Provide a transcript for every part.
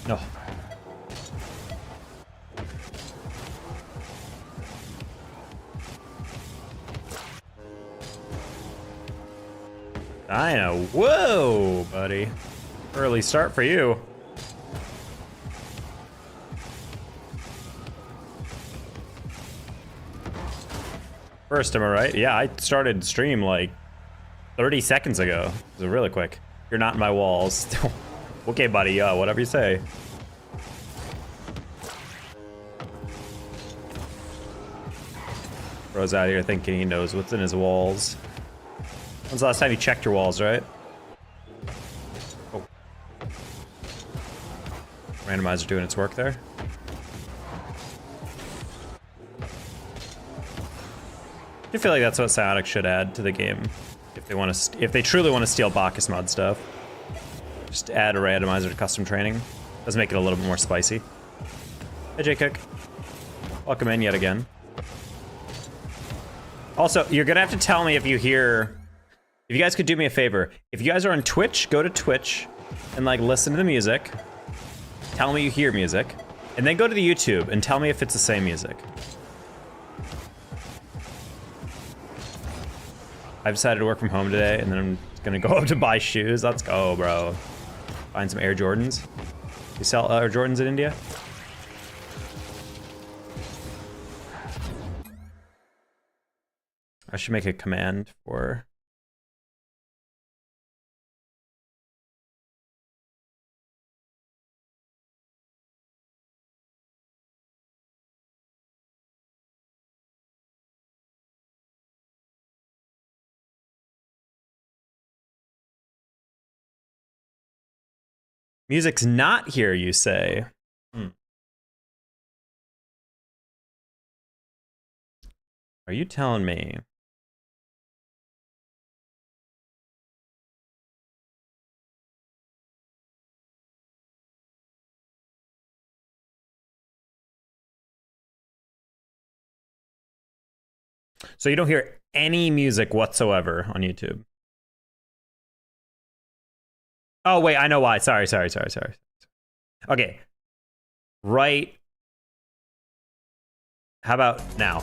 No. I know. Whoa, buddy. Early start for you. First, am I right? Yeah, I started stream like 30 seconds ago. It was really quick. You're not in my walls. Okay, buddy. Whatever you say. Bro's out here thinking he knows what's in his walls. When's the last time you checked your walls, right? Oh. Randomizer doing its work there. I feel like that's what Psionic should add to the game if they want to, if they truly want to steal Bacchus mod stuff. Just add a randomizer to custom training. Does make it a little bit more spicy. Hey, J-Cook. Welcome in yet again. Also, you're gonna have to tell me if you hear. If you guys could do me a favor, if you guys are on Twitch, go to Twitch and like listen to the music. Tell me you hear music, and then go to the YouTube and tell me if it's the same music. I've decided to work from home today, and then I'm gonna go up to buy shoes. Let's go, bro. Find some Air Jordans. You sell Air Jordans in India? I should make a command for... Music's not here, you say? Are you telling me? So you don't hear any music whatsoever on YouTube? Oh, wait, I know why. Sorry. Okay. Right. How about now?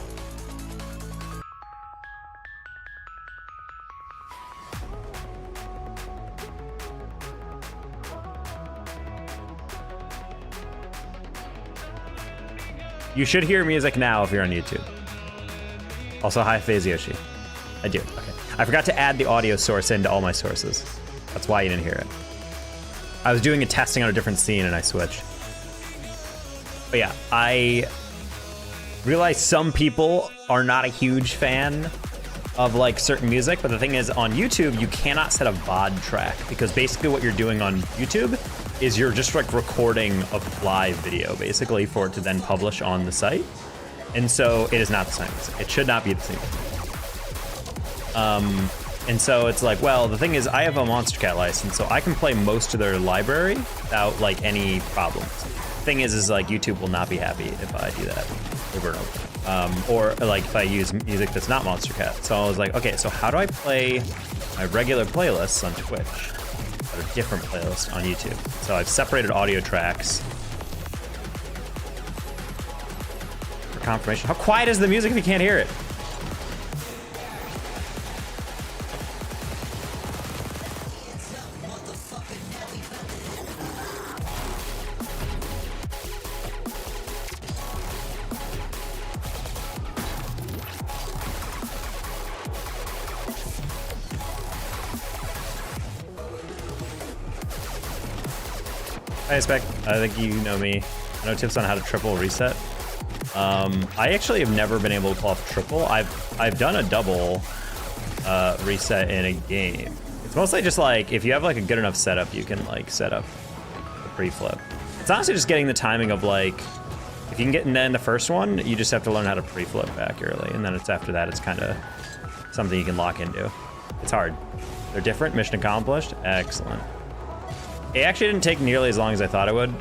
You should hear music now if you're on YouTube. Also, hi, FaZe Yoshi. I do. Okay. I forgot to add the audio source into all my sources. That's why you didn't hear it. I was doing a testing on a different scene and I switched. But yeah, I realize some people are not a huge fan of like certain music, but the thing is on YouTube, you cannot set a VOD track because basically what you're doing on YouTube is you're just like recording a live video basically for it to then publish on the site. And so it is not the same music. It should not be the same music. And so it's like, well, the thing is I have a Monster Cat license, so I can play most of their library without like any problems. The thing is like YouTube will not be happy if I do that over and over. Or like if I use music that's not Monster Cat. So I was like, okay, so how do I play my regular playlists on Twitch, but a different playlist on YouTube? So I've separated audio tracks. For confirmation. How quiet is the music if you can't hear it? Hi, Spec. I think you know me. I know tips on how to triple reset. I actually have never been able to pull off triple. I've done a double reset in a game. It's mostly just like if you have like a good enough setup, you can like set up the pre-flip. It's honestly just getting the timing of like if you can get in the first one, you just have to learn how to pre-flip accurately, and then it's after that it's kind of something you can lock into. It's hard. They're different. Mission accomplished. Excellent. It actually didn't take nearly as long as I thought it would.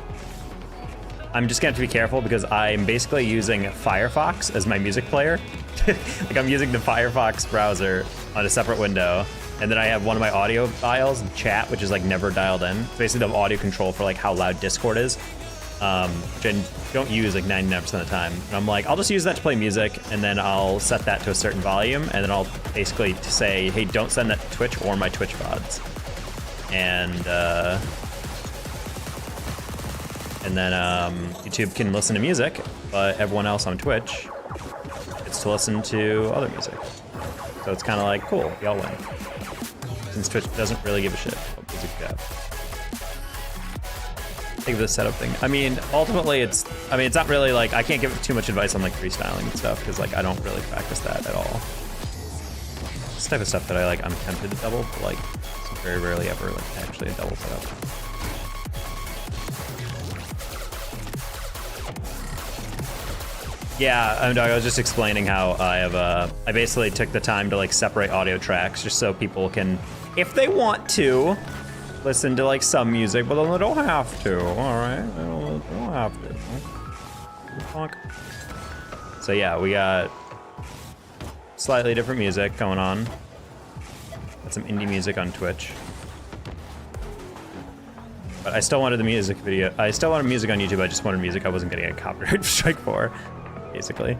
I'm just gonna have to be careful because I'm basically using Firefox as my music player. Like I'm using the Firefox browser on a separate window, And then I have one of my audio files, chat, which is like never dialed in. It's basically the audio control for like how loud Discord is, which I don't use like 99% of the time. And I'm like, I'll just use that to play music, and then I'll set that to a certain volume, and then I'll basically say, hey, don't send that to Twitch or my Twitch VODs. And then YouTube can listen to music, but everyone else on Twitch gets to listen to other music. So it's kind of like, cool, y'all win. Since Twitch doesn't really give a shit what music you have. Think of the setup thing. I mean, ultimately, it's not really like, I can't give too much advice on like freestyling and stuff, because like I don't really practice that at all. This type of stuff that I'm tempted to double, but like it's very rarely ever like actually a double setup. Yeah, dog, I was just explaining how I basically took the time to like separate audio tracks just so people can, if they want to, listen to like some music, but then they don't have to. All right, they don't have to. So yeah, we got slightly different music going on. Got some indie music on Twitch. But I still wanted the music video. I still wanted music on YouTube. I just wanted music I wasn't getting a copyright strike for, basically.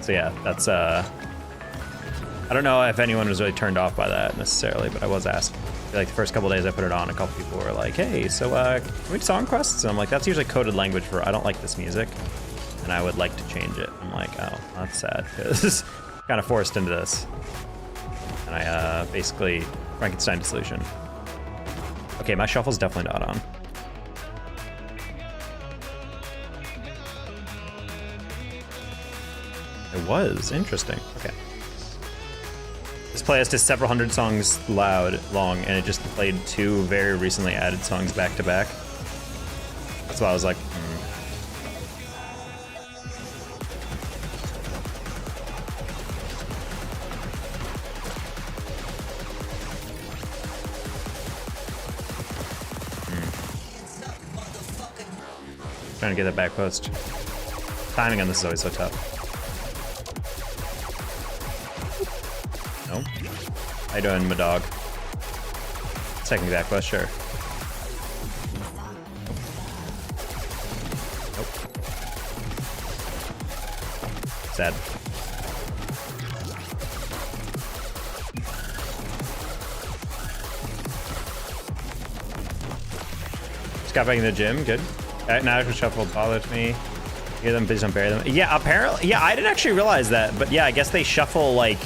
So yeah, that's I don't know if anyone was really turned off by that necessarily, but I was asked. Like the first couple days I put it on, a couple people were like, hey, so can we do song requests? And I'm like, that's usually coded language for I don't like this music and I would like to change it. I'm like, oh, that's sad, because kind of forced into this. And I basically Frankenstein solution. Okay, my shuffle's definitely not on. It was interesting. Okay. This playlist is several hundred songs long, and it just played 2 very recently added songs back to back. That's why I was like, Trying to get that back post. Timing on this is always so tough. No. How you doing, my dog? Second back post, sure. Nope. Sad. Just got back in the gym, good. Now shuffle bothers me. Hear them, please don't bury them. Yeah, apparently, yeah, I didn't actually realize that, but yeah, I guess they shuffle like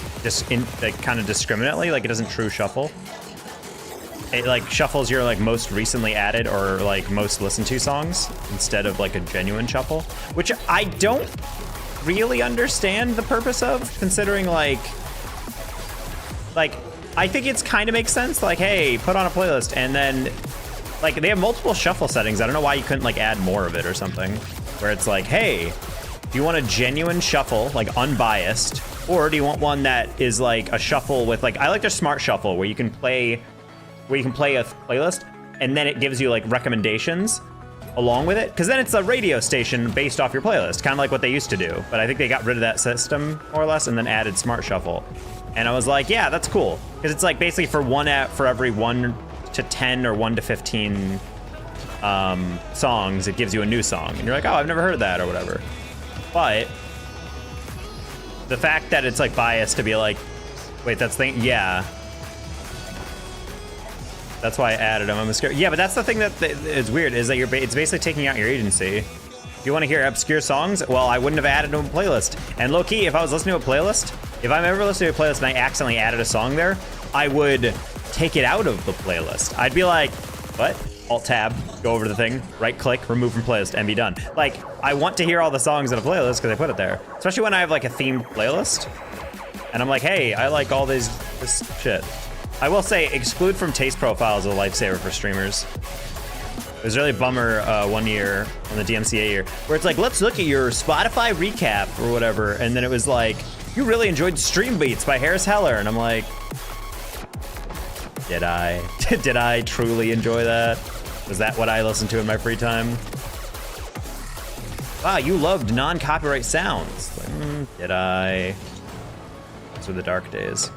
kind of discriminately, like it doesn't true shuffle. It like shuffles your like most recently added or like most listened to songs instead of like a genuine shuffle, which I don't really understand the purpose of, considering like I think it's kind of makes sense. Like, hey, put on a playlist, and then like they have multiple shuffle settings. I don't know why you couldn't like add more of it or something, where it's like, hey, do you want a genuine shuffle, like unbiased, or do you want one that is like a shuffle with like, I like a smart shuffle where you can play a playlist and then it gives you like recommendations along with it, because then it's a radio station based off your playlist, kind of like what they used to do. But I think they got rid of that system more or less and then added smart shuffle. And I was like, yeah, that's cool, because it's like basically for every 1 to 10 or 1 to 15 songs, it gives you a new song, and you're like, oh, I've never heard of that or whatever. But the fact that it's like biased to be like, wait, that's the thing, yeah, that's why I added them. I'm scared. Yeah, but that's the thing that is weird, is that it's basically taking out your agency. If you want to hear obscure songs, well, I wouldn't have added them to a playlist. And low key, if I was listening to a playlist, if I'm ever listening to a playlist and I accidentally added a song there, I would take it out of the playlist. I'd be like, what? Alt-tab, go over to the thing, right-click, remove from playlist, and be done. Like, I want to hear all the songs in a playlist because I put it there. Especially when I have like a themed playlist, and I'm like, hey, I like all this shit. I will say, exclude from taste profile is a lifesaver for streamers. It was really a bummer one year on the DMCA year, where it's like, let's look at your Spotify recap or whatever, and then it was like, you really enjoyed Stream Beats by Harris Heller, and I'm like, did I? Did I truly enjoy that? Was that what I listened to in my free time? Wow, you loved non-copyright sounds. Like, did I? Those were the dark days.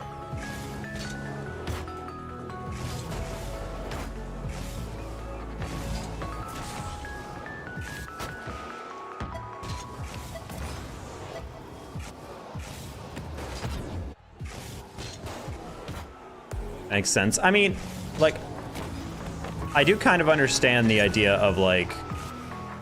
Makes sense. I mean, like, I do kind of understand the idea of like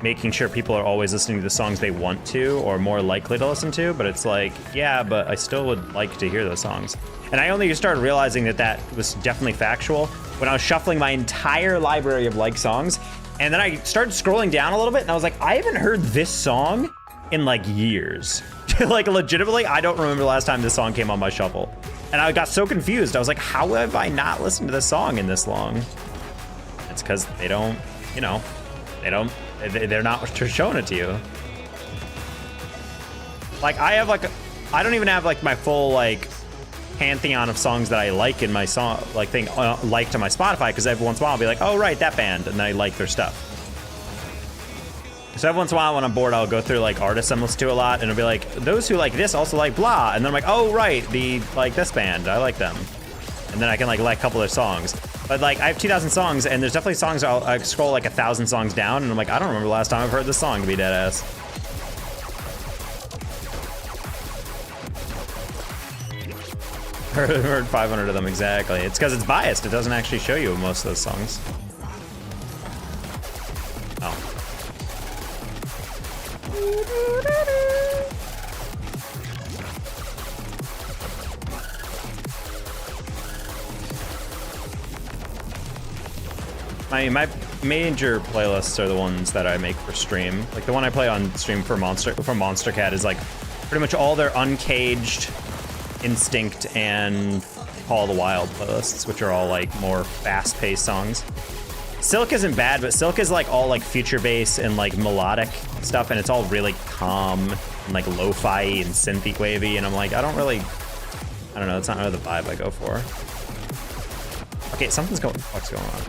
making sure people are always listening to the songs they want to or more likely to listen to, but it's like, yeah, but I still would like to hear those songs. And I only started realizing that that was definitely factual when I was shuffling my entire library of like songs. And then I started scrolling down a little bit and I was like, I haven't heard this song in like years. Like legitimately, I don't remember the last time this song came on my shuffle. And I got so confused. I was like, how have I not listened to this song in this long? It's because they don't, you know, they're not showing it to you. Like I have like, I don't even have like my full like pantheon of songs that I like in my song, like thing, like to my Spotify, because every once in a while I'll be like, oh right, that band, and then I like their stuff. So every once in a while when I'm bored, I'll go through like artists I'm listening to a lot, and it'll be like, those who like this also like blah, and then I'm like, oh right, the like this band, I like them, and then I can like a couple of their songs. But like I have 2,000 songs, and there's definitely songs I scroll like 1,000 songs down, and I'm like, I don't remember the last time I've heard this song, to be dead ass. Heard 500 of them exactly. It's because it's biased. It doesn't actually show you most of those songs. Oh. My major playlists are the ones that I make for stream. Like the one I play on stream for Monster Cat is like pretty much all their Uncaged, Instinct, and Call of the Wild playlists, which are all like more fast-paced songs. Silk isn't bad, but Silk is like all like future bass and like melodic stuff, and it's all really calm and like lo-fi and synthy wavy, and I'm like, I don't know, it's not really the vibe I go for. Okay, what's going on?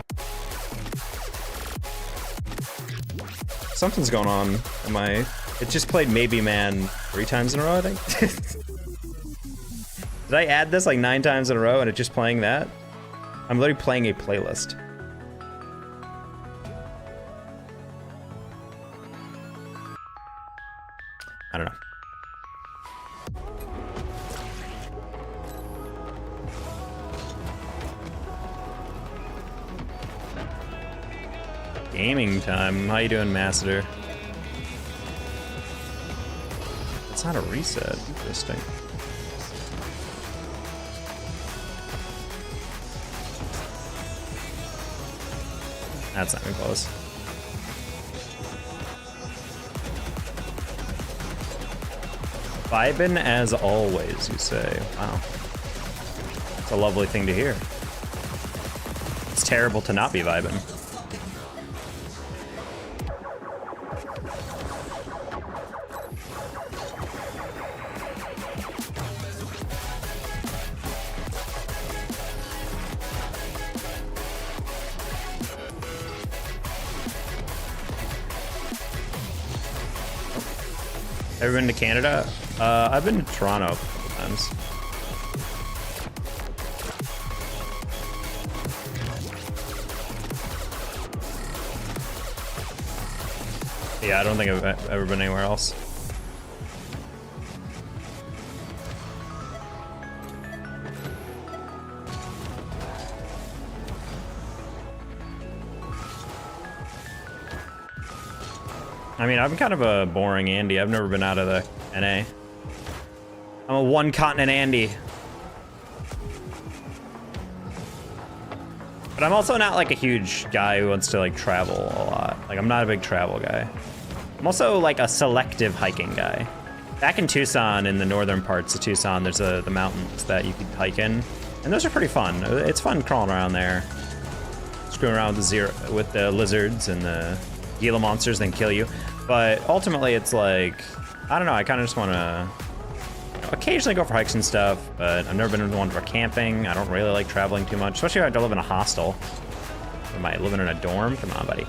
Something's going on in my, it just played Maybe Man 3 times in a row, I think. Did I add this like 9 times in a row and it's just playing that? I'm literally playing a playlist. I don't know. Gaming time. How you doing, Masseter? It's not a reset. Interesting. That's not even close. Vibin' as always, you say. Wow. It's a lovely thing to hear. It's terrible to not be vibin'. Ever been to Canada? I've been to Toronto a couple times. Yeah, I don't think I've ever been anywhere else. I mean, I'm kind of a boring Andy. I've never been out of the NA. I'm a one-continent Andy. But I'm also not like a huge guy who wants to like travel a lot. Like I'm not a big travel guy. I'm also like a selective hiking guy. Back in Tucson, in the northern parts of Tucson, there's the mountains that you can hike in. And those are pretty fun. It's fun crawling around there. Screwing around with the lizards and the Gila monsters, then kill you. But ultimately, it's like, I don't know, I kind of just want to occasionally go for hikes and stuff, but I've never been one for camping. I don't really like traveling too much, especially if I have to live in a hostel. Am I living in a dorm? Come on, buddy.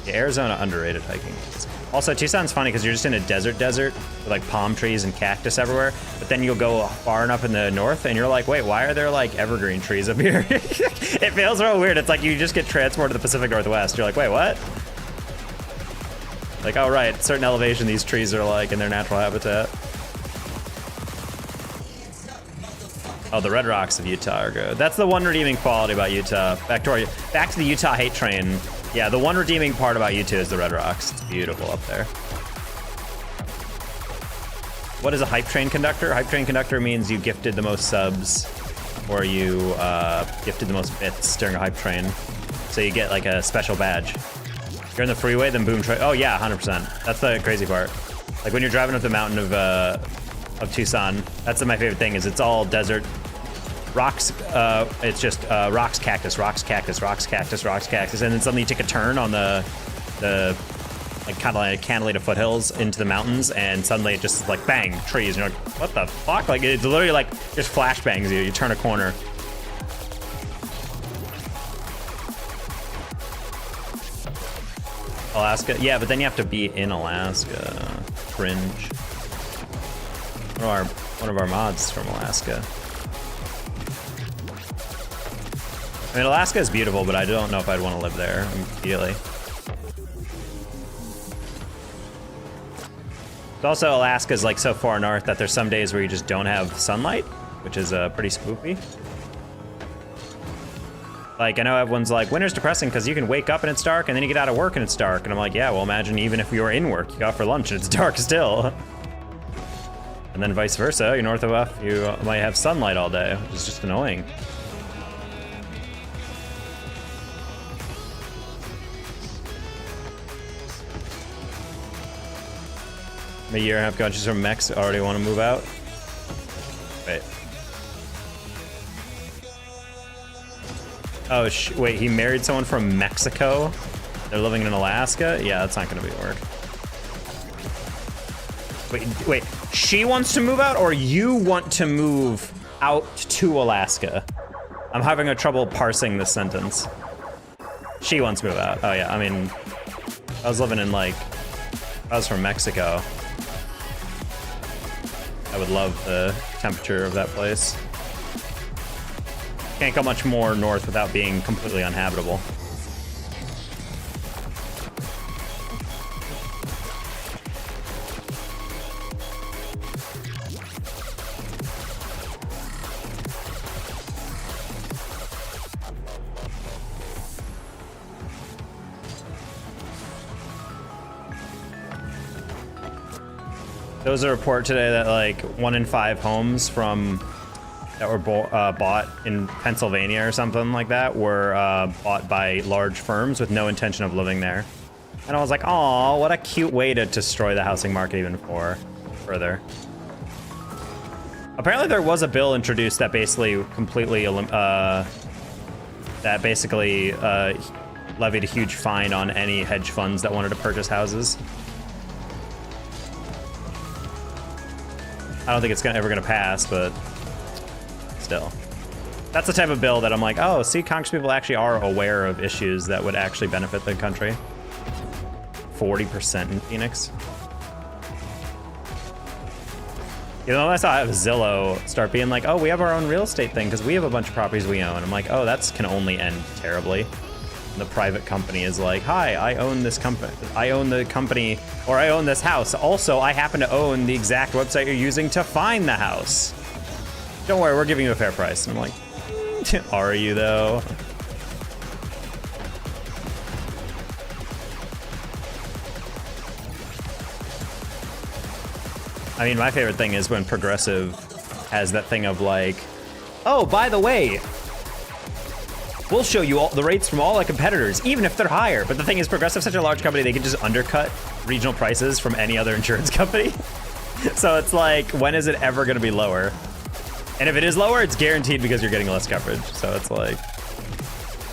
Yeah, Arizona, underrated hiking. Also, Tucson's funny because you're just in a desert with like palm trees and cactus everywhere, but then you'll go far enough in the north and you're like, wait, why are there like evergreen trees up here? It feels real weird. It's like you just get transported to the Pacific Northwest. You're like, wait, what? Like, oh right, certain elevation these trees are like in their natural habitat. Oh, the red rocks of Utah are good. That's the one redeeming quality about Utah. Back to the Utah hate train. Yeah, the one redeeming part about Utah is the red rocks. It's beautiful up there. What is a hype train conductor? Hype train conductor means you gifted the most subs, or you gifted the most bits during a hype train. So you get like a special badge. You're in the freeway, then boom. Oh yeah, 100%. That's the crazy part. Like when you're driving up the mountain of Tucson, that's my favorite thing. Is it's all desert. Rocks, it's just rocks, cactus, rocks, cactus, rocks, cactus, rocks, cactus, and then suddenly you take a turn on the like kind of like cantilever foothills into the mountains, and suddenly it just is like bang, trees, and you're like, what the fuck? Like it's literally like just flashbangs you. You turn a corner. Alaska, yeah, but then you have to be in Alaska. Fringe. One of our mods is from Alaska. I mean, Alaska is beautiful, but I don't know if I'd want to live there immediately. It's also, Alaska is like so far north that there's some days where you just don't have sunlight, which is pretty spooky. Like, I know everyone's like, winter's depressing because you can wake up and it's dark, and then you get out of work and it's dark. And I'm like, yeah, well, imagine even if you were in work, you go out for lunch and it's dark still. And then vice versa, you're north of us, you might have sunlight all day, which is just annoying. A year and a half ago, she's from Mex. Already want to move out. Wait. Oh, wait, he married someone from Mexico? They're living in Alaska? Yeah, that's not gonna be work. Wait, she wants to move out, or you want to move out to Alaska? I'm having a trouble parsing this sentence. She wants to move out. Oh yeah, I mean, I was living in like, I was from Mexico. I would love the temperature of that place. Can't go much more north without being completely uninhabitable. There was a report today that like 1 in 5 homes that were bought in Pennsylvania or something like that were bought by large firms with no intention of living there. And I was like, oh, what a cute way to destroy the housing market even further. Apparently there was a bill introduced that basically completely levied a huge fine on any hedge funds that wanted to purchase houses. I don't think it's ever gonna pass, but still. That's the type of bill that I'm like, oh, see, Congress people actually are aware of issues that would actually benefit the country. 40% in Phoenix. You know, I saw Zillow start being like, oh, we have our own real estate thing because we have a bunch of properties we own. I'm like, oh, that can only end terribly. And the private company is like, hi, I own this company. I own the company, or I own this house. Also, I happen to own the exact website you're using to find the house. Don't worry, we're giving you a fair price. And I'm like, are you though? I mean, my favorite thing is when Progressive has that thing of like, oh, by the way, we'll show you all the rates from all our competitors, even if they're higher. But the thing is, Progressive's such a large company, they can just undercut regional prices from any other insurance company. So it's like, when is it ever going to be lower? And if it is lower, it's guaranteed because you're getting less coverage. So it's like,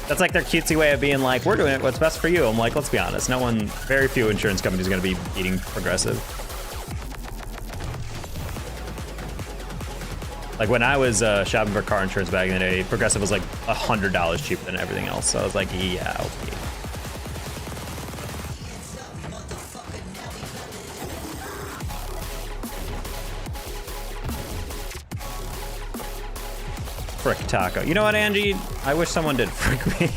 that's like their cutesy way of being like, we're doing it, what's best for you. I'm like, let's be honest, very few insurance companies are going to be beating Progressive. Like when I was shopping for car insurance back in the day, Progressive was like $100 cheaper than everything else. So I was like, yeah, okay. Frick taco. You know what, Angie? I wish someone did frick me.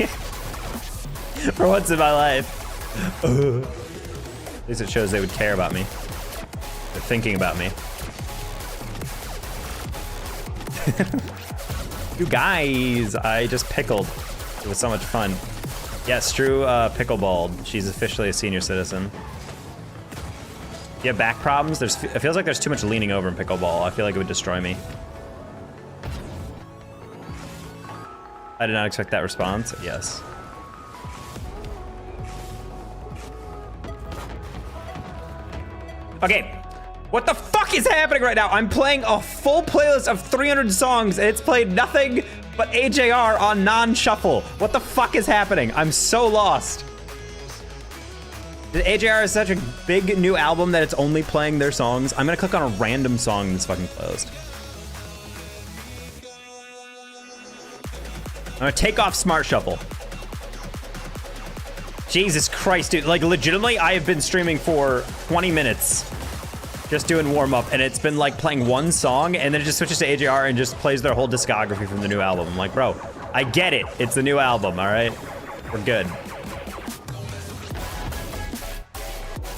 For once in my life. At least it shows they would care about me. They're thinking about me. You guys, I just pickled. It was so much fun. Yes, Drew pickleballed. She's officially a senior citizen. You have back problems? It feels like there's too much leaning over in pickleball. I feel like it would destroy me. I did not expect that response. Yes. Okay. What the fuck is happening right now? I'm playing a full playlist of 300 songs and it's played nothing but AJR on non-shuffle. What the fuck is happening? I'm so lost. AJR is such a big new album that it's only playing their songs. I'm gonna click on a random song in this fucking playlist. I'm gonna take off Smart Shuffle. Jesus Christ, dude. Like, legitimately, I have been streaming for 20 minutes just doing warm-up, and it's been, like, playing one song, and then it just switches to AJR and just plays their whole discography from the new album. I'm like, bro, I get it. It's the new album, all right? We're good.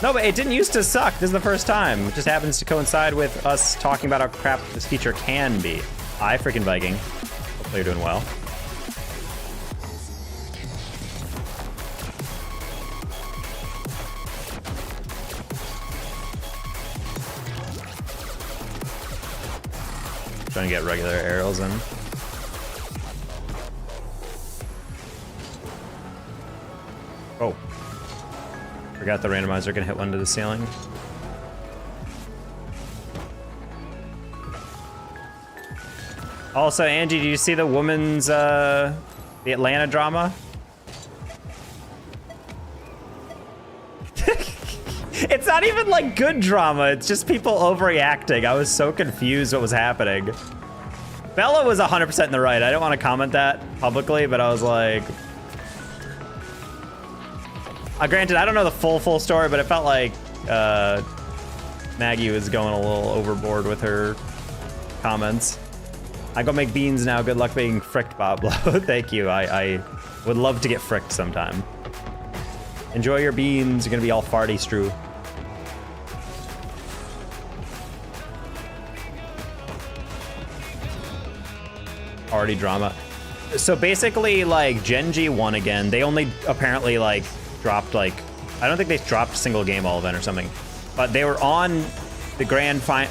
No, but it didn't used to suck. This is the first time. It just happens to coincide with us talking about how crap this feature can be. Hi, freaking Viking. Hopefully you're doing well. Trying to get regular arrows in. Oh. Forgot the randomizer can hit one to the ceiling. Also, Angie, did you see the woman's, the Atlanta drama? It's not even like good drama, it's just people overreacting. I was so confused what was happening. Bella was 100% in the right. I don't want to comment that publicly, but I was like... granted, I don't know the full story, but it felt like Maggie was going a little overboard with her comments. I go make beans now. Good luck being fricked, Pablo. Thank you. I would love to get fricked sometime. Enjoy your beans. You're gonna be all farty, Strew. Already drama. So basically, like, Gen G won again. They only apparently, like, dropped, like, I don't think they dropped a single game all event or something, but they were on the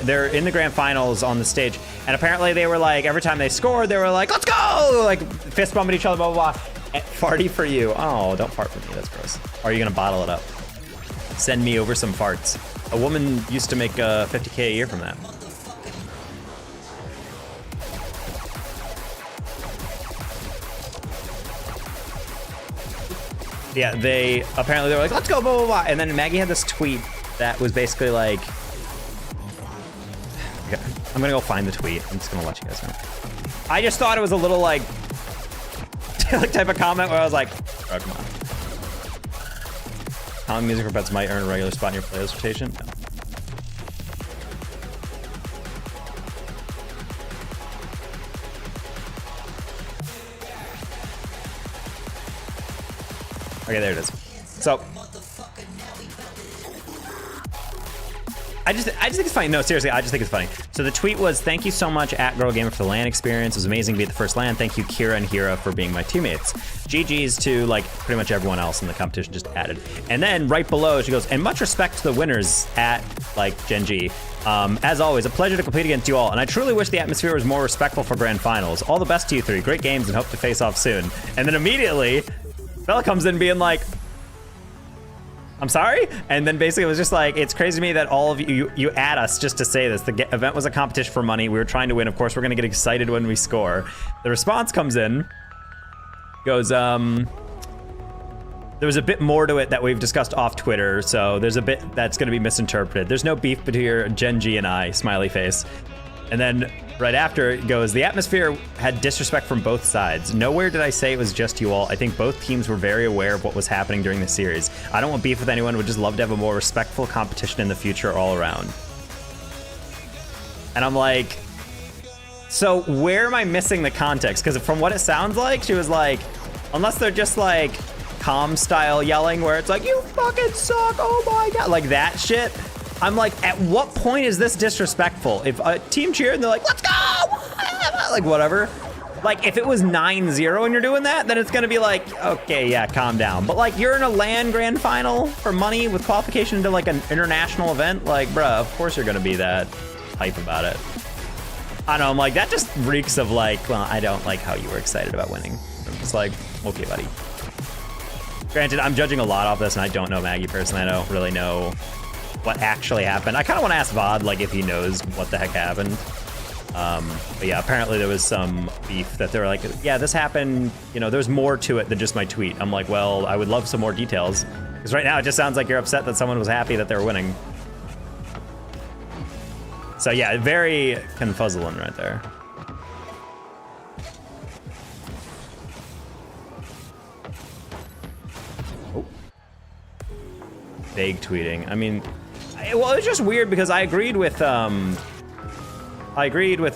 they're in the grand finals on the stage, and apparently they were like, every time they scored, they were like, let's go, like fist bumping each other, blah blah blah. Farty for you. Oh, don't fart for me, that's gross. Or are you gonna bottle it up? Send me over some farts. A woman used to make 50K a year from that. Yeah, they were like, let's go, blah, blah, blah. And then Maggie had this tweet that was basically like, okay, I'm gonna go find the tweet. I'm just gonna let you guys know. I just thought it was a little like, type of comment where I was like, oh, come on. Calling music for pets might earn a regular spot in your playlist rotation? No. Okay, there it is. So, I just think it's funny. No, seriously, I just think it's funny. So the tweet was, thank you so much at Girl Gamer for the LAN experience. It was amazing to be at the first LAN. Thank you, Kira and Hira, for being my teammates. GG's to, like, pretty much everyone else in the competition just added. And then right below, she goes, and much respect to the winners at, like, Gen G. As always, a pleasure to compete against you all, and I truly wish the atmosphere was more respectful for grand finals. All the best to you three. Great games and hope to face off soon. And then immediately, Bella comes in being like, I'm sorry? And then basically it was just like, it's crazy to me that all of you add us just to say this. The event was a competition for money. We were trying to win. Of course, we're gonna get excited when we score. The response comes in, goes, there was a bit more to it that we've discussed off Twitter, so there's a bit that's gonna be misinterpreted. There's no beef between Gen G and I, smiley face. And then right after it goes, the atmosphere had disrespect from both sides. Nowhere did I say it was just you all. I think both teams were very aware of what was happening during the series. I don't want beef with anyone, would just love to have a more respectful competition in the future all around. And I'm like, so where am I missing the context? Because from what it sounds like, she was like, unless they're just like calm style yelling where it's like, you fucking suck, oh my God, like that shit. I'm like, at what point is this disrespectful? If a team cheered and they're like, let's go! like, whatever. Like, if it was 9-0 and you're doing that, then it's gonna be like, okay, yeah, calm down. But like, you're in a LAN grand final for money with qualification to like an international event, like, bruh, of course you're gonna be that hype about it. I don't know, I'm like, that just reeks of like, well, I don't like how you were excited about winning. I'm just like, okay, buddy. Granted, I'm judging a lot off this, and I don't know Maggie personally. I don't really know what actually happened. I kind of want to ask Vod, like, if he knows what the heck happened. But yeah, apparently there was some beef that they were like, yeah, this happened. You know, there's more to it than just my tweet. I'm like, well, I would love some more details. Because right now it just sounds like you're upset that someone was happy that they were winning. So yeah, very confuzzling right there. Vague tweeting. I mean, well, it was just weird because I agreed with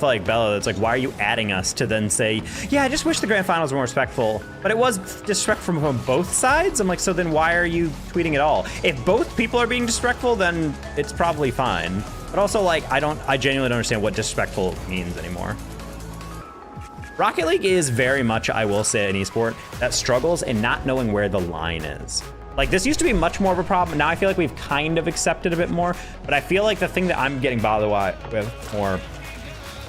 like Bella. It's like, why are you adding us to then say, yeah, I just wish the grand finals were more respectful. But it was disrespectful from both sides. I'm like, so then why are you tweeting at all? If both people are being disrespectful, then it's probably fine. But also, like, I genuinely don't understand what disrespectful means anymore. Rocket League is very much, I will say, an esport that struggles in not knowing where the line is. Like, this used to be much more of a problem. Now I feel like we've kind of accepted a bit more, but I feel like the thing that I'm getting bothered with more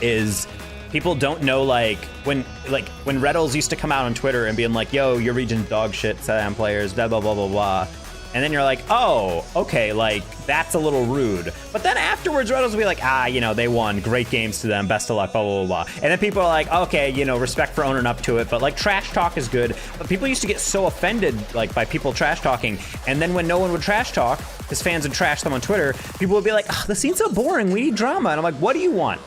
is people don't know, like when Reddles used to come out on Twitter and being like, yo, your region's dog shit, SAM players, blah, blah, blah, blah, blah. And then you're like, oh, okay, like, that's a little rude. But then afterwards, Reddles will be like, ah, you know, they won. Great games to them. Best of luck, blah, blah, blah, blah. And then people are like, okay, you know, respect for owning up to it. But, like, trash talk is good. But people used to get so offended, like, by people trash talking. And then when no one would trash talk, because fans would trash them on Twitter, people would be like, oh, the scene's so boring. We need drama. And I'm like, what do you want?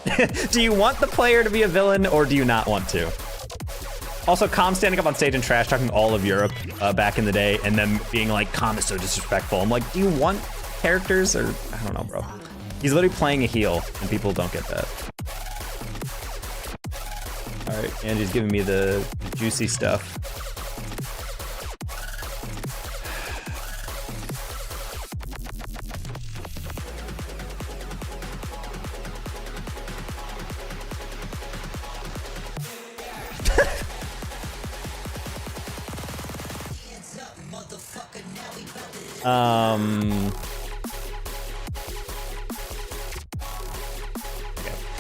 Do you want the player to be a villain, or do you not want to? Also, Calm standing up on stage and trash talking all of Europe back in the day, and then being like, Calm is so disrespectful. I'm like, do you want characters, or I don't know, bro. He's literally playing a heel, and people don't get that. All right, Andy's giving me the juicy stuff.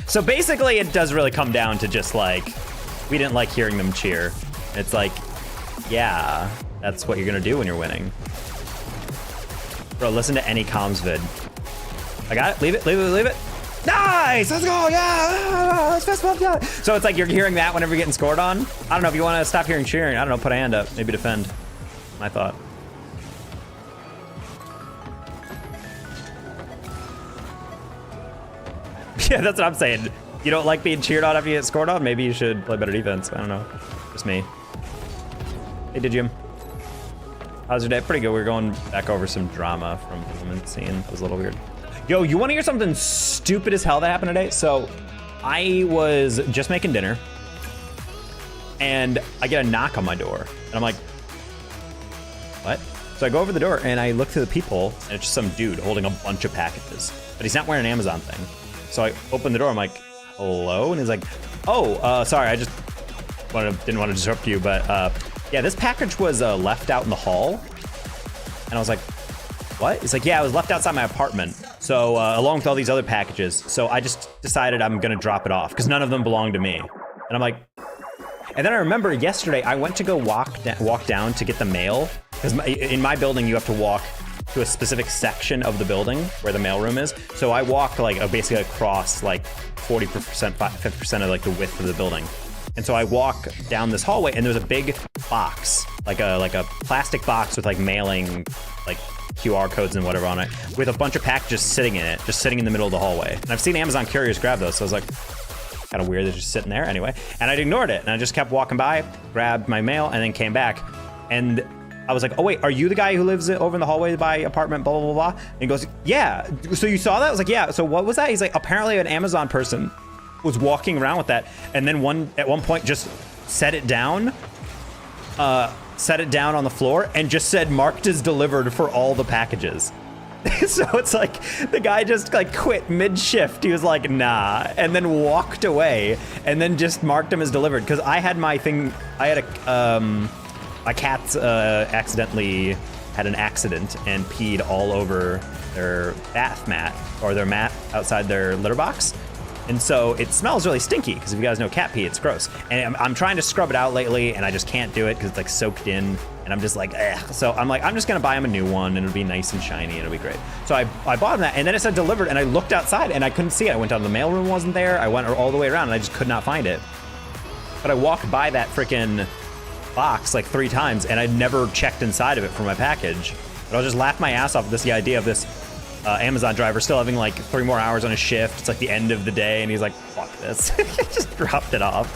So basically it does really come down to just like, we didn't like hearing them cheer. It's like, yeah, that's what you're gonna do when you're winning. Bro, listen to any comms vid. I got it, leave it, leave it, leave it. Nice, let's go, yeah, let's fist bump, yeah. So it's like you're hearing that whenever you're getting scored on. I don't know, if you wanna stop hearing cheering, I don't know, put a hand up, maybe defend, my thought. Yeah, that's what I'm saying. You don't like being cheered on after you get scored on? Maybe you should play better defense. I don't know. Just me. Hey, did you? How's your day? Pretty good. We're going back over some drama from the women's scene. It was a little weird. Yo, you want to hear something stupid as hell that happened today? So I was just making dinner, and I get a knock on my door. And I'm like, what? So I go over the door, and I look through the peephole, and it's just some dude holding a bunch of packages. But he's not wearing an Amazon thing. So I open the door, I'm like, hello? And he's like, oh, sorry, I just didn't want to disrupt you, but yeah, this package was left out in the hall. And I was like, what? He's like, yeah, it was left outside my apartment. So along with all these other packages. So I just decided I'm gonna drop it off because none of them belong to me. And I'm like, and then I remember yesterday I went to go walk down to get the mail, because in my building you have to walk to a specific section of the building where the mailroom is. So I walked like basically across like 40%, 50% of like the width of the building. And so I walk down this hallway, and there's a big box, like a plastic box with like mailing, like QR codes and whatever on it, with a bunch of packages sitting in it, just sitting in the middle of the hallway. And I've seen Amazon couriers grab those, so I was like, kind of weird, they're just sitting there anyway. And I ignored it, and I just kept walking by, grabbed my mail, and then came back. And I was like, oh wait, are you the guy who lives over in the hallway by apartment, blah, blah, blah, blah? And he goes, yeah, so you saw that? I was like, yeah, so what was that? He's like, apparently an Amazon person was walking around with that, and then at one point just set it down on the floor and just said marked as delivered for all the packages. So it's like the guy just like quit mid-shift. He was like, nah, and then walked away and then just marked him as delivered. Cause I had my thing, I had my cats accidentally had an accident and peed all over their bath mat or their mat outside their litter box. And so it smells really stinky because if you guys know cat pee, it's gross. And I'm trying to scrub it out lately and I just can't do it because it's like soaked in and I'm just like, ugh. So I'm like, I'm just gonna buy him a new one and it'll be nice and shiny and it'll be great. So I bought him that and then it said delivered and I looked outside and I couldn't see it. I went down to the mailroom, wasn't there. I went all the way around and I just could not find it. But I walked by that freaking box like 3 times and I'd never checked inside of it for my package. But I'll just laugh my ass off at the idea of this Amazon driver still having like 3 more hours on his shift. It's like the end of the day and he's like, fuck this. He just dropped it off.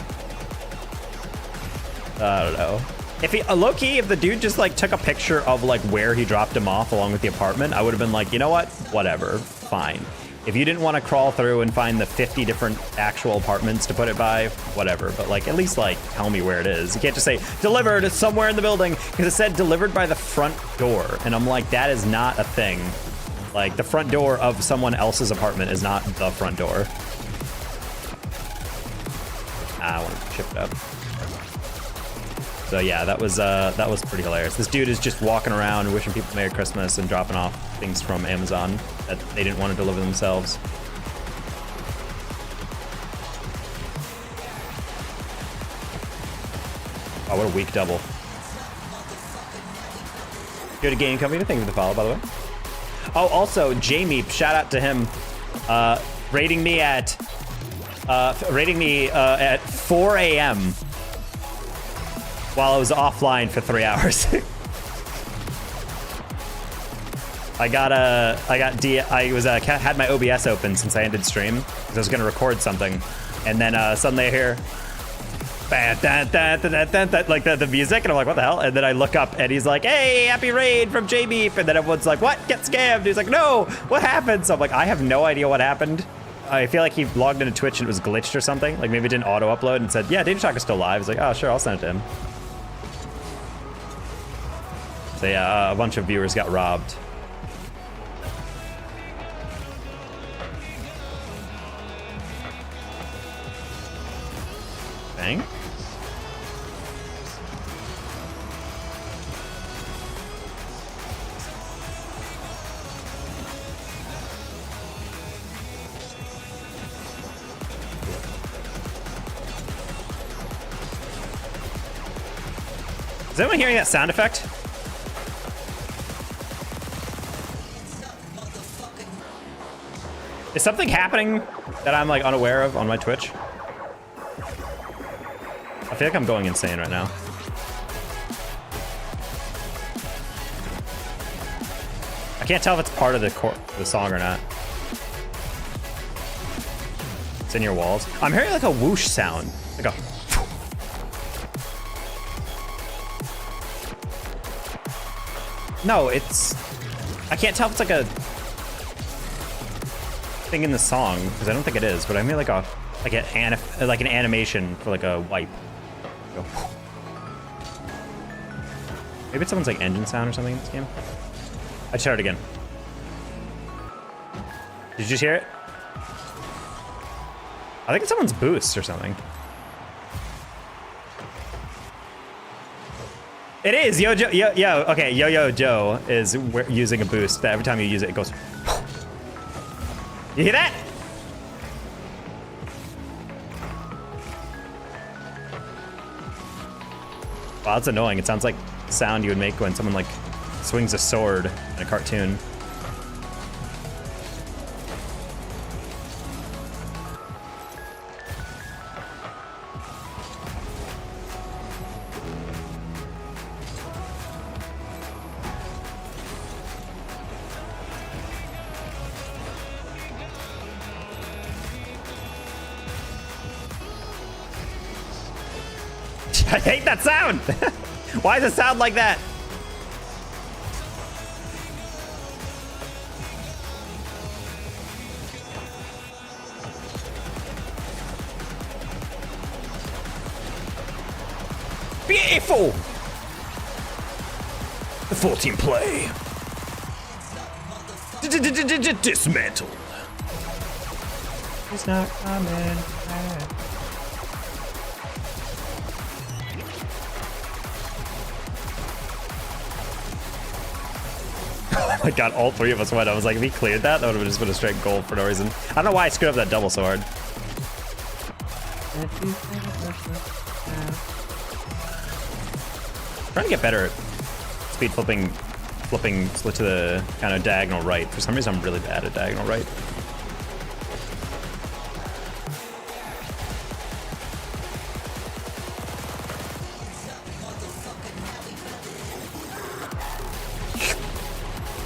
I don't know. If he, low-key, if the dude just like took a picture of like where he dropped him off along with the apartment, I would have been like, you know what? Whatever, fine. If you didn't want to crawl through and find the 50 different actual apartments to put it by, whatever. But like, at least like tell me where it is. You can't just say delivered, it's somewhere in the building, because it said delivered by the front door. And I'm like, that is not a thing. Like the front door of someone else's apartment is not the front door. I want to chip it up. So yeah, that was pretty hilarious. This dude is just walking around wishing people Merry Christmas and dropping off things from Amazon that they didn't want to deliver themselves. Oh, what a weak double. Go to Game Company. Thank you for the follow, by the way. Oh, also, Jamie, shout out to him, rating me at 4 a.m. while I was offline for 3 hours. I had my OBS open since I ended stream because I was gonna record something, and then suddenly I hear like the music, and I'm like, what the hell? And then I look up, and he's like, hey, happy raid from JBeep, and then everyone's like, what? Get scammed? He's like, no, what happened? So I'm like, I have no idea what happened. I feel like he logged into Twitch and it was glitched or something. Like maybe it didn't auto upload and said, yeah, Data Talk is still live. He's like, oh, sure, I'll send it to him. So yeah, a bunch of viewers got robbed. Bang. Is anyone hearing that sound effect? Is something happening that I'm like unaware of on my Twitch? I feel like I'm going insane right now. I can't tell if it's part of the song or not. It's in your walls. I'm hearing like a whoosh sound. Like a... No, it's... I can't tell if it's like a thing in the song, because I don't think it is, but I mean like an animation for like a wipe. Go. Maybe it's someone's like engine sound or something in this game. I just heard it again. Did you just hear it? I think it's someone's boost or something. It is Yo Joe is using a boost that every time you use it, it goes. You hear that? Wow, that's annoying. It sounds like the sound you would make when someone like swings a sword in a cartoon. I hate that sound! Why does it sound like that? Beautiful! The 14 play. Dismantled. He's not coming back. Oh my god, all three of us went. I was like, if he cleared that, that would have just been a straight goal for no reason. I don't know why I screwed up that double so hard. Trying to get better at speed flipping split to the kind of diagonal right. For some reason, I'm really bad at diagonal right.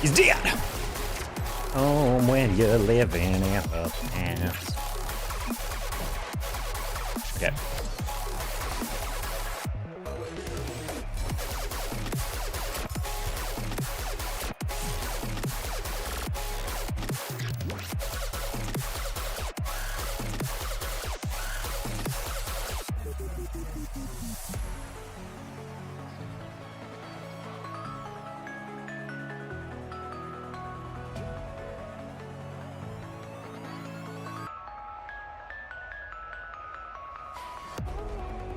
He's dead. Oh, when you're living in the past. Okay.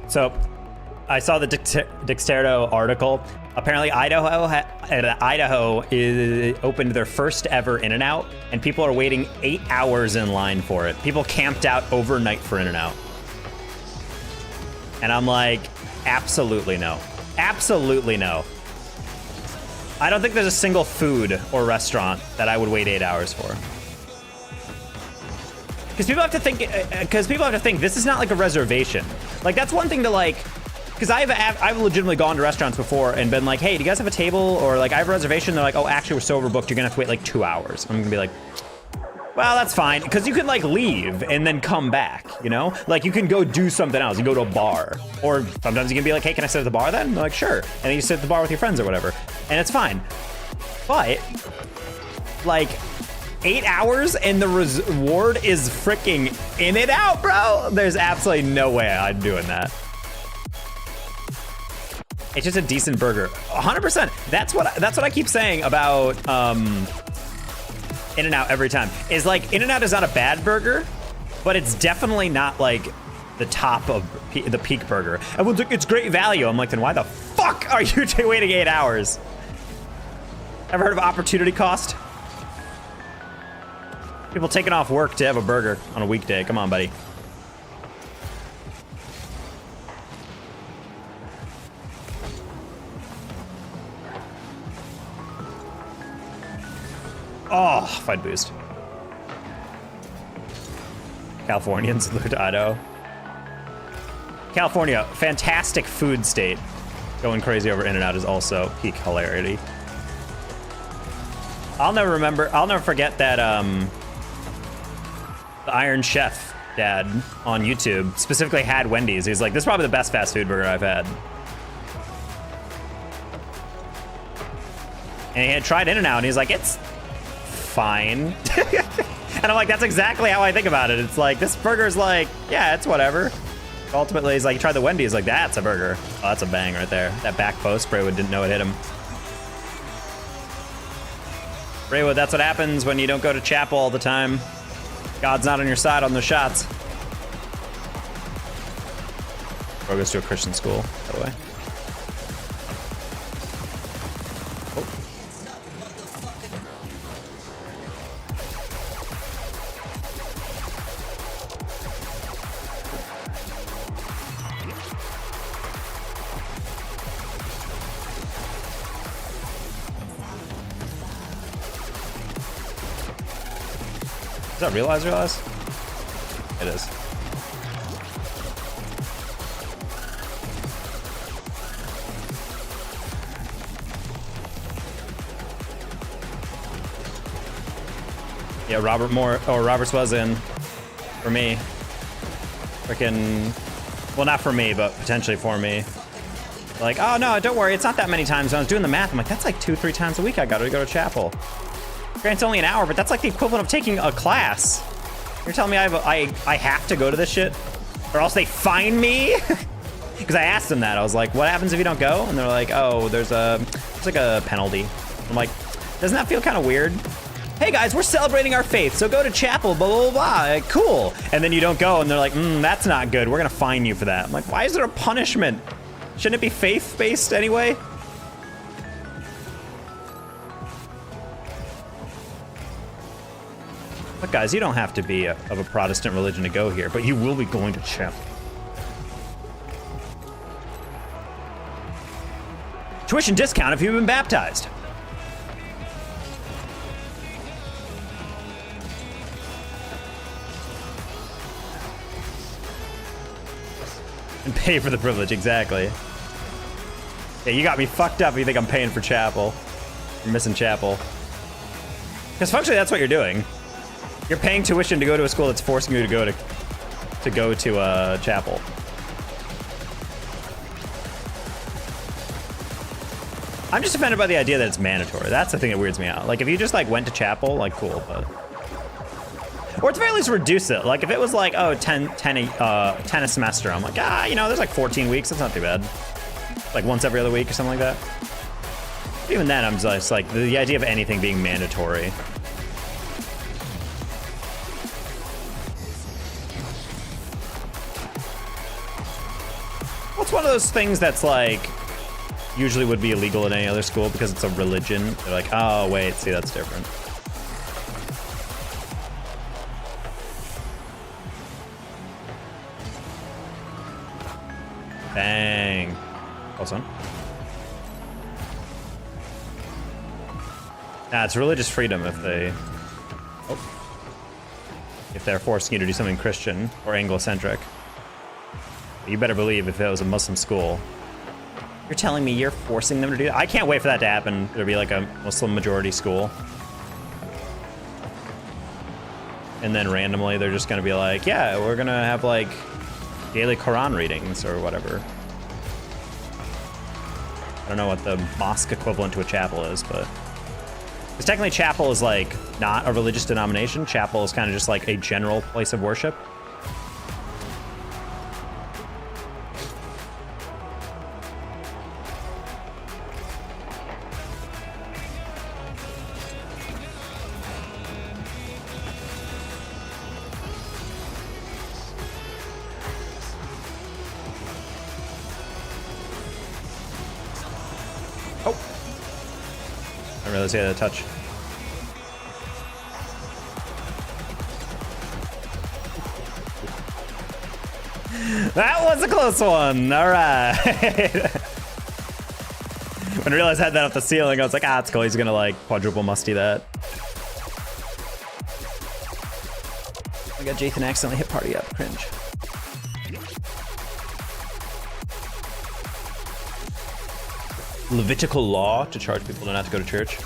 So, I saw the Dexterdo article. Apparently, Idaho opened their first ever In-N-Out, and people are waiting 8 hours in line for it. People camped out overnight for In-N-Out. And I'm like, absolutely no. Absolutely no. I don't think there's a single food or restaurant that I would wait 8 hours for. Because people have to think this is not like a reservation. Like, that's one thing to like, because I've legitimately gone to restaurants before and been like, hey, do you guys have a table? Or like, I have a reservation. They're like, oh, actually, we're so overbooked. You're gonna have to wait like 2 hours. I'm gonna be like, well, that's fine. Because you can like leave and then come back, you know? Like, you can go do something else. You go to a bar. Or sometimes you can be like, hey, can I sit at the bar then? And they're like, sure. And then you sit at the bar with your friends or whatever. And it's fine. But, like, 8 hours and the reward is freaking In-N-Out, bro. There's absolutely no way I'm doing that. It's just a decent burger. 100%. That's what I keep saying about In-N-Out every time. Is like, In-N-Out is not a bad burger, but it's definitely not like the top of the peak burger. Everyone's like, it's great value. I'm like, then why the fuck are you waiting 8 hours? Ever heard of opportunity cost? People taking off work to have a burger on a weekday. Come on, buddy. Oh, fight boost. Californians, look to Idaho. California, fantastic food state. Going crazy over In-N-Out is also peak hilarity. I'll never forget that, the Iron Chef dad on YouTube specifically had Wendy's. He's like, this is probably the best fast food burger I've had. And he had tried In-N-Out and he's like, it's fine. And I'm like, that's exactly how I think about it. It's like, this burger's like, yeah, it's whatever. Ultimately, he's like, you tried the Wendy's, like, that's a burger. Oh, that's a bang right there. That back post, Braywood didn't know it hit him. Braywood, that's what happens when you don't go to chapel all the time. God's not on your side on the shots. Bro goes to a Christian school, by the way. Oh. Is that realize? It is. Yeah, Roberts was in for me. Freaking, well, not for me, but potentially for me. Like, oh no, don't worry, it's not that many times. When I was doing the math, I'm like, that's like 2-3 times a week I gotta go to chapel. Grant's only an hour, but that's like the equivalent of taking a class. You're telling me I have to go to this shit? Or else they fine me? Because I asked them that. I was like, what happens if you don't go? And they're like, oh, there's like a penalty. I'm like, doesn't that feel kind of weird? hey guys, we're celebrating our faith, so go to chapel, blah, blah, blah, like, cool. And then you don't go, and they're like, that's not good. We're gonna fine you for that. I'm like, why is there a punishment? Shouldn't it be faith-based anyway? But guys, you don't have to be of a Protestant religion to go here, but you will be going to chapel. Tuition discount if you've been baptized. And pay for the privilege, exactly. Yeah, you got me fucked up if you think I'm paying for chapel. You're missing chapel. Because functionally, that's what you're doing. You're paying tuition to go to a school that's forcing you to go to chapel. I'm just offended by the idea that it's mandatory. That's the thing that weirds me out. Like, if you just, like, went to chapel, like, cool, but... Or at the very least, reduce it. Like, if it was, like, oh, 10 a semester, I'm like, you know, there's, like, 14 weeks. That's not too bad. Like, once every other week or something like that. But even then, I'm just, like, the idea of anything being mandatory. Well, it's one of those things that's, like... usually would be illegal in any other school because it's a religion. They're like, oh, wait, see, that's different. Bang. Close one. Nah, it's religious freedom if they're forcing you to do something Christian or Anglo-centric. You better believe if it was a Muslim school. You're telling me you're forcing them to do that? I can't wait for that to happen. There'll be like a Muslim majority school. And then randomly they're just gonna be like, yeah, we're gonna have like daily Quran readings or whatever. I don't know what the mosque equivalent to a chapel is, but... Because technically chapel is like not a religious denomination. Chapel is kind of just like a general place of worship. I didn't realize he had a touch. That was a close one. All right. When I realized I had that off the ceiling, I was like, it's cool. He's gonna like quadruple musty that. I got Jathan accidentally hit party up. Cringe. Levitical law to charge people not to go to church.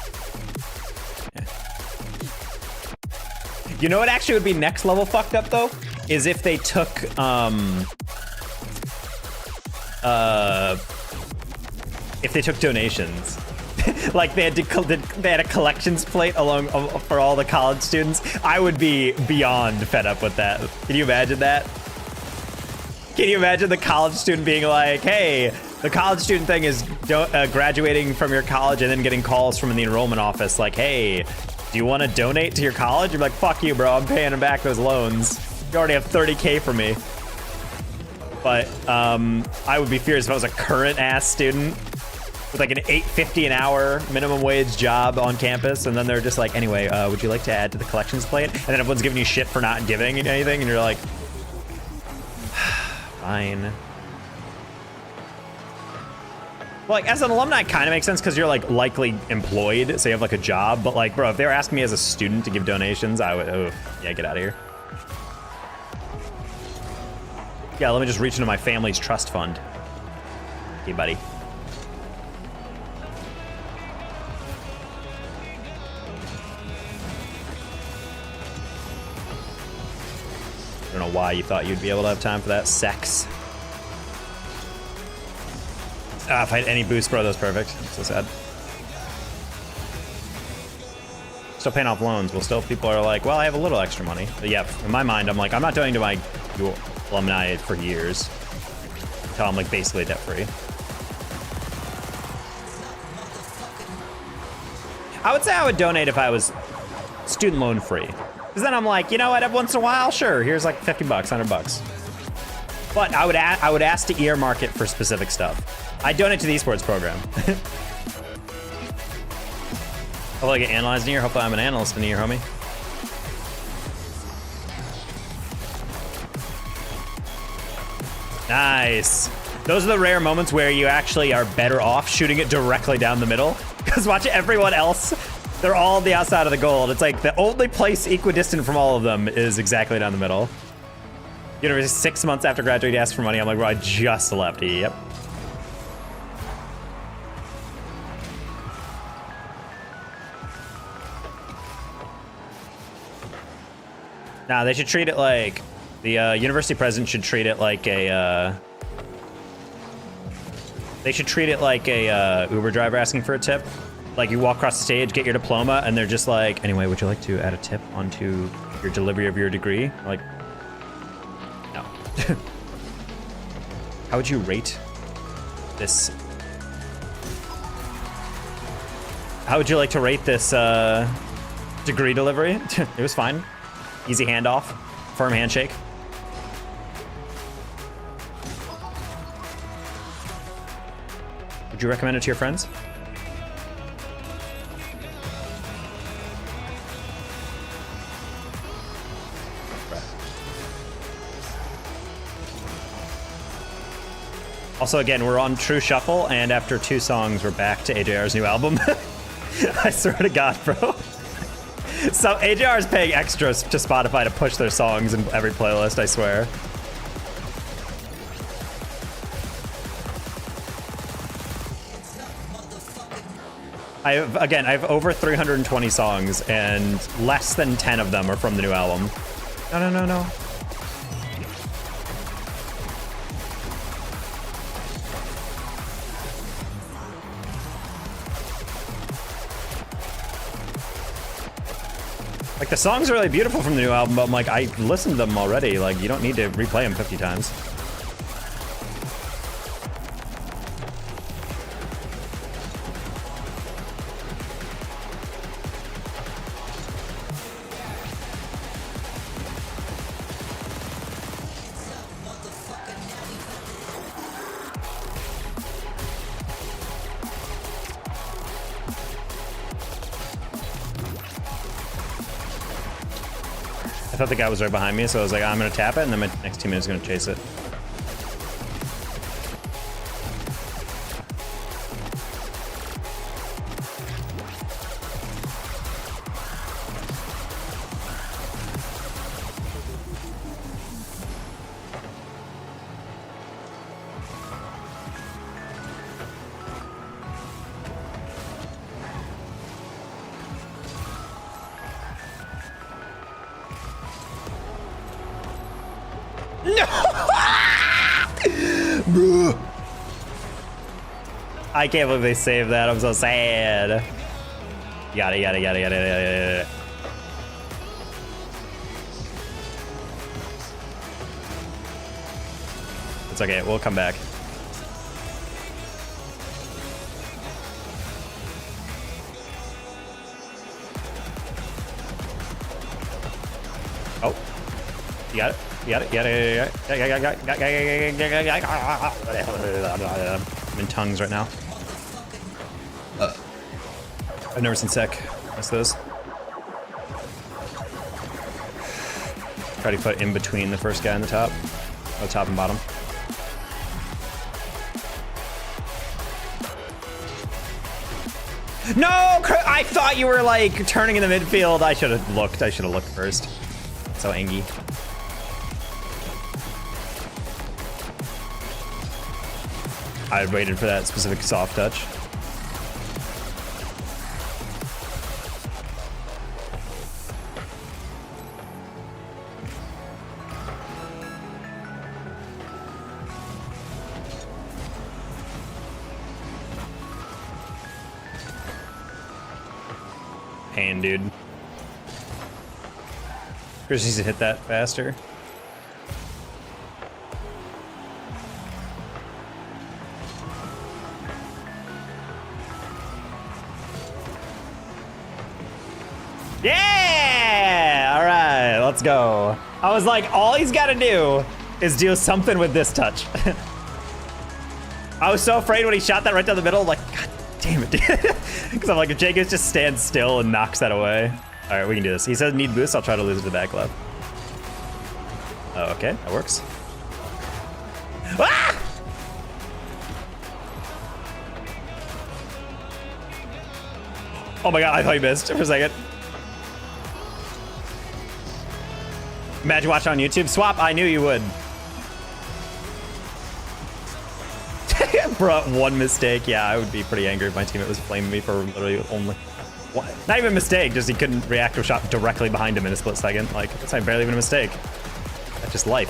Yeah. You know what actually would be next level fucked up though? Is if they took donations. Like they had a collections plate along for all the college students. I would be beyond fed up with that. Can you imagine that? Can you imagine the college student being like, hey, the college student thing is graduating from your college and then getting calls from the enrollment office like, hey, do you want to donate to your college? You're like, fuck you, bro. I'm paying them back those loans. You already have 30K for me. But I would be furious if I was a current ass student with like an $8.50 an hour minimum wage job on campus, and then they're just like, anyway, would you like to add to the collections plate? And then everyone's giving you shit for not giving anything, and you're like, fine. Well, like, as an alumni, it kind of makes sense because you're like likely employed, so you have like a job. But like, bro, if they were asking me as a student to give donations, I would, yeah, get out of here. Yeah, let me just reach into my family's trust fund. Okay, buddy. I don't know why you thought you'd be able to have time for that sex. If I had any boost, bro, that was perfect. I'm so sad. Still paying off loans. Well, still people are like, well, I have a little extra money. But yeah, in my mind, I'm like, I'm not doing to my alumni for years until I'm like basically debt free. I would say I would donate if I was student loan free. Because then I'm like, you know what? Every once in a while, sure, here's like 50 bucks, 100 bucks. But I would ask to earmark it for specific stuff. I donate to the esports program. Hopefully I get analyzed in here. Hopefully I'm an analyst in here, homie. Nice. Those are the rare moments where you actually are better off shooting it directly down the middle. Because watch everyone else, they're all on the outside of the goal. It's like the only place equidistant from all of them is exactly down the middle. University 6 months after graduating, he asked for money. I'm like, bro, I just left. Yep. Nah, they should treat it like the university president should treat it like a. They should treat it like a Uber driver asking for a tip. Like you walk across the stage, get your diploma, and they're just like, anyway, would you like to add a tip onto your delivery of your degree? Like, no. How would you rate this? How would you like to rate this degree delivery? It was fine. Easy handoff, firm handshake. Would you recommend it to your friends? Also, again, we're on True Shuffle, and after 2 songs, we're back to AJR's new album. I swear to God, bro. So AJR is paying extras to Spotify to push their songs in every playlist, I swear. I have over 320 songs, and less than 10 of them are from the new album. No. Like, the songs are really beautiful from the new album, but I'm like, I listened to them already. Like, you don't need to replay them 50 times. I thought the guy was right behind me, so I was like, I'm gonna tap it, and then my next teammate is gonna chase it. No! Bro. I can't believe they saved that. I'm so sad. Got it. It's okay. We'll come back. Oh. You got it. I'm in tongues right now. I've never seen Sec. What's those? Try to put in between the first guy and the top. Oh, top and bottom. No! I thought you were like turning in the midfield. I should have looked. I should have looked first. So angy. I waited for that specific soft touch. Pain, dude. Chris needs to hit that faster. Yeah! let's go. I was like, all he's got to do is do something with this touch. I was so afraid when he shot that right down the middle, like, God damn it, because I'm like, if Jacobs just stands still and knocks that away. All right, we can do this. He says need boost. I'll try to lose it to back left. Oh, okay, that works. Ah! Oh my God, I thought you missed for a second. Imagine watching on YouTube. Swap, I knew you would. Bro, one mistake. Yeah, I would be pretty angry if my teammate was flaming me for literally only one. Not even a mistake, just he couldn't react to a shot directly behind him in a split second. Like, that's not barely even a mistake. That's just life.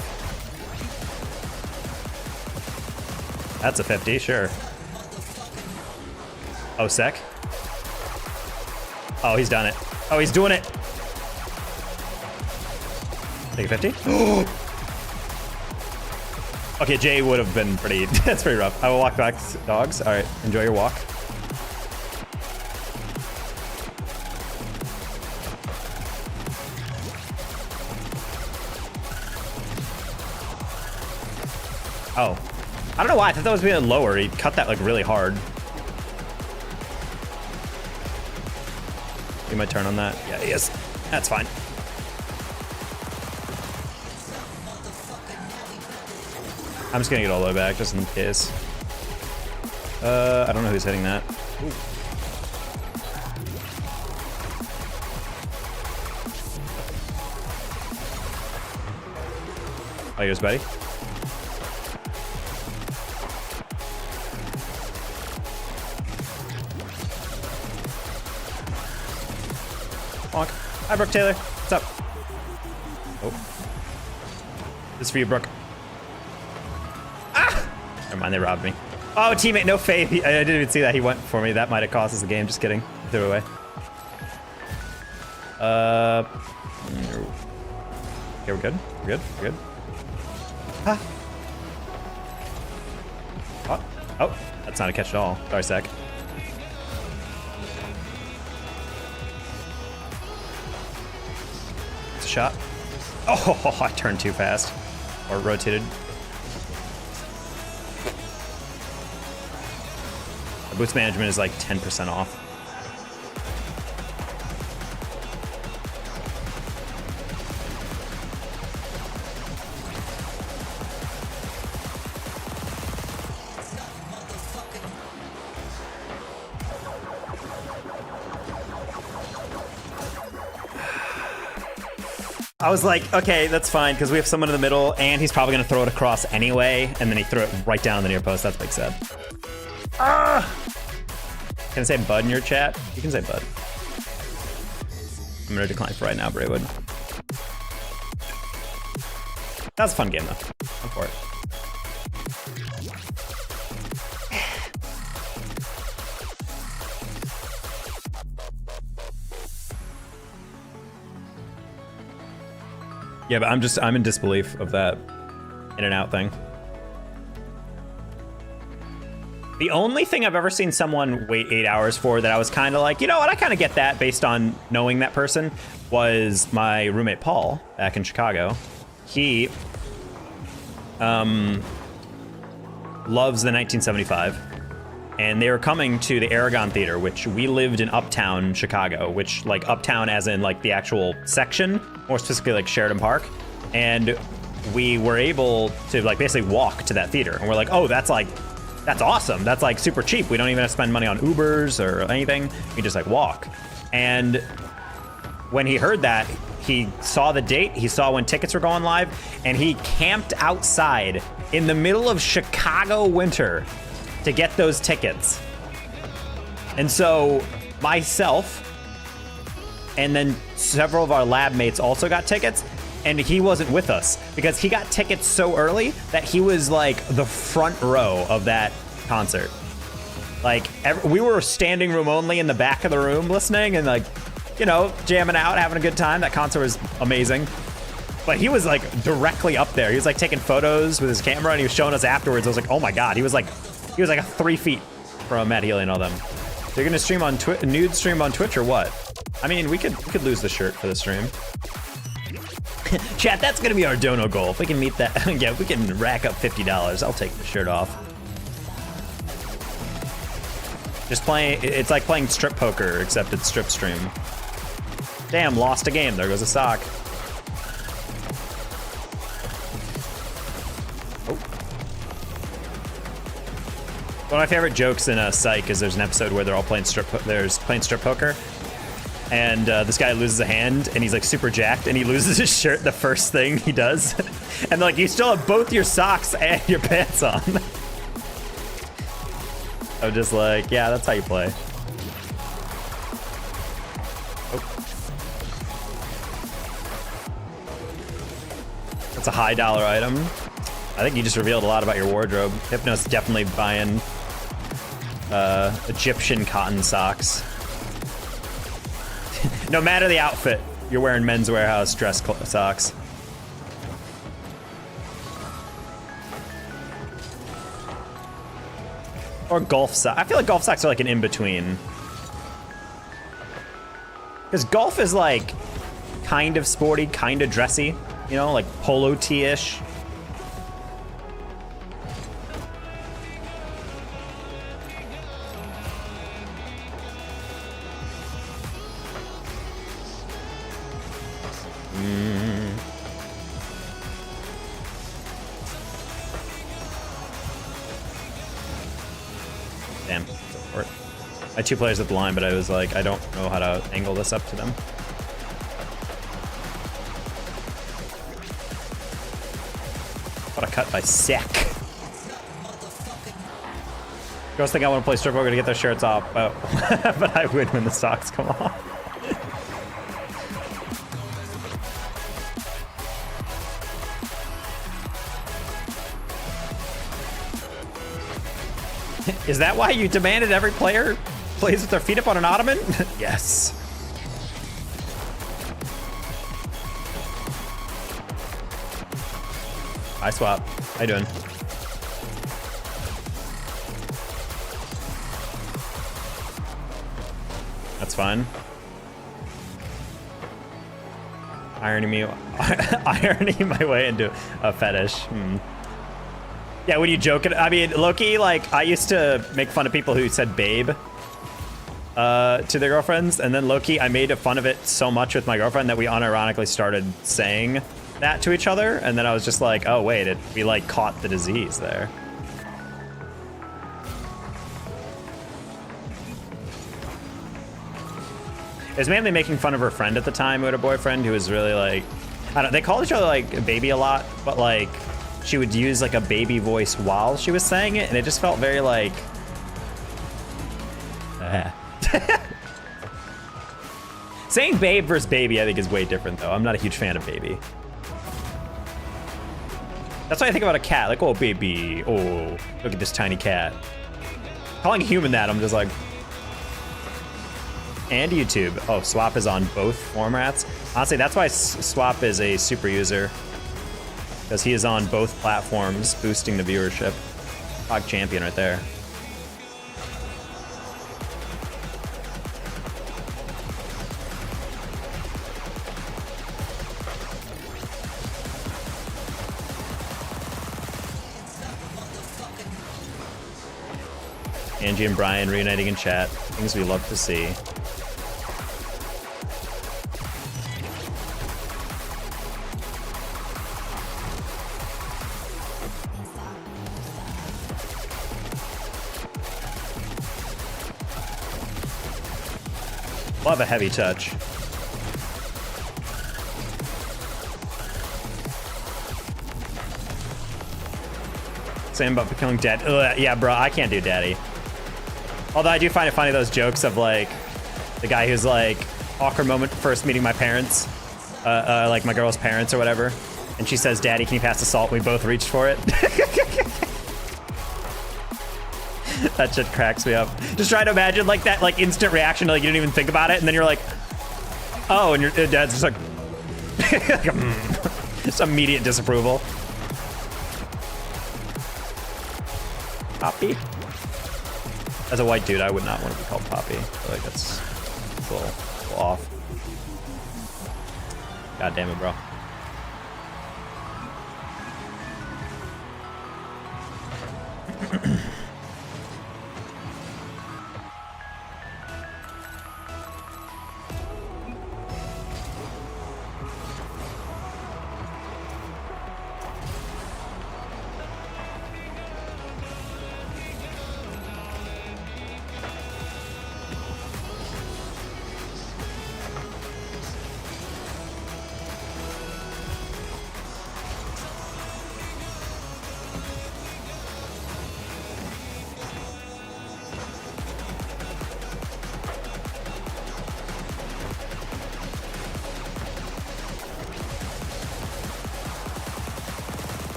That's a 50, sure. Oh, sec. Oh, he's done it. Oh, he's doing it. Take a 50. Okay, Jay would have been pretty, that's pretty rough. I will walk back, dogs. All right, enjoy your walk. Oh, I don't know why, I thought that was being lower. He cut that like really hard. He might turn on that. Yeah, he is. That's fine. I'm just gonna get all the way back just in case. I don't know who's hitting that. Ooh. Oh, here's Betty. Bonk. Hi, Brooke Taylor. What's up? Oh. This is for you, Brooke. Never mind, they robbed me. Oh, teammate, no faith. I didn't even see that. He went for me. That might have cost us the game. Just kidding. Threw it away. Okay, we're good. We're good. We're good. Huh. Oh, oh, that's not a catch at all. Sorry, Sec. It's a shot. Oh, I turned too fast. Or rotated. Boost management is like 10% off. I was like, okay, that's fine, because we have someone in the middle, and he's probably going to throw it across anyway, and then he threw it right down the near post. That's big sad. Ah! Can I say bud in your chat? You can say bud. I'm gonna decline for right now, Braywood. That was a fun game though. I'm for it. Yeah, but I'm in disbelief of that in and out thing. The only thing I've ever seen someone wait 8 hours for that I was kind of like, you know what, I kind of get that based on knowing that person, was my roommate Paul back in Chicago. He loves the 1975, and they were coming to the Aragon Theater, which we lived in Uptown Chicago, which like Uptown as in like the actual section, more specifically like Sheridan Park, and we were able to like basically walk to that theater, and we're like, oh, that's awesome. That's like super cheap. We don't even have to spend money on Ubers or anything. We just like walk. And when he heard that, he saw the date, he saw when tickets were going live, and he camped outside in the middle of Chicago winter to get those tickets. And so myself and then several of our lab mates also got tickets, and he wasn't with us because he got tickets so early that he was like the front row of that concert. Like we were standing room only in the back of the room listening and like, you know, jamming out, having a good time. That concert was amazing. But he was like directly up there. He was like taking photos with his camera, and he was showing us afterwards. I was like, oh my God, he was like a 3 feet from Matt Healy and all them. So you're gonna stream on nude stream on Twitch or what? I mean, we could lose the shirt for the stream. Chat, that's gonna be our dono goal. If we can meet that, yeah, if we can rack up $50, I'll take the shirt off. Just playing, it's like playing strip poker, except it's strip stream. Damn, lost a game. There goes a sock. Oh. One of my favorite jokes in Psych is there's an episode where they're all playing strip poker. And this guy loses a hand, and he's like super jacked, and he loses his shirt the first thing he does. And like, you still have both your socks and your pants on. I'm just like, yeah, that's how you play. Oh. That's a high dollar item. I think you just revealed a lot about your wardrobe. Hypno's definitely buying Egyptian cotton socks. No matter the outfit, you're wearing Men's Warehouse dress socks. Or golf socks. I feel like golf socks are like an in-between. Because golf is like kind of sporty, kind of dressy, you know, like polo tee-ish. Damn, support. I had 2 players at the line, but I was like, I don't know how to angle this up to them. What a cut by Sek. Girls think I want to play strip poker to get their shirts off, but, but I win when the socks come off. Is that why you demanded every player plays with their feet up on an ottoman? Yes. Hi, Swap. How you doing? That's fine. Ironing my way into a fetish. Yeah, when you joke it, I mean, Loki, like, I used to make fun of people who said babe to their girlfriends, and then Loki, I made fun of it so much with my girlfriend that we unironically started saying that to each other, and then I was just like, oh, wait, we, like, caught the disease there. It was mainly making fun of her friend at the time who had a boyfriend who was really, like, I don't, they called each other, like, baby a lot, but, like, she would use like a baby voice while she was saying it, and it just felt very like saying babe versus baby I think is way different though. I'm not a huge fan of baby. That's what I think about a cat, like, oh baby, oh look at this tiny cat. Calling a human that, I'm just like. And YouTube. Oh, Swap is on both formats. Honestly, that's why Swap is a super user. Because he is on both platforms, boosting the viewership. Hog champion right there. Angie and Brian reuniting in chat. Things we love to see. Love a heavy touch. Same about becoming dad. Ugh, yeah, bro, I can't do daddy. Although I do find it funny, those jokes of like the guy who's like awkward moment first meeting my parents, like my girl's parents or whatever, and she says, "Daddy, can you pass the salt?" And we both reached for it. That shit cracks me up. Just try to imagine like that, like instant reaction, like you didn't even think about it, and then you're like, oh, and your dad's just like, just immediate disapproval. Poppy? As a white dude, I would not want to be called Poppy. I feel like that's a little off. God damn it, bro.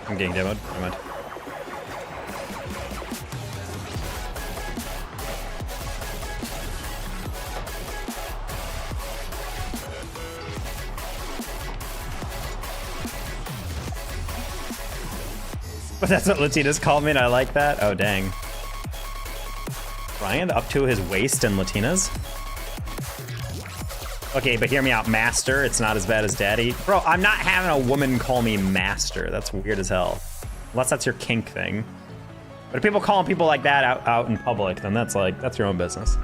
I'm getting demoed. Never mind. But that's what Latinas call me, and I like that. Oh, dang. Ryan up to his waist in Latinas? Okay, but hear me out, master. It's not as bad as daddy. Bro, I'm not having a woman call me master. That's weird as hell. Unless that's your kink thing. But if people calling people like that out in public, then that's like, that's your own business.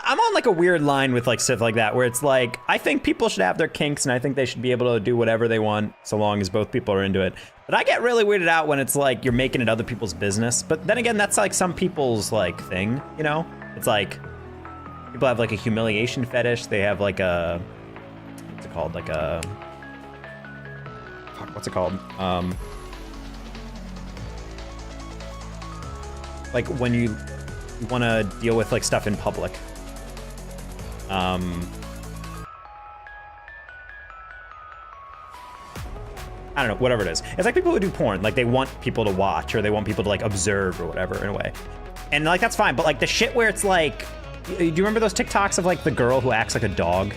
I'm on like a weird line with like stuff like that, where it's like, I think people should have their kinks and I think they should be able to do whatever they want so long as both people are into it. But I get really weirded out when it's like you're making it other people's business. But then again, that's like some people's like thing, you know? It's like people have like a humiliation fetish. They have like a, what's it called? Like a, fuck, what's it called? Like when you want to deal with like stuff in public. I don't know, whatever it is. It's like people who do porn, like they want people to watch or they want people to like observe or whatever in a way. And like, that's fine. But like the shit where it's like, do you remember those TikToks of like the girl who acts like a dog?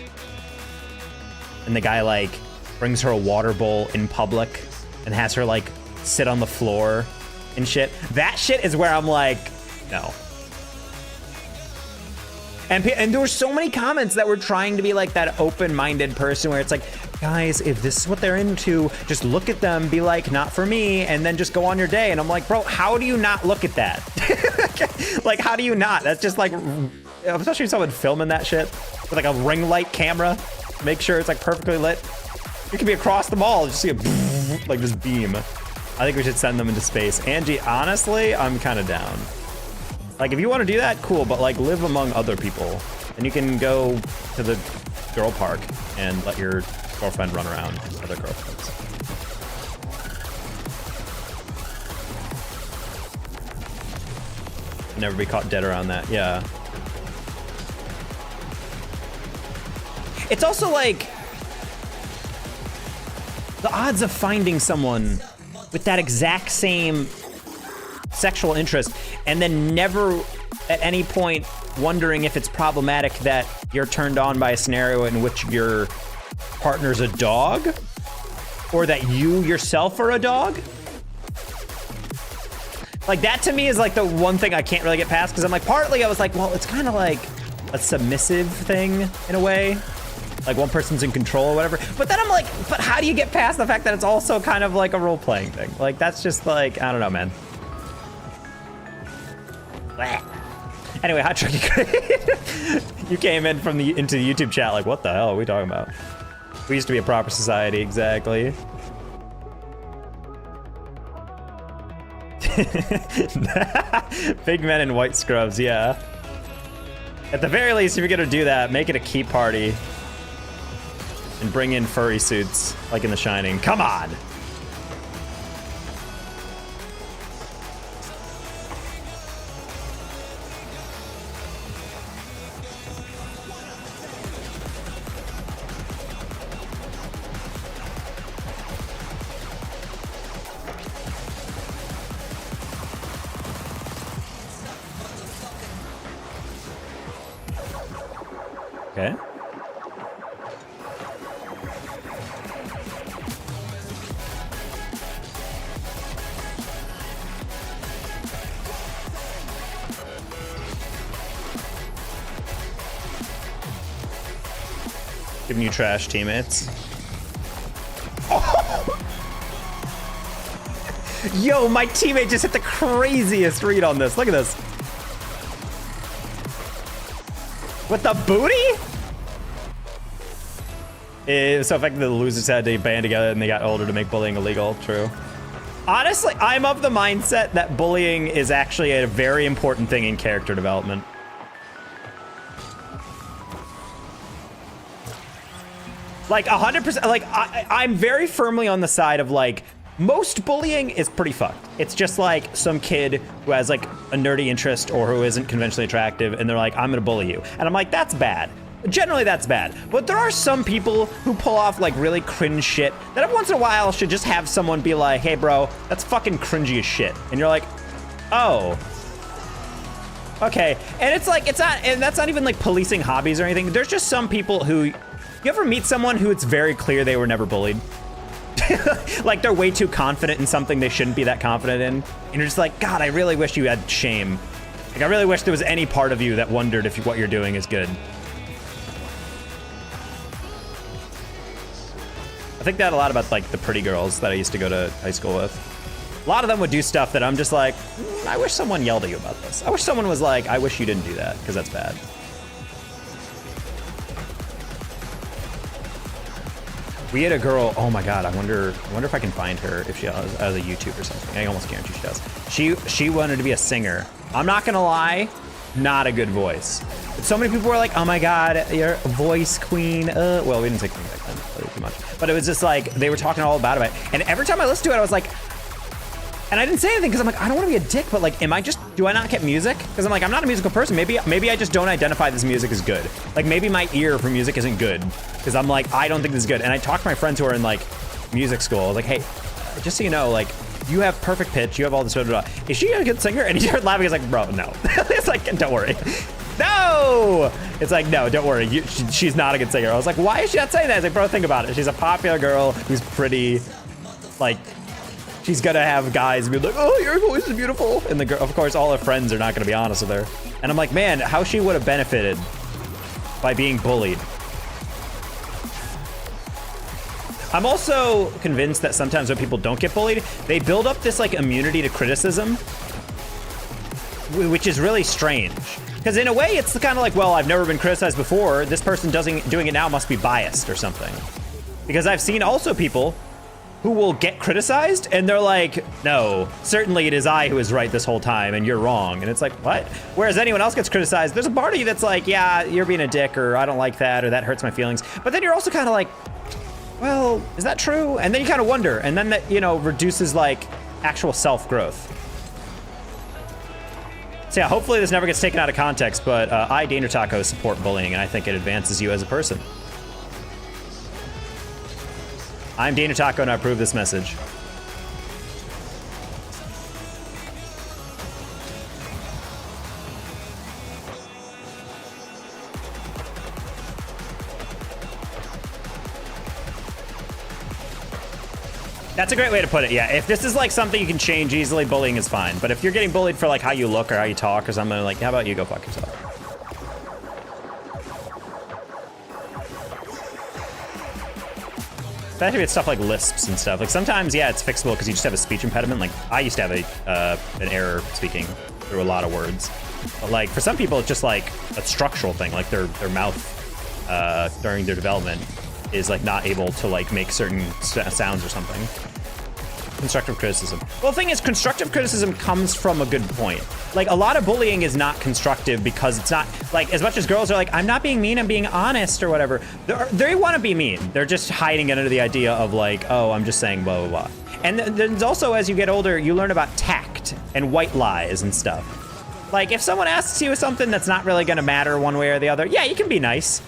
And the guy like brings her a water bowl in public and has her like sit on the floor and shit. That shit is where I'm like, no. And there were so many comments that were trying to be like that open-minded person where it's like, guys, if this is what they're into, just look at them, be like, not for me, and then just go on your day. And I'm like, bro, how do you not look at that? Like, how do you not? That's just like, especially someone filming that shit with like a ring light camera, make sure it's like perfectly lit. You could be across the mall, just see a like this beam. I think we should send them into space. Angie, honestly, I'm kind of down. Like, if you want to do that, cool, but like live among other people. And you can go to the girl park and let your girlfriend run around with other girlfriends. Never be caught dead around that, yeah. It's also like, the odds of finding someone with that exact same sexual interest and then never at any point wondering if it's problematic that you're turned on by a scenario in which your partner's a dog or that you yourself are a dog. Like that to me is like the one thing I can't really get past, because I'm like, partly I was like, well, it's kind of like a submissive thing in a way, like one person's in control or whatever. But then I'm like, but how do you get past the fact that it's also kind of like a role-playing thing? Like that's just like, I don't know, man. Anyway, Hot Trucky, you came in from into the YouTube chat like, what the hell are we talking about? We used to be a proper society, exactly. Big men in white scrubs, yeah. At the very least, if you're gonna do that, make it a key party and bring in furry suits like in The Shining. Come on. Okay. Giving you trash teammates. Oh! Yo, my teammate just hit the craziest read on this. Look at this. With the booty? So effectively the losers had to band together and they got older to make bullying illegal. True. Honestly, I'm of the mindset that bullying is actually a very important thing in character development. Like 100%, like I'm very firmly on the side of like, most bullying is pretty fucked. It's just like some kid who has like a nerdy interest or who isn't conventionally attractive and they're like, I'm gonna bully you. And I'm like, that's bad. Generally that's bad. But there are some people who pull off like really cringe shit that every once in a while should just have someone be like, hey bro, that's fucking cringy as shit. And you're like, oh. Okay, and it's like, it's not, and that's not even like policing hobbies or anything. There's just some people who, you ever meet someone who it's very clear they were never bullied? Like they're way too confident in something they shouldn't be that confident in. And you're just like, God, I really wish you had shame. Like I really wish there was any part of you that wondered if what you're doing is good. I think that a lot about like the pretty girls that I used to go to high school with. A lot of them would do stuff that I'm just like, I wish someone yelled at you about this. I wish someone was like, I wish you didn't do that, because that's bad. We had a girl, oh my God, I wonder if I can find her if she has a YouTube or something. I almost guarantee she does. She wanted to be a singer. I'm not gonna lie, not a good voice. But so many people were like, oh my God, you're a voice queen. Well, we didn't say queen back then, really too much. But it was just like, they were talking all about it. And every time I listened to it, I was like, and I didn't say anything because I'm like, I don't want to be a dick, but like, do I not get music? Because I'm like, I'm not a musical person. Maybe I just don't identify this music as good. Like maybe my ear for music isn't good because I'm like, I don't think this is good. And I talk to my friends who are in like music school. I was like, hey, just so you know, like you have perfect pitch. You have all this, blah, blah, blah. Is she a good singer? And he started laughing. He's like, bro, no. It's like, don't worry. No! It's like, no, don't worry. She's not a good singer. I was like, why is she not saying that? I was like, bro, think about it. She's a popular girl who's pretty, like, she's gonna have guys be like, oh, your voice is beautiful. And the girl, of course, all her friends are not gonna be honest with her. And I'm like, man, how she would have benefited by being bullied. I'm also convinced that sometimes when people don't get bullied, they build up this like immunity to criticism, which is really strange. Because in a way, it's kind of like, well, I've never been criticized before. This person doing it now must be biased or something. Because I've seen also people who will get criticized and they're like, no, certainly it is I who is right this whole time and you're wrong. And it's like, what? Whereas anyone else gets criticized, there's a part of you that's like, yeah, you're being a dick, or I don't like that, or that hurts my feelings. But then you're also kind of like, well, is that true? And then you kind of wonder, and then that, you know, reduces like actual self-growth. So yeah, hopefully this never gets taken out of context, but I, Danger Taco, support bullying, and I think it advances you as a person. I'm Danger Taco, and I approve this message. That's a great way to put it, yeah. If this is like something you can change easily, bullying is fine. But if you're getting bullied for like how you look or how you talk or something, like, how about you go fuck yourself? Especially with stuff like lisps and stuff. Like sometimes, yeah, it's fixable because you just have a speech impediment. Like I used to have an error speaking through a lot of words. But like for some people, it's just like a structural thing. Like their mouth during their development is like not able to like make certain sounds or something. Constructive criticism. Well, the thing is, constructive criticism comes from a good point. Like a lot of bullying is not constructive because it's not like, as much as girls are like, I'm not being mean, I'm being honest or whatever. They want to be mean. They're just hiding it under the idea of like, oh, I'm just saying blah, blah, blah. And there's also, as you get older, you learn about tact and white lies and stuff. Like if someone asks you something that's not really gonna matter one way or the other, yeah, you can be nice.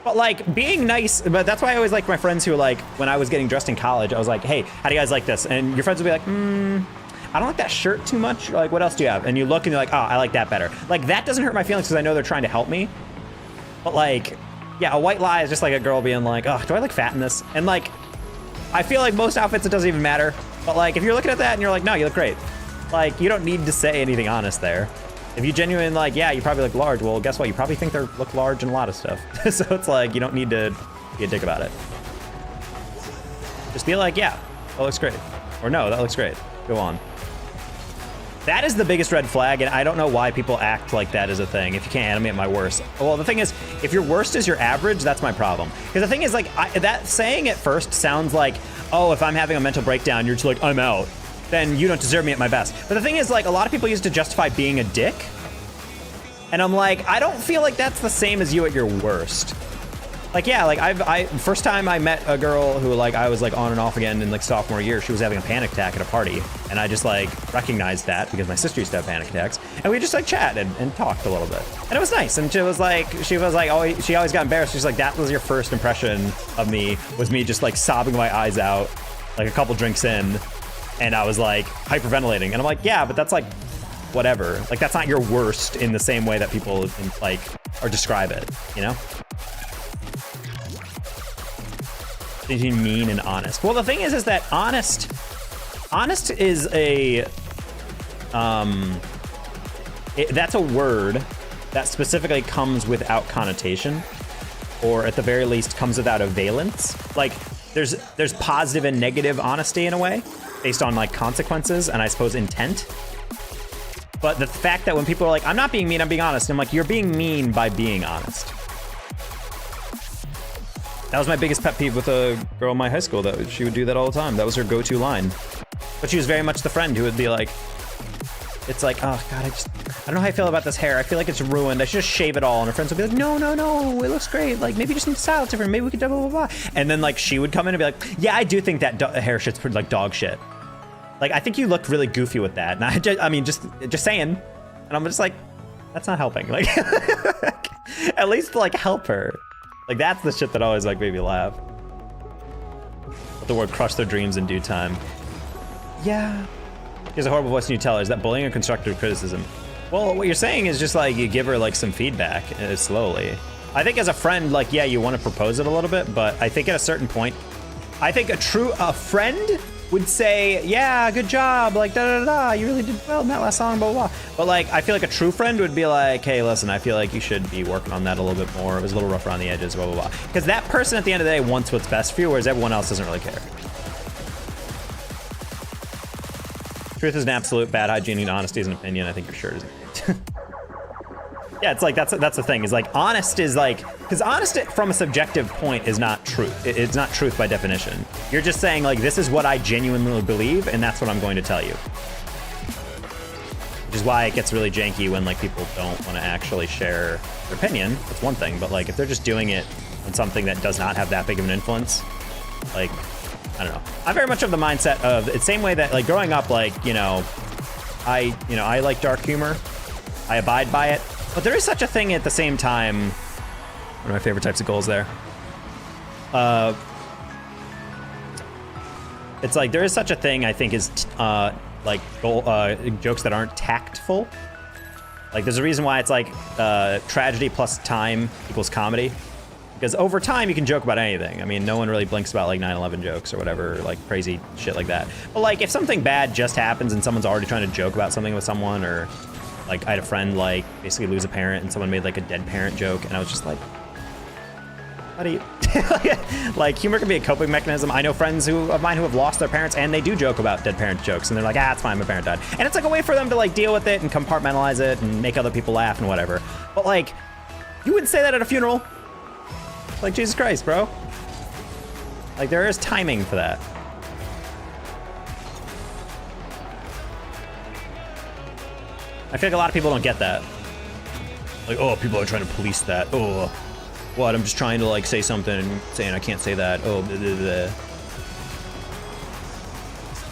But like being nice, but that's why I always like my friends who like, when I was getting dressed in college, I was like, hey, how do you guys like this? And your friends would be like, I don't like that shirt too much. Like, what else do you have? And you look and you're like, oh, I like that better. Like that doesn't hurt my feelings because I know they're trying to help me. But like, yeah, a white lie is just like a girl being like, oh, do I look fat in this? And like, I feel like most outfits, it doesn't even matter. But like, if you're looking at that and you're like, no, you look great. Like, you don't need to say anything honest there. If you genuinely like, yeah, you probably look large. Well, guess what? You probably think they look large in a lot of stuff. So it's like, you don't need to be a dick about it. Just be like, yeah, that looks great. Or no, that looks great. Go on. That is the biggest red flag, and I don't know why people act like that is a thing. If you can't animate my worst. Well, the thing is, if your worst is your average, that's my problem. Because the thing is, like, that saying at first sounds like, oh, if I'm having a mental breakdown, you're just like, I'm out. Then you don't deserve me at my best. But the thing is, like, a lot of people use it to justify being a dick. And I'm like, I don't feel like that's the same as you at your worst. Like, yeah, like first time I met a girl who like I was like on and off again in like sophomore year, she was having a panic attack at a party, and I just like recognized that because my sister used to have panic attacks, and we just like chatted and talked a little bit, and it was nice. And she was like, oh, she always got embarrassed. She's like, that was your first impression of me, was me just like sobbing my eyes out, like a couple drinks in, and I was like hyperventilating, and I'm like, yeah, but that's like whatever. Like that's not your worst in the same way that people like or describe it, you know? Between mean and honest. Well, the thing is that honest is a, that's a word that specifically comes without connotation, or at the very least comes without a valence. Like there's positive and negative honesty in a way, based on like consequences and I suppose intent. But the fact that when people are like, I'm not being mean, I'm being honest, I'm like, you're being mean by being honest. That was my biggest pet peeve with a girl in my high school, that she would do that all the time. That was her go-to line. But she was very much the friend who would be like, it's like, oh God, I don't know how I feel about this hair. I feel like it's ruined. I should just shave it all. And her friends would be like, no, it looks great. Like maybe just need to style it different. Maybe we could do blah, blah, blah. And then like she would come in and be like, yeah, I do think that hair shit's pretty like dog shit. Like, I think you looked really goofy with that. And I mean, just saying. And I'm just like, that's not helping. Like, at least like help her. Like, that's the shit that always like made me laugh. Let the word crush their dreams in due time. Yeah. Here's a horrible voice and you tell her, is that bullying or constructive criticism? Well, what you're saying is just like you give her like some feedback slowly. I think as a friend, like, yeah, you want to propose it a little bit, but I think at a certain point, I think a friend would say, yeah, good job, like, da-da-da-da, you really did well in that last song, blah, blah, blah. But, like, I feel like a true friend would be like, hey, listen, I feel like you should be working on that a little bit more. It was a little rough around the edges, blah, blah, blah. Because that person at the end of the day wants what's best for you, whereas everyone else doesn't really care. Truth is an absolute, bad hygiene and honesty is an opinion. I think your shirt is Yeah, it's like, that's the thing, is like, honest is like, because honest from a subjective point is not truth. It's not truth by definition. You're just saying like, this is what I genuinely believe, and that's what I'm going to tell you. Which is why it gets really janky when like people don't want to actually share their opinion. That's one thing, but like if they're just doing it on something that does not have that big of an influence, like, I don't know. I'm very much of the mindset of, it's the same way that like growing up, like, I like dark humor. I abide by it. But there is such a thing at the same time. One of my favorite types of goals there. It's like there is such a thing, I think, is like jokes that aren't tactful. Like there's a reason why it's like tragedy plus time equals comedy. Because over time you can joke about anything. I mean, no one really blinks about like 9/11 jokes or whatever, like crazy shit like that. But like if something bad just happens and someone's already trying to joke about something with someone, or like I had a friend like basically lose a parent and someone made like a dead parent joke, and I was just like, how do you like, humor can be a coping mechanism. I know friends of mine who have lost their parents and they do joke about dead parent jokes, and they're like, it's fine, my parent died. And it's like a way for them to like deal with it and compartmentalize it and make other people laugh and whatever. But like, you wouldn't say that at a funeral. Like, Jesus Christ, bro. Like, there is timing for that. I feel like a lot of people don't get that. Like, oh, people are trying to police that. Oh, what? I'm just trying to like say something and saying I can't say that. Oh, blah, blah, blah.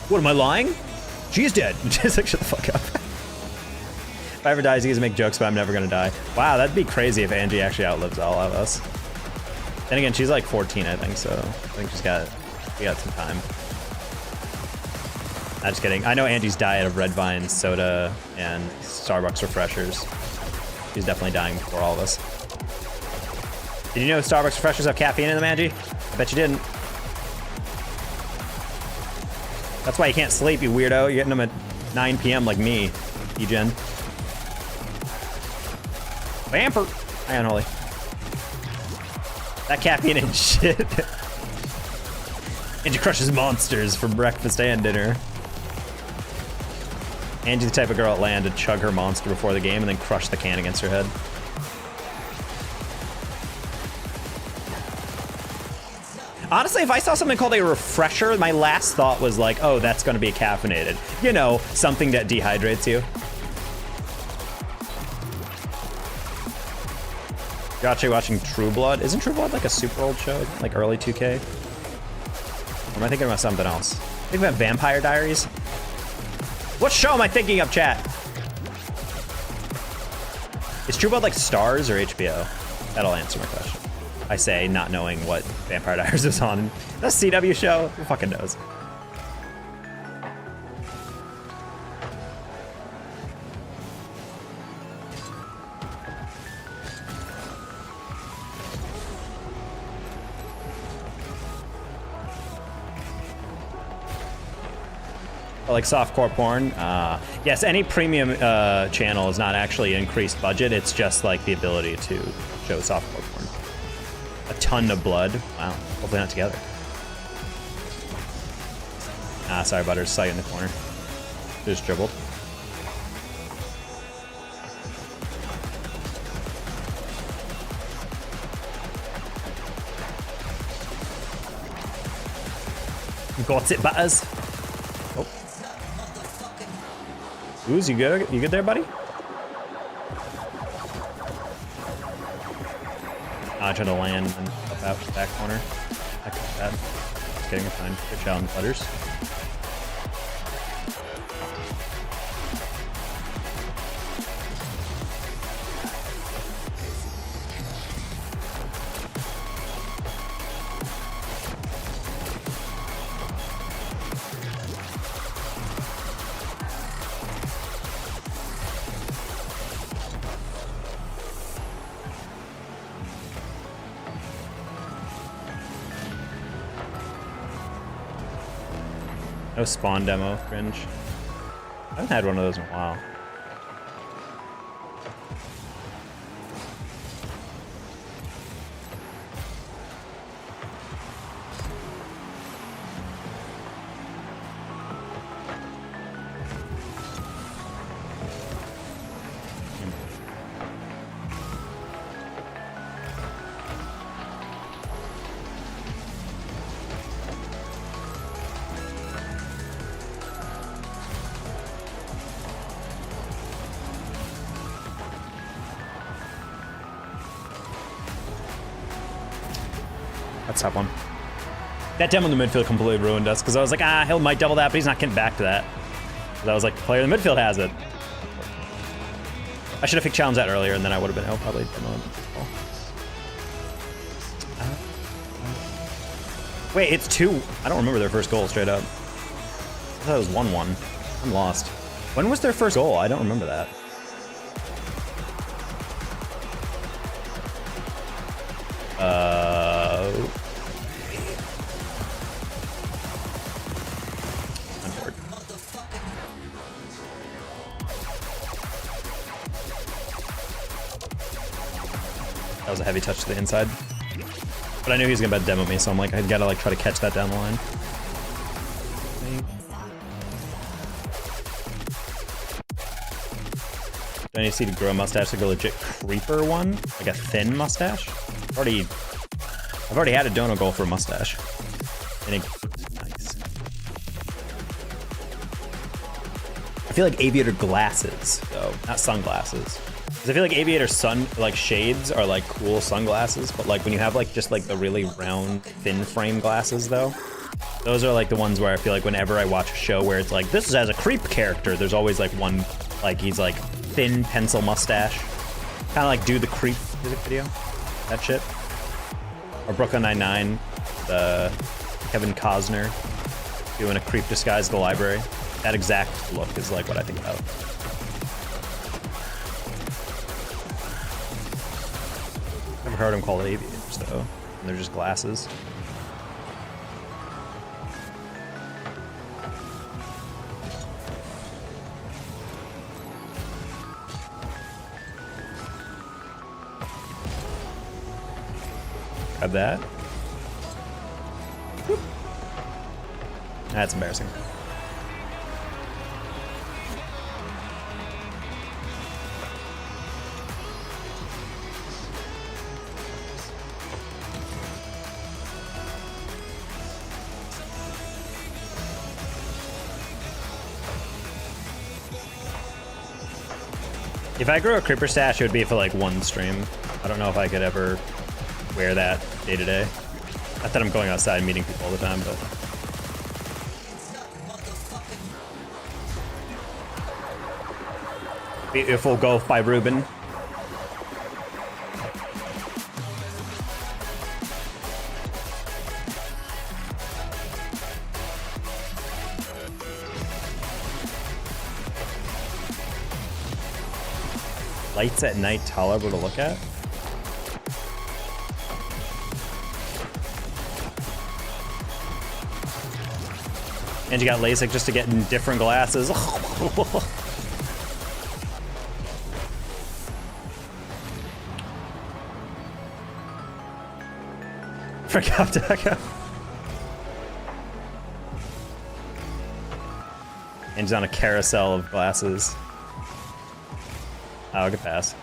What, am I lying? She is dead. Just like, shut the fuck up. If I ever die, he's gonna make jokes, but I'm never gonna die. Wow, that'd be crazy if Angie actually outlives all of us. Then again, she's like 14, I think, so I think we got some time. I'm just kidding. I know Angie's diet of Red Vine soda and Starbucks refreshers. She's definitely dying before all of us. Did you know Starbucks refreshers have caffeine in them, Angie? I bet you didn't. That's why you can't sleep, you weirdo. You're getting them at 9 p.m. like me, E-Gen. Vamper. Hi, Unholy. That caffeine ain't shit. Angie crushes monsters for breakfast and dinner. Angie's the type of girl at LAN to chug her monster before the game and then crush the can against her head. Honestly, if I saw something called a refresher, my last thought was like, oh, that's gonna be caffeinated. You know, something that dehydrates you. You're actually watching True Blood. Isn't True Blood like a super old show? Like early 2K? Or am I thinking about something else? Think about Vampire Diaries? What show am I thinking of, chat? Is True Blood like Stars or HBO? That'll answer my question. I say, not knowing what Vampire Diaries is on. That's a CW show? Who fucking knows? Like softcore porn. Yes, any premium channel is not actually increased budget. It's just like the ability to show softcore porn. A ton of blood. Wow. Hopefully not together. Sorry, Butters. Saw you in the corner. Just dribbled. Got it, Butters. Oh. Ooze, you good? You good there, buddy? I tried to land and up out the back corner. I got that. Just kidding, fine. Good challenge, Butters. No spawn demo, cringe. I haven't had one of those in a while. That's that one. That demo in the midfield completely ruined us because I was like, he might double that, but he's not getting back to that. I was like, the player in the midfield has it. I should have picked challenge that earlier, and then I would have been probably demo. Wait, it's 2. I don't remember their first goal straight up. I thought it was 1-1. I'm lost. When was their first goal? I don't remember that. That was a heavy touch to the inside. But I knew he was gonna demo me, so I'm like, I gotta like try to catch that down the line. Do I need to see to grow a mustache like a legit creeper one? Like a thin mustache? I've already had a dono goal for a mustache. And it looks nice. I feel like aviator glasses, though, not sunglasses. Because I feel like aviator shades are like cool sunglasses, but like when you have like just like the really round, thin frame glasses though, those are like the ones where I feel like whenever I watch a show where it's like, this is as a creep character, there's always like one, like he's like thin pencil mustache. Kind of like Do the Creep music video, that shit. Or Brooklyn Nine-Nine, the Kevin Costner doing a creep disguise at the library. That exact look is like what I think about. Never heard them called aviators though, and they're just glasses. Grab that. Whoop. That's embarrassing. If I grew a creeper stash, it would be for like one stream. I don't know if I could ever wear that day to day. Not that I'm going outside and meeting people all the time, but. Beautiful golf by Ruben. Lights at night tolerable to look at? And you got LASIK just to get in different glasses. Forgot to echo. And he's on a carousel of glasses. Oh, good pass.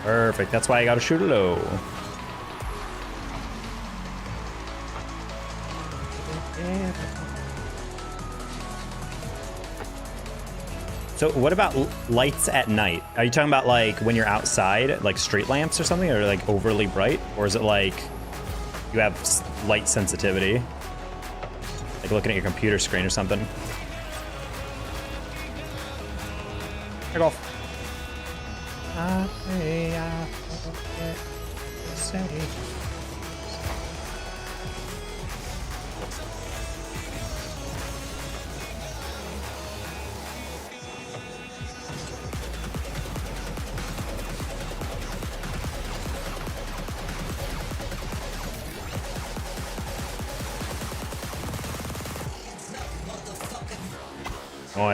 Perfect. That's why I gotta shoot it low. So what about lights at night? Are you talking about like when you're outside, like street lamps or something, or like overly bright? Or is it like you have light sensitivity? Like looking at your computer screen or something? Take off.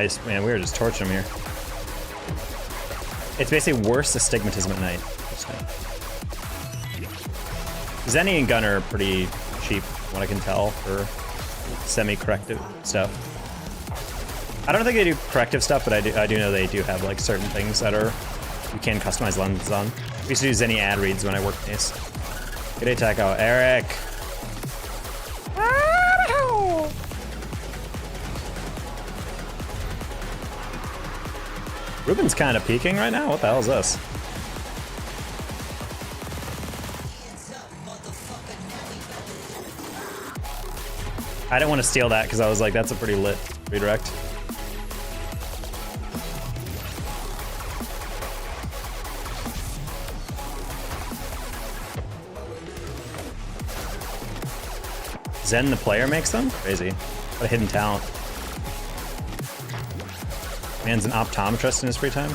Nice, man, we were just torching him here. It's basically worse astigmatism at night. Zenny and Gunner are pretty cheap, from what I can tell, for semi-corrective stuff. I don't think they do corrective stuff, but I do know they do have like certain things that are you can customize lenses on. We used to do Zenny ad reads when I worked in Ace. Good day, Taco. Eric! Ruben's kind of peeking right now. What the hell is this? I didn't want to steal that because I was like, that's a pretty lit redirect. Zen the player makes them? Crazy. What a hidden talent. Man's an optometrist in his free time.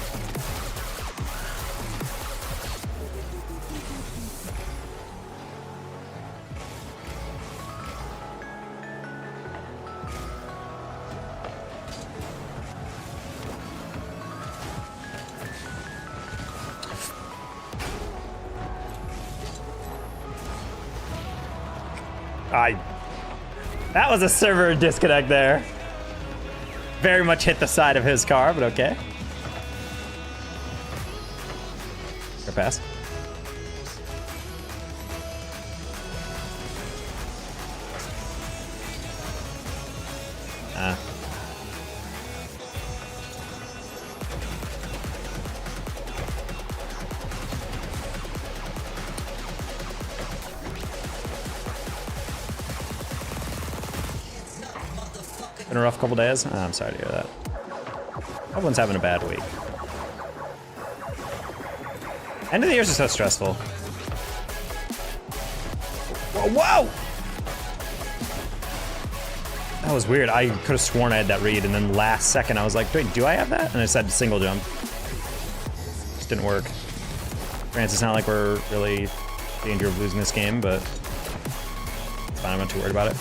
That was a server disconnect there. Very much hit the side of his car, but okay. Good pass. Been a rough couple days? Oh, I'm sorry to hear that. Everyone's having a bad week. End of the years are so stressful. Whoa, whoa! That was weird. I could have sworn I had that read, and then last second I was like, wait, do I have that? And I said single jump. Just didn't work. Granted, it's not like we're really in danger of losing this game, but it's fine. I'm not too worried about it.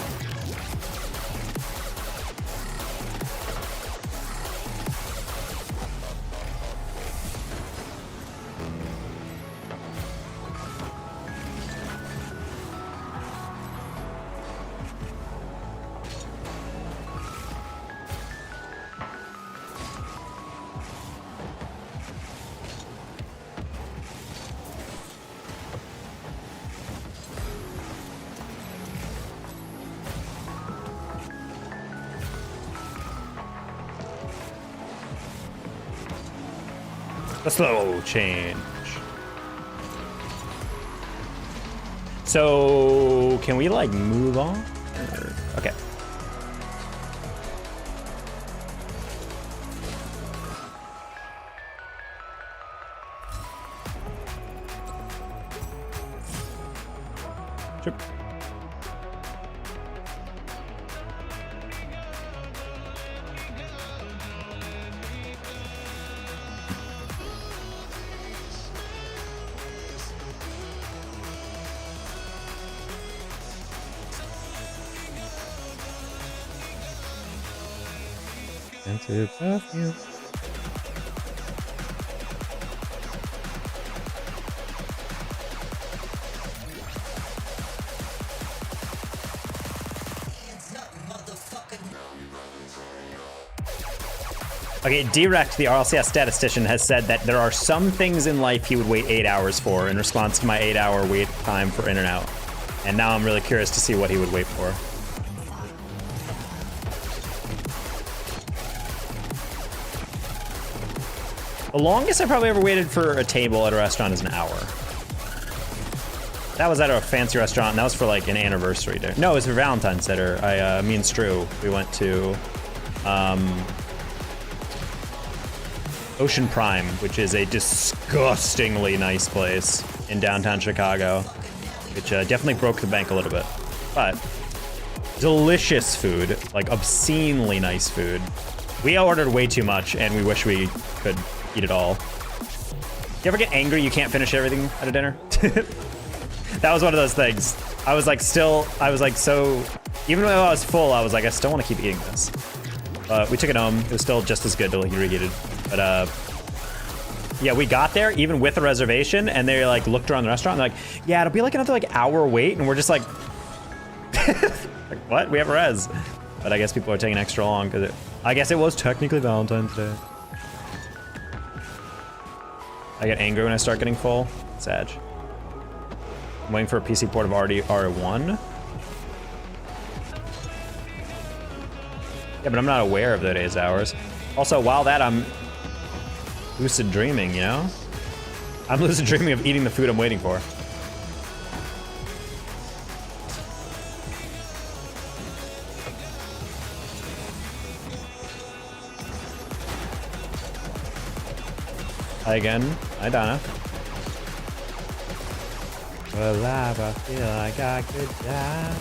The slow change. So can we like move on? Okay. Sure. Into perfume. Okay, Direct, the RLCS statistician, has said that there are some things in life he would wait 8 hours for in response to my 8-hour wait time for in and out. And now I'm really curious to see what he would wait for. The longest I probably ever waited for a table at a restaurant is an hour. That was at a fancy restaurant, and that was for like an anniversary dinner. No, it was for Valentine's dinner. Me and Stru, we went to Ocean Prime, which is a disgustingly nice place in downtown Chicago, which definitely broke the bank a little bit. But delicious food, like obscenely nice food. We ordered way too much, and we wish we could eat it all. You ever get angry you can't finish everything at a dinner? That was one of those things. I was like so, even though I was full, I was like, I still want to keep eating this. But we took it home. It was still just as good to reheat it. But yeah, we got there even with a reservation, and they like looked around the restaurant and they're like, yeah, it'll be like another like hour wait, and we're just like, like what? We have a res. But I guess people are taking extra long because I guess it was technically Valentine's Day. I get angry when I start getting full. Sag. I'm waiting for a PC port of RDR1. Yeah, but I'm not aware of the day's hours. Also, while that, I'm lucid dreaming, you know? I'm lucid dreaming of eating the food I'm waiting for. Hi again. Hi, Donna. Alive, I feel like I could die.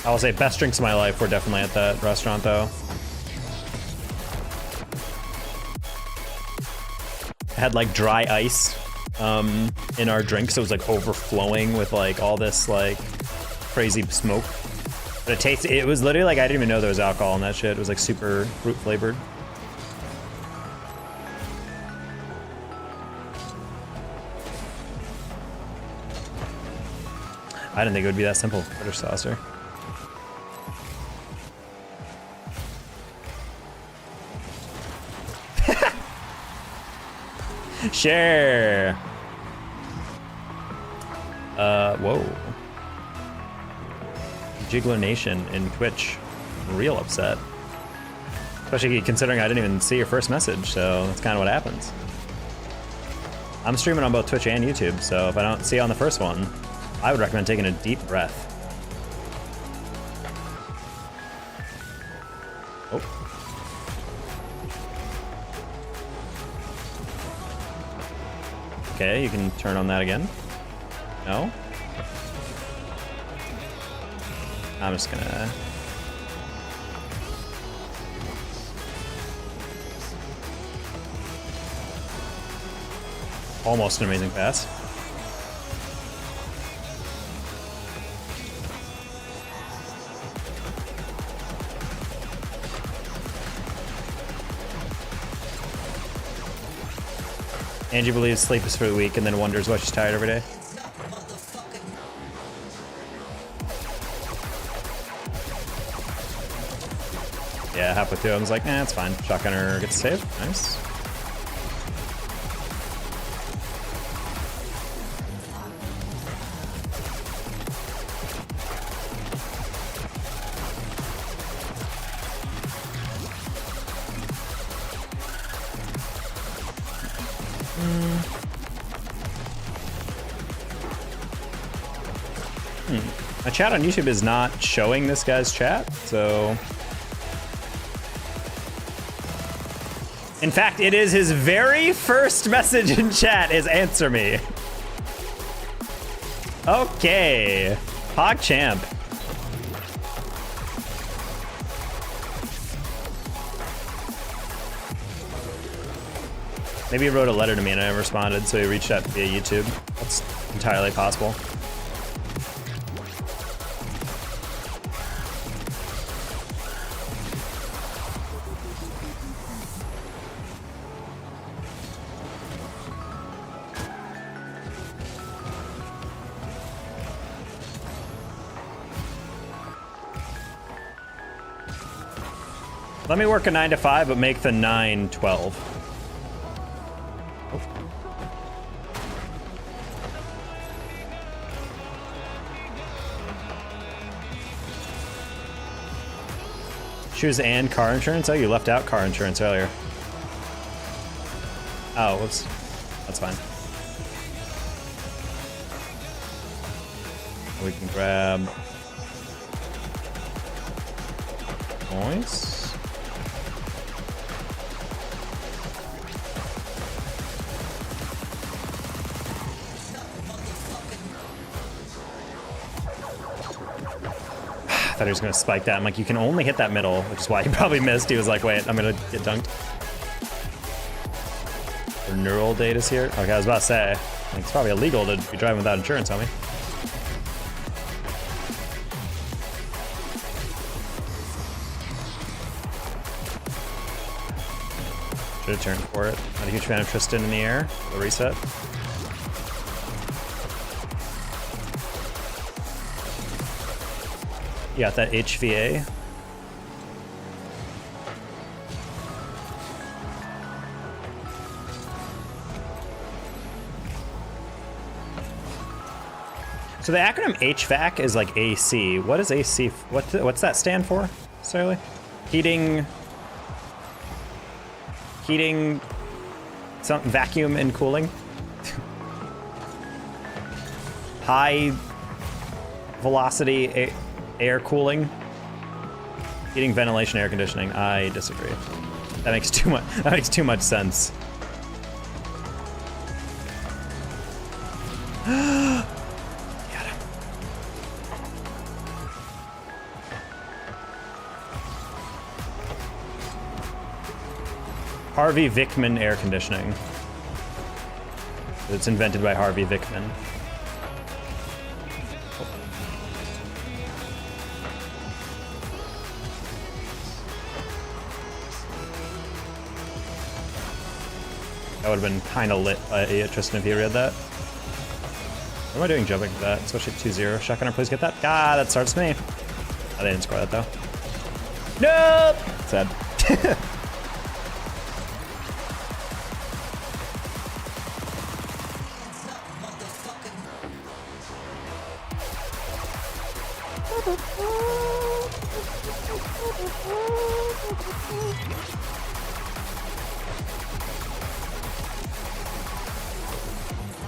I will say best drinks of my life were definitely at that restaurant though. Had like dry ice in our drink, so it was like overflowing with like all this like crazy smoke. But it was literally like I didn't even know there was alcohol in that shit. It was like super fruit flavored. I didn't think it would be that simple. British saucer. Share. Whoa. Jiggler Nation in Twitch, real upset. Especially considering I didn't even see your first message, so that's kind of what happens. I'm streaming on both Twitch and YouTube, so if I don't see you on the first one, I would recommend taking a deep breath. Oh. Okay, you can turn on that again. No? I'm just gonna... Almost an amazing pass. Angie believes sleep is for the weak and then wonders why she's tired every day. Yeah, halfway through, I was like, it's fine. Shotgunner gets a save. Nice. My chat on YouTube is not showing this guy's chat, so... In fact, it is his very first message in chat is answer me. Okay. PogChamp. Maybe he wrote a letter to me and I never responded, so he reached out via YouTube. That's entirely possible. Let me work a 9 to 5, but make the 9 12. Shoes and car insurance? Oh, you left out car insurance earlier. Oh, whoops. That's fine. We can grab points. I thought he was going to spike that. I'm like, you can only hit that middle, which is why he probably missed. He was like, wait, I'm going to get dunked. Or neural data's here. Okay, I was about to say, like, it's probably illegal to be driving without insurance, homie. Should have turned for it. Not a huge fan of Tristan in the air. The reset. You got that HVA. So the acronym HVAC is like AC. What is AC? What's that stand for, necessarily? Heating, some vacuum and cooling. High velocity air cooling. Heating, ventilation, air conditioning. I disagree. That makes too much. That makes too much sense. Got him. Harvey Vickman air conditioning. It's invented by Harvey Vickman. That would have been kind of lit by Tristan if he read that. What am I doing jumping for that? Especially 2-0. Shotgunner, please get that. Ah, that starts me. Oh, they didn't score that though. Nope! Sad.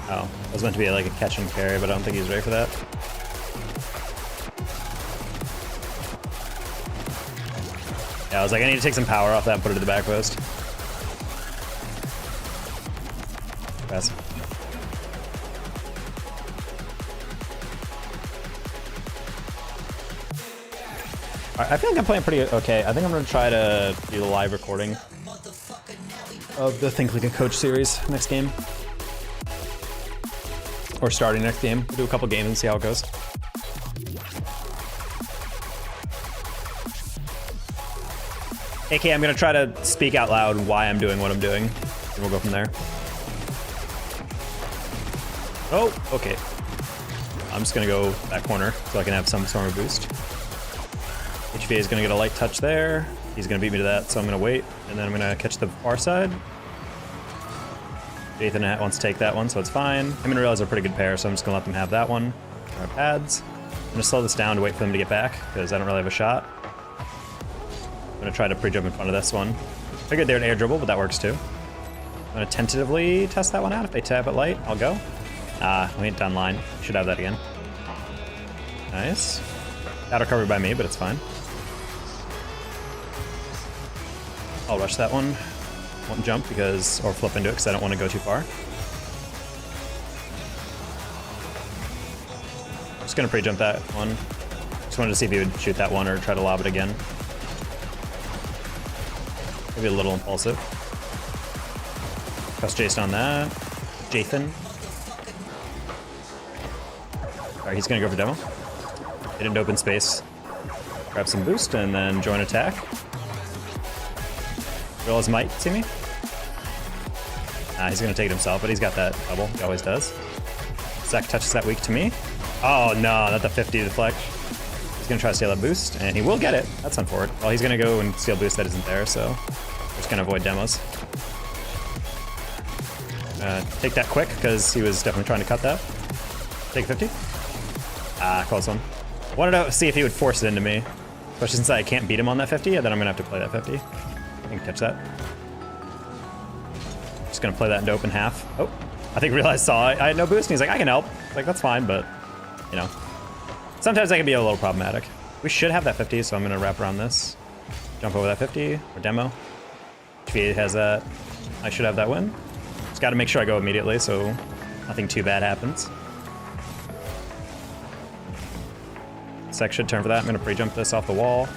Oh, it was meant to be like a catch and carry, but I don't think he's ready for that. Yeah, I was like, I need to take some power off that and put it to the back post. Pass. Alright, I feel like I'm playing pretty okay. I think I'm gonna try to do the live recording of the Think Like a Coach series next game. Or starting next game. We'll do a couple games and see how it goes. AK, I'm gonna try to speak out loud why I'm doing what I'm doing. And we'll go from there. Oh, okay. I'm just gonna go that corner so I can have some sort of boost. HVA is gonna get a light touch there. He's gonna beat me to that, so I'm gonna wait, and then I'm gonna catch the far side. Jathan wants to take that one, so it's fine. Him and Realize are a pretty good pair, so I'm just gonna let them have that one. Our pads. I'm gonna slow this down to wait for them to get back, because I don't really have a shot. I'm gonna try to pre-jump in front of this one. Figured they're an air dribble, but that works too. I'm gonna tentatively test that one out. If they tap it light, I'll go. We ain't done line. Should have that again. Nice. Got recovered by me, but it's fine. I'll rush that one. Won't jump because, or flip into it because I don't want to go too far. Just gonna pre-jump that one. Just wanted to see if he would shoot that one or try to lob it again. Maybe a little impulsive. Press Jason on that. Jathan. Alright, he's gonna go for demo. Hit into open space. Grab some boost and then join attack. Realize might see me. He's gonna take it himself, but he's got that double. He always does. Zach touches that weak to me. Oh no, not the 50 deflect. He's gonna try to steal that boost, and he will get it. That's unfortunate. Well, he's gonna go and steal boost that isn't there, so we're just gonna avoid demos. Take that quick, because he was definitely trying to cut that. Take 50. Close one. Wanted to see if he would force it into me. Especially since I can't beat him on that 50, and then I'm gonna have to play that 50. I can catch that. Just gonna play that into open half. Oh, I think Realize saw I had no boost, and he's like, I can help. Like, that's fine, but, you know. Sometimes that can be a little problematic. We should have that 50, so I'm gonna wrap around this. Jump over that 50, or demo. If he has that, I should have that win. Just gotta make sure I go immediately, so nothing too bad happens. Sec should turn for that. I'm gonna pre-jump this off the wall.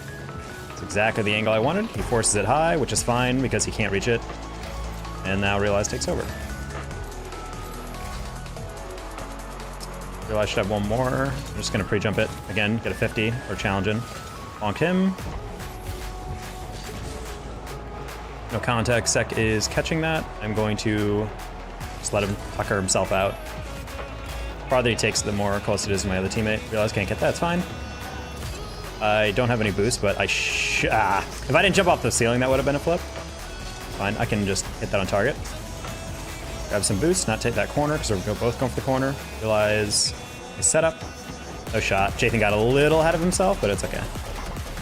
It's exactly the angle I wanted. He forces it high, which is fine because he can't reach it. And now Realize takes over. Realize should have one more. I'm just gonna pre-jump it again, get a 50 or challenging. Bonk him. No contact. Sec is catching that. I'm going to just let him pucker himself out. The farther he takes, the more close it is to my other teammate. Realize can't get that. It's fine. I don't have any boost, but if I didn't jump off the ceiling, that would have been a flip. Fine, I can just hit that on target. Grab some boost, not take that corner, because we're both going for the corner. Realize his setup. No shot. Jathan got a little ahead of himself, but it's okay.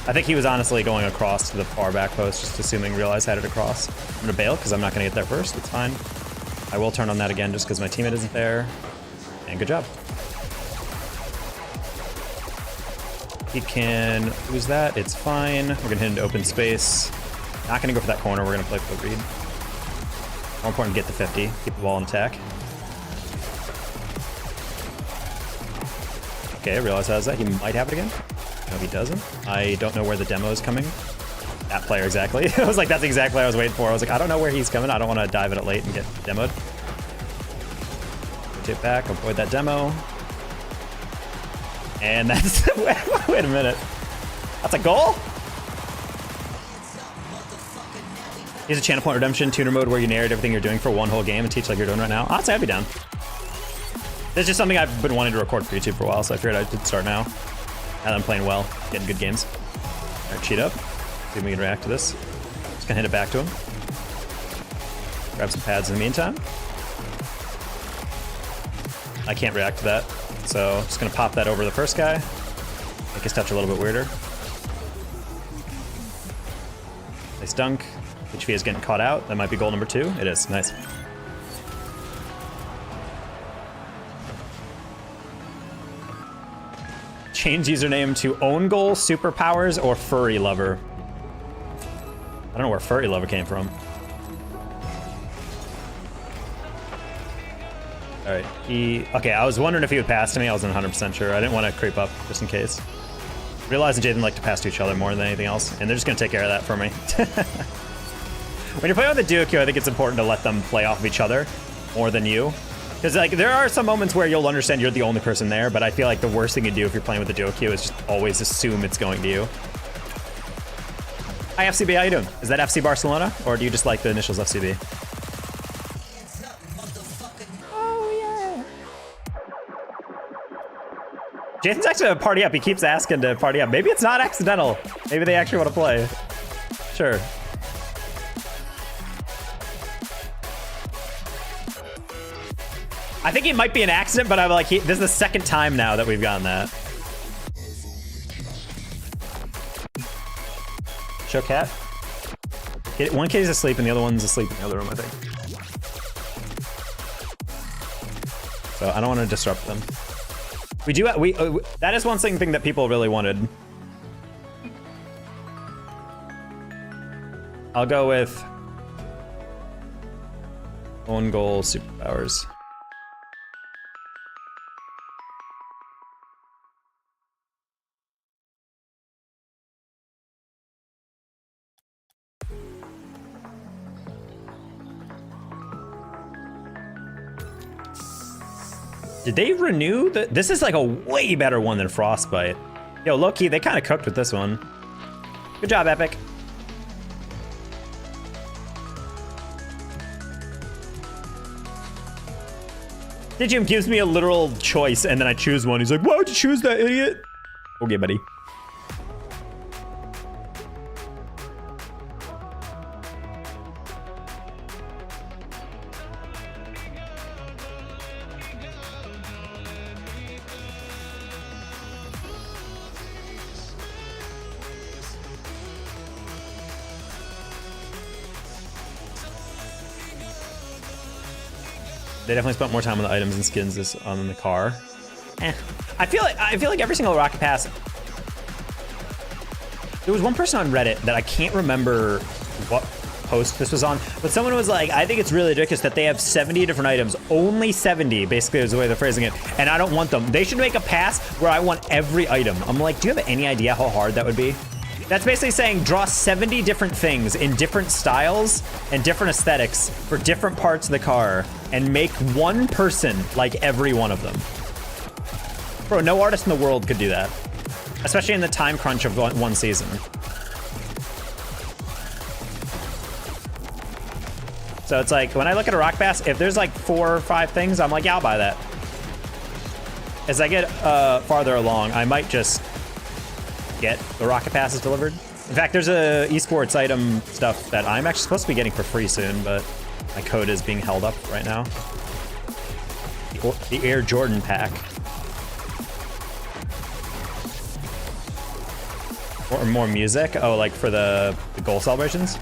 I think he was honestly going across to the far back post, just assuming Realize had it across. I'm gonna bail, because I'm not gonna get there first. It's fine. I will turn on that again, just because my teammate isn't there. And good job. He can lose that, it's fine. We're gonna hit into open space. Not gonna go for that corner, we're gonna play for the read. More important to get the 50, keep the ball in attack. Okay, Realize has that, he might have it again. No, he doesn't. I don't know where the demo is coming. That player exactly. I was like, that's exactly what I was waiting for. I was like, I don't know where he's coming, I don't wanna dive at it late and get demoed. Rotate back, avoid that demo. And that's, wait a minute. That's a goal? Here's a channel point redemption tuner mode where you narrate everything you're doing for one whole game and teach like you're doing right now. Honestly, I'd be down. This is just something I've been wanting to record for YouTube for a while, so I figured I could start now. Now that I'm playing well, getting good games. All right, cheat up. See if we can react to this. Just gonna hit it back to him. Grab some pads in the meantime. I can't react to that. So just gonna pop that over the first guy. Make his touch a little bit weirder. Nice dunk. HV is getting caught out. That might be goal number 2. It is. Nice. Change username to own goal, superpowers, or furry lover. I don't know where furry lover came from. All right, okay, I was wondering if he would pass to me. I wasn't 100% sure. I didn't want to creep up just in case. Realize and Jathan like to pass to each other more than anything else, and they're just gonna take care of that for me. When you're playing with a duo queue, I think it's important to let them play off of each other more than you. Because like there are some moments where you'll understand you're the only person there, but I feel like the worst thing you do if you're playing with a duo queue is just always assume it's going to you. Hi FCB, how you doing? Is that FC Barcelona, or do you just like the initials FCB? Jason's actually a party up. He keeps asking to party up. Maybe it's not accidental. Maybe they actually want to play. Sure. I think it might be an accident, but I'm like, this is the second time now that we've gotten that. Show cat. One kitty's asleep and the other one's asleep in the other room, I think. So I don't want to disrupt them. We do. That is one thing that people really wanted. I'll go with own goal superpowers. Did they renew the? This is like a way better one than Frostbite. Yo, low-key, they kind of cooked with this one. Good job, Epic. Digim gives me a literal choice, and then I choose one. He's like, why would you choose that, idiot? Okay, buddy. They definitely spent more time on the items and skins this on the car. I feel like every single Rocket Pass. There was one person on Reddit that I can't remember what post this was on, but someone was like, I think it's really ridiculous that they have 70 different items, only 70, basically is the way they're phrasing it, and I don't want them. They should make a pass where I want every item. I'm like, do you have any idea how hard that would be? That's basically saying draw 70 different things in different styles and different aesthetics for different parts of the car and make one person like every one of them. Bro, no artist in the world could do that, especially in the time crunch of one season. So it's like, when I look at a Rock Pass, if there's like 4 or 5 things, I'm like, yeah, I'll buy that. As I get farther along, I might just get the Rocket Passes delivered. In fact, there's a esports item stuff that I'm actually supposed to be getting for free soon, but my code is being held up right now. The Air Jordan pack. Or more music? Oh, like for the goal celebrations?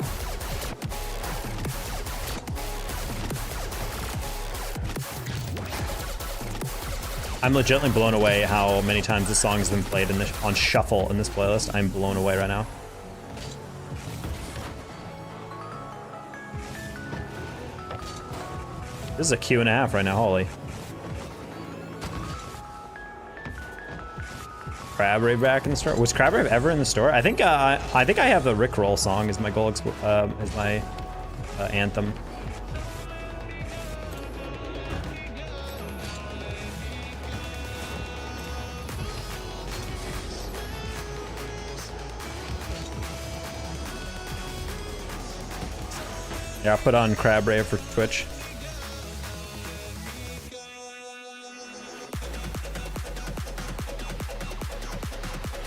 I'm legitimately blown away how many times this song has been played on shuffle in this playlist. I'm blown away right now. This is a Q&A right now, holy. Crab Rave back in the store. Was Crab Rave ever in the store? I think I have the Rickroll song as my goal as my anthem. Yeah, I'll put on Crab Rave for Twitch.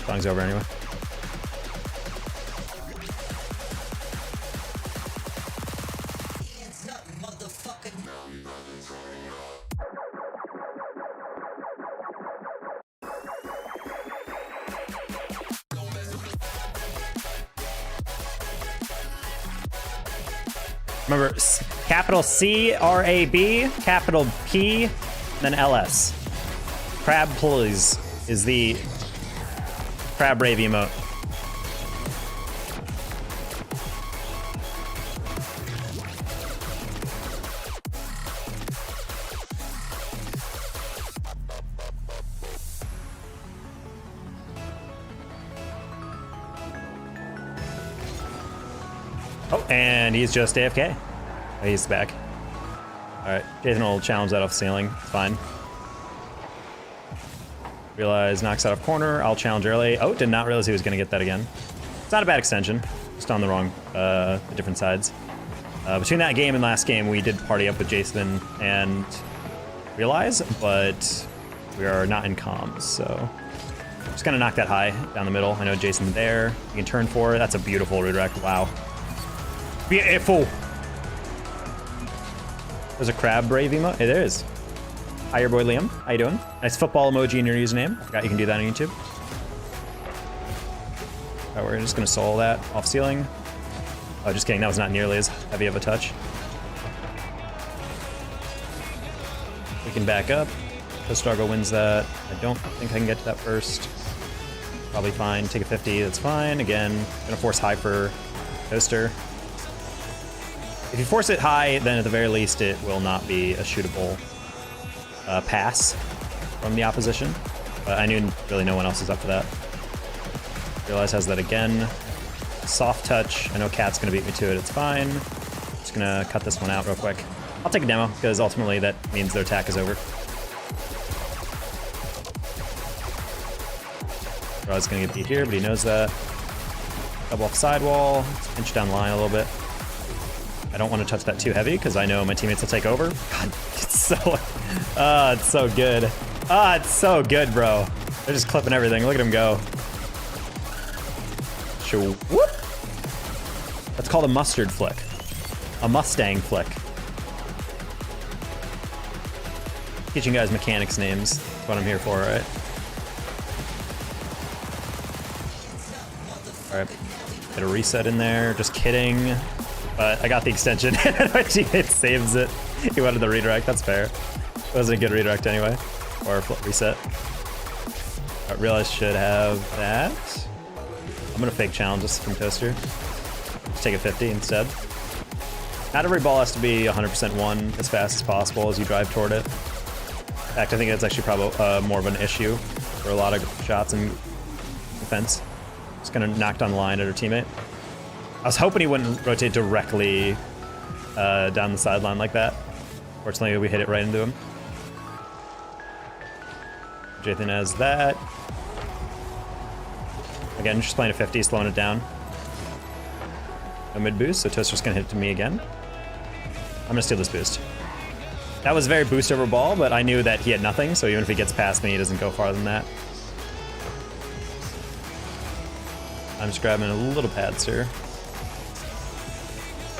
Song's over anyway. Remember, capital C-R-A-B, capital P, then L-S. Crab Pulleys is the Crab Rave emote. Oh, and he's just AFK. Oh, he's back. All right, Jason will challenge that off the ceiling. It's fine. Realize knocks out of corner. I'll challenge early. Oh, did not realize he was going to get that again. It's not a bad extension. Just on the wrong, different sides. Between that game and last game, we did party up with Jason and Realize, but we are not in comms, so Just gonna knock that high down the middle. I know Jason's there. You can turn for it. That's a beautiful redirect. Wow. Beautiful. There's a crab brave emote. Hey, there is. Hi, your boy Liam. How you doing? Nice football emoji in your username. Forgot you can do that on YouTube. All right, we're just gonna solo that off ceiling. Oh, just kidding. That was not nearly as heavy of a touch. We can back up. Tostargo wins that. I don't think I can get to that first. Probably fine. Take a 50. That's fine. Again, gonna force high for Toaster. If you force it high, then at the very least it will not be a shootable pass from the opposition. But I knew really no one else is up for that. Realize has that again. Soft touch. I know Cat's gonna beat me to it. It's fine. Just gonna cut this one out real quick. I'll take a demo because ultimately that means their attack is over. Raw's gonna get beat here, but he knows that. Double off sidewall. Let's pinch down the line a little bit. I don't want to touch that too heavy because I know my teammates will take over. God, it's so good. It's so good, bro. They're just clipping everything. Look at him go. Shoo. Whoop. That's called a mustard flick. A Mustang flick. Teaching you guys mechanics names. That's what I'm here for, alright? Alright. Get a reset in there. Just kidding. But I got the extension. My teammate saves it. He wanted the redirect. That's fair. It wasn't a good redirect anyway. Or a reset. I realize should have that. I'm gonna fake challenge this from Toaster. Just take a 50 instead. Not every ball has to be 100% one as fast as possible as you drive toward it. In fact, I think that's actually probably more of an issue for a lot of shots in defense. Just gonna knock down the line at her teammate. I was hoping he wouldn't rotate directly down the sideline like that. Fortunately, we hit it right into him. Jathan has that. Again, just playing a 50, slowing it down. No mid boost, so Toaster's gonna hit it to me again. I'm gonna steal this boost. That was very boost over ball, but I knew that he had nothing, so even if he gets past me, he doesn't go farther than that. I'm just grabbing a little pad, sir.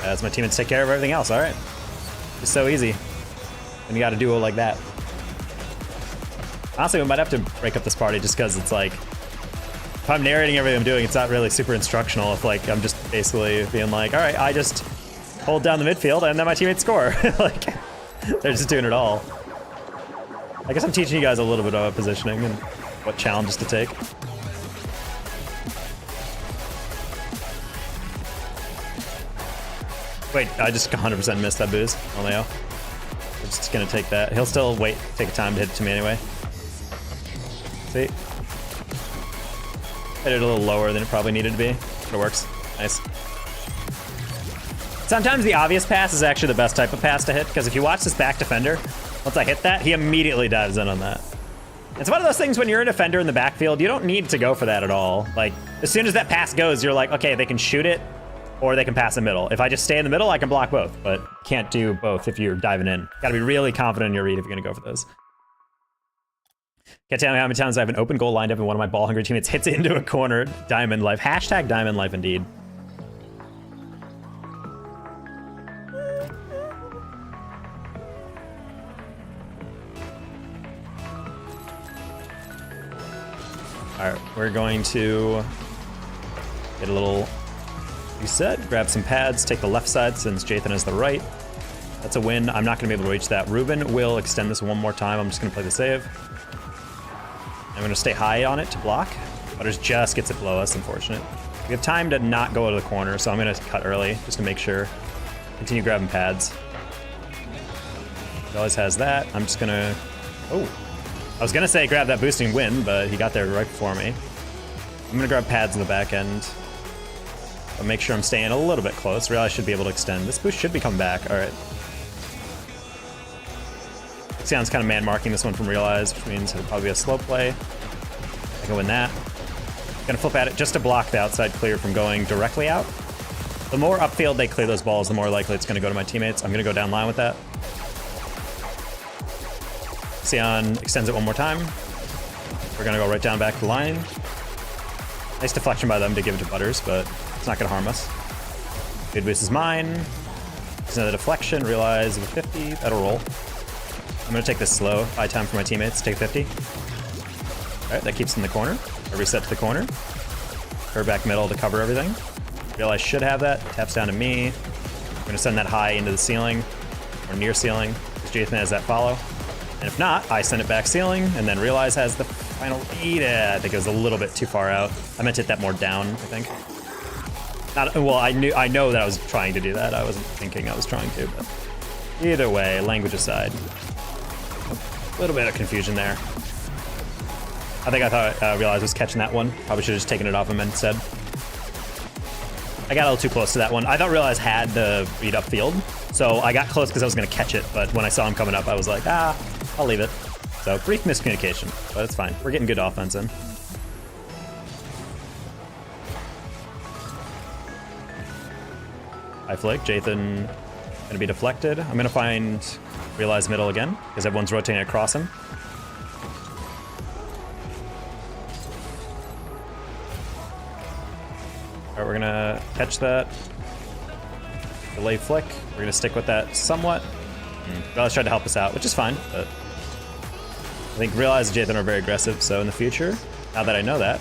As my teammates take care of everything else, alright. It's so easy. And you got a duo like that. Honestly, we might have to break up this party just because it's like, if I'm narrating everything I'm doing, it's not really super instructional. If like, I'm just basically being like, alright, I just hold down the midfield and then my teammates score. Like, they're just doing it all. I guess I'm teaching you guys a little bit of positioning and what challenges to take. Wait, I just 100% missed that boost on Leo. I'm just gonna take that. He'll still take a time to hit it to me anyway. See? Hit it a little lower than it probably needed to be, but it works. Nice. Sometimes the obvious pass is actually the best type of pass to hit, because if you watch this back defender, once I hit that, he immediately dives in on that. It's one of those things when you're a defender in the backfield, you don't need to go for that at all. Like, as soon as that pass goes, you're like, okay, they can shoot it, or they can pass the middle. If I just stay in the middle, I can block both, but can't do both if you're diving in. Gotta be really confident in your read if you're gonna go for those. Can't tell me how many times I have an open goal lined up and one of my ball-hungry teammates hits it into a corner. Diamond life. Hashtag diamond life indeed. All right, we're going to get a little reset, grab some pads, take the left side since Jathan has the right. That's a win. I'm not gonna be able to reach that. Ruben will extend this one more time. I'm just gonna play the save. I'm gonna stay high on it to block. Butters just gets it below us, unfortunate. We have time to not go to the corner, so I'm gonna cut early just to make sure. Continue grabbing pads. He always has that. I'm just gonna, oh. I was gonna say grab that boosting win, but he got there right before me. I'm gonna grab pads in the back end. But make sure I'm staying a little bit close. Realize I should be able to extend. This boost should be coming back. All right. Xion's kind of man marking this one from Realize, which means it'll probably be a slow play. I can win that. Gonna flip at it just to block the outside clear from going directly out. The more upfield they clear those balls, the more likely it's gonna go to my teammates. I'm gonna go down line with that. Xion extends it one more time. We're gonna go right down back to the line. Nice deflection by them to give it to Butters, but it's not gonna harm us. Good boost is mine. There's another deflection, realize with 50, that'll roll. I'm gonna take this slow, buy time for my teammates, take 50. All right, that keeps in the corner. I reset to the corner. Curve back middle to cover everything. Realize should have that, taps down to me. I'm gonna send that high into the ceiling, or near ceiling, because Jathan has that follow. And if not, I send it back ceiling, and then Realize has the final read. I think it was a little bit too far out. I meant to hit that more down, I think. Well, I know that I was trying to do that. I wasn't thinking I was trying to, but either way, language aside. A little bit of confusion there. I think I thought Realize was catching that one. Probably should have just taken it off him instead. I got a little too close to that one. I thought Realize had the read upfield, so I got close because I was going to catch it, but when I saw him coming up, I was like, I'll leave it. So brief miscommunication, but it's fine. We're getting good offense in. High flick, Jathan gonna be deflected. I'm gonna find Realize middle again, because everyone's rotating across him. Alright, we're gonna catch that. Delay flick. We're gonna stick with that somewhat. Realize tried to help us out, which is fine, but I think Realize and Jathan are very aggressive, so in the future, now that I know that,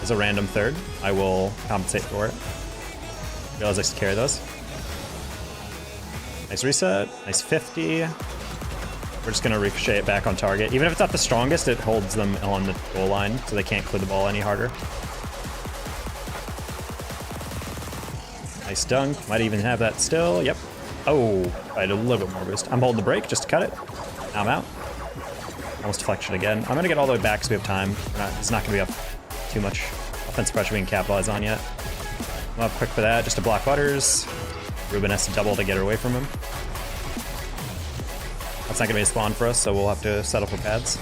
as a random third, I will compensate for it. Realize likes to carry those. Nice reset, nice 50. We're just gonna ricochet it back on target. Even if it's not the strongest, it holds them on the goal line, so they can't clear the ball any harder. Nice dunk, might even have that still, yep. Oh, I had a little bit more boost. I'm holding the break just to cut it. Now I'm out. Almost deflection again. I'm gonna get all the way back because we have time. It's not gonna be up too much offensive pressure we can capitalize on yet. I'm up quick for that, just to block Butters. Ruben has to double to get her away from him. That's not gonna be a spawn for us, so we'll have to settle for pads.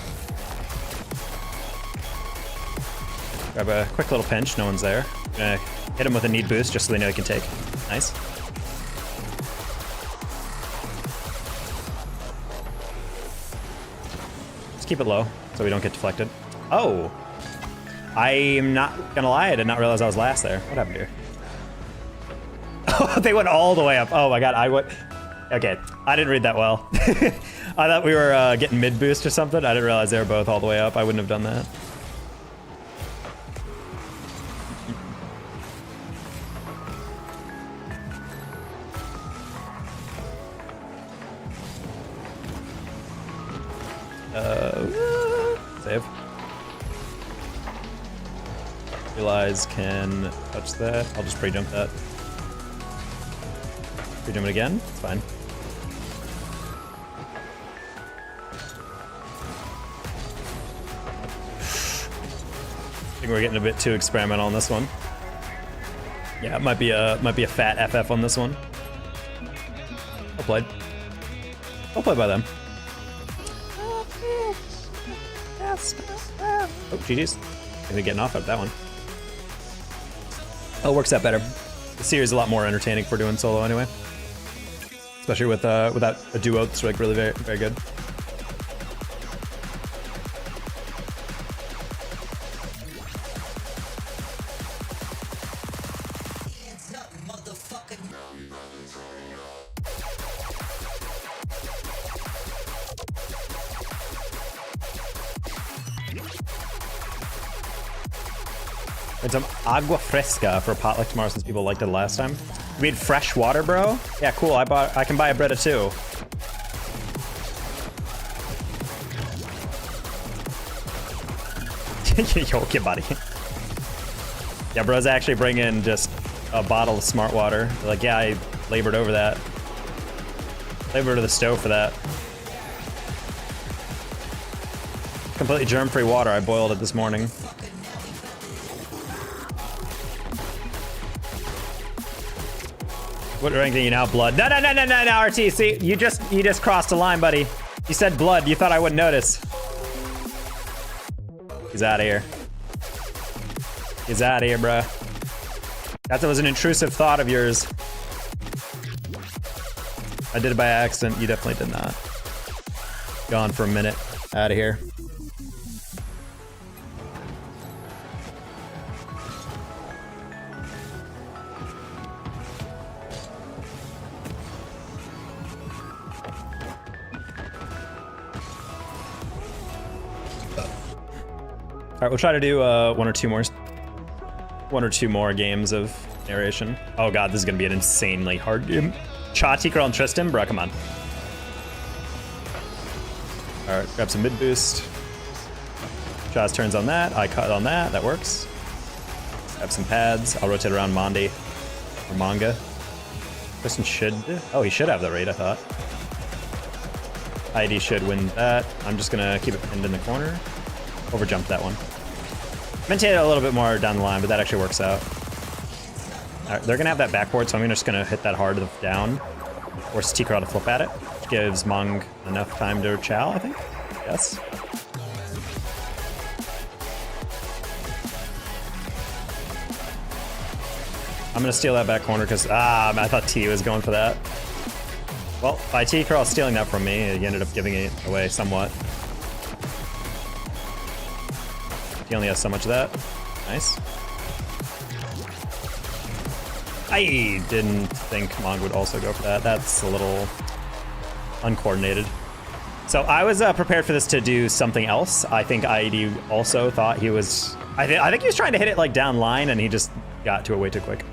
Grab a quick little pinch, no one's there. Gonna hit him with a need boost just so they know he can take. Nice. Keep it low so we don't get deflected. Oh, I'm not gonna lie, I did not realize I was last there. What happened here? Oh, they went all the way up. Oh my god, okay, I didn't read that well. I thought we were getting mid boost or something. I didn't realize they were both all the way up. I wouldn't have done that. Save. Realize can touch that. I'll just pre-jump that. Pre-jump it again. It's fine. I think we're getting a bit too experimental on this one. Yeah, it might be a fat FF on this one. Well played. Well played by them. Oh, GG's. Gonna getting off of that one. Oh, works out better. The series is a lot more entertaining for doing solo anyway. Especially with without a duo, it's like really very, very good. It's some agua fresca for a potluck tomorrow since people liked it last time. We had fresh water, bro? Yeah, cool. I can buy a Brita too. Yo, okay, buddy. Yeah, bro's actually bringing just a bottle of smart water. Like, yeah, I labored over that. Labored to the stove for that. Completely germ-free water. I boiled it this morning. What rank are you now? Blood. No, RT. See, you just crossed a line, buddy. You said blood. You thought I wouldn't notice. He's out of here. He's out of here, bruh. That was an intrusive thought of yours. I did it by accident. You definitely did not. Gone for a minute. Out of here. right, we'll try to do one or two more games of narration. Oh god, this is gonna be an insanely hard game. Cha, T-Curl, and Tristan, bro, come on. All right, grab some mid boost. Chaz turns on that, I cut on that, that works. Grab some pads, I'll rotate around Mondi or Manga. Tristan should, oh, he should have the raid, I thought. ID should win that. I'm just gonna keep it pinned in the corner. Overjump that one. Meant to hit it a little bit more down the line, but that actually works out. All right, they're gonna have that backboard, so I'm just gonna hit that hard down. Force T-Curl to flip at it, which gives Mong enough time to chow, I think. Yes. I'm gonna steal that back corner because, I thought T was going for that. Well, by T-Curl stealing that from me, he ended up giving it away somewhat. He only has so much of that. Nice. I didn't think Mong would also go for that. That's a little uncoordinated. So I was prepared for this to do something else. I think IED also thought he was... I think he was trying to hit it like down line, and he just got to it way too quick.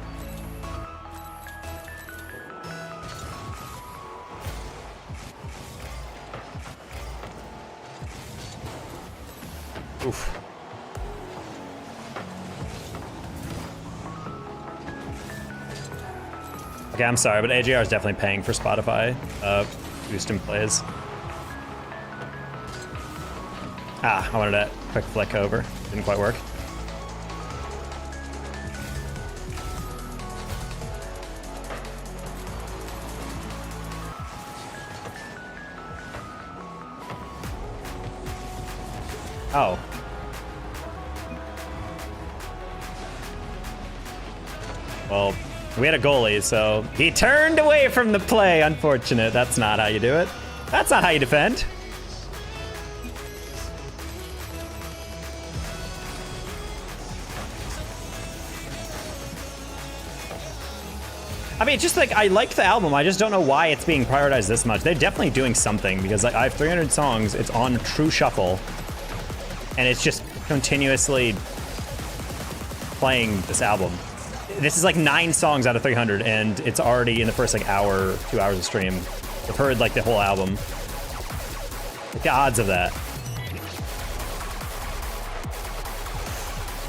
Oof. Okay, I'm sorry, but AJR is definitely paying for Spotify boost in plays. I wanted that quick flick over. Didn't quite work. Oh. Well, we had a goalie, so he turned away from the play. Unfortunate. That's not how you do it. That's not how you defend. I mean, it's just like, I like the album. I just don't know why it's being prioritized this much. They're definitely doing something because like, I have 300 songs. It's on True Shuffle. And it's just continuously playing this album. This is like 9 songs out of 300, and it's already in the first like hour, 2 hours of stream. I've heard like the whole album. Like the odds of that.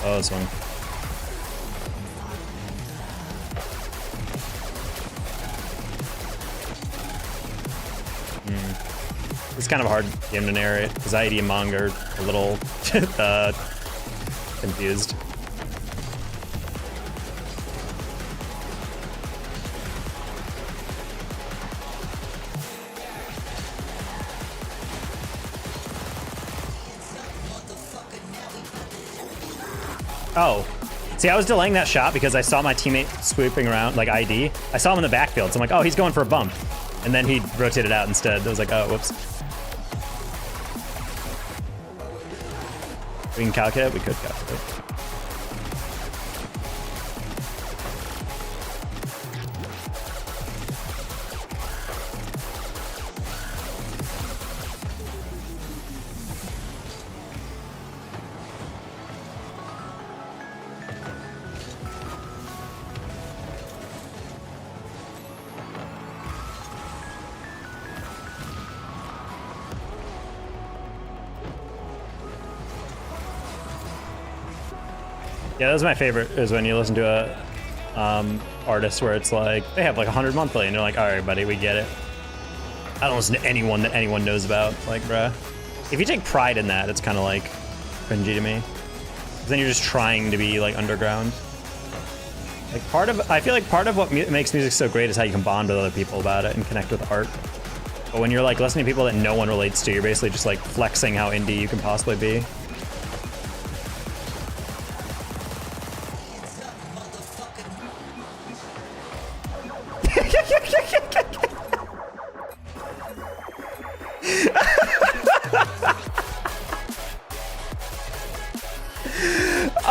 Oh, this one. It's kind of a hard game to narrate because ID and Mong are a little confused. Oh, see, I was delaying that shot because I saw my teammate swooping around, like ID. I saw him in the backfield, so I'm like, oh, he's going for a bump. And then he rotated out instead. I was like, oh, whoops. We can calculate? We could calculate. Yeah, that's my favorite, is when you listen to a artist where it's like, they have like 100 monthly, and you're like, all right, buddy, we get it. I don't listen to anyone that anyone knows about. Like, bruh. If you take pride in that, it's kind of like cringy to me. 'Cause then you're just trying to be like underground. Like I feel like part of what makes music so great is how you can bond with other people about it and connect with art. But when you're like listening to people that no one relates to, you're basically just like flexing how indie you can possibly be.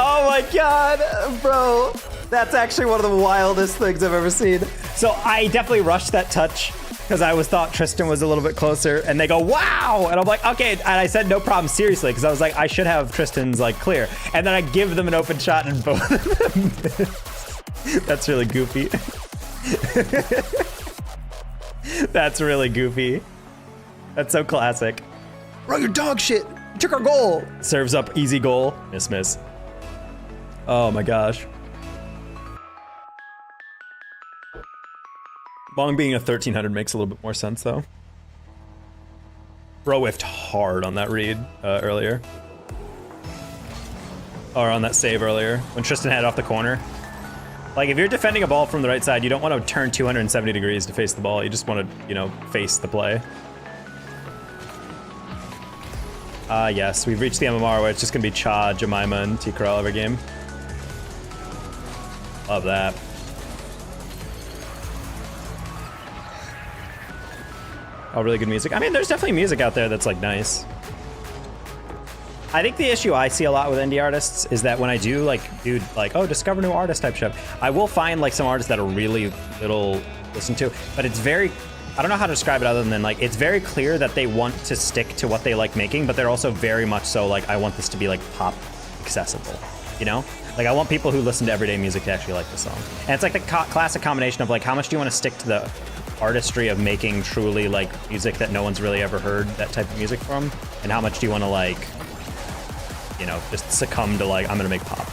Oh my god, bro. That's actually one of the wildest things I've ever seen. So I definitely rushed that touch because I thought Tristan was a little bit closer, and they go, wow! And I'm like, okay, and I said no problem, seriously, because I was like, I should have Tristan's like clear. And then I give them an open shot and both of them miss. That's really goofy. That's really goofy. That's so classic. Bro, you're dog shit. You took our goal. Serves up easy goal. Miss, miss. Oh my gosh. Bong being a 1300 makes a little bit more sense though. Bro whiffed hard on that read earlier. Or on that save earlier when Tristan had it off the corner. Like if you're defending a ball from the right side, you don't want to turn 270 degrees to face the ball. You just want to, you know, face the play. Yes, we've reached the MMR where it's just gonna be Cha, Jemima, and T-Corral every game. Love that. Oh, really good music. I mean, there's definitely music out there that's like nice. I think the issue I see a lot with indie artists is that when I do like, oh, discover new artist type shit, I will find like some artists that are really little listened to, but it's very, I don't know how to describe it other than like, it's very clear that they want to stick to what they like making, but they're also very much so like, I want this to be like pop accessible, you know? Like I want people who listen to everyday music to actually like the song. And it's like the classic combination of like, how much do you want to stick to the artistry of making truly like music that no one's really ever heard that type of music from? And how much do you want to like, you know, just succumb to like, I'm gonna make pop.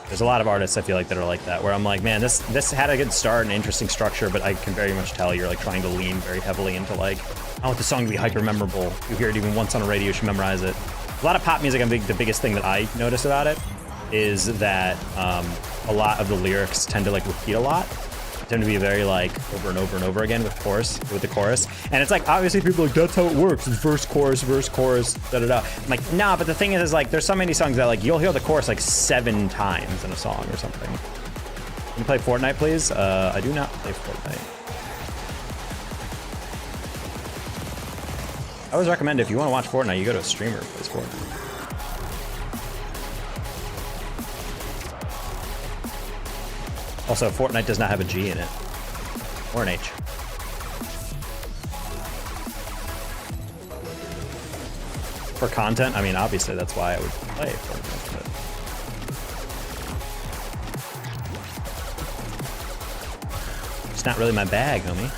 There's a lot of artists I feel like that are like that, where I'm like, man, this had a good start and interesting structure, but I can very much tell you're like trying to lean very heavily into like, I want the song to be hyper memorable. You hear it even once on a radio, you should memorize it. A lot of pop music, I think the biggest thing that I notice about it is that a lot of the lyrics tend to like repeat a lot. Tend to be very like over and over and over again with the chorus. And it's like, obviously people are like, that's how it works. It's verse, chorus, da da da. I'm like, nah, but the thing is like, there's so many songs that like, you'll hear the chorus like 7 times in a song or something. Can you play Fortnite, please? I do not play Fortnite. I always recommend if you want to watch Fortnite, you go to a streamer who plays Fortnite. Also, Fortnite does not have a G in it. Or an H. For content, I mean, obviously that's why I would play Fortnite, but it's not really my bag, homie.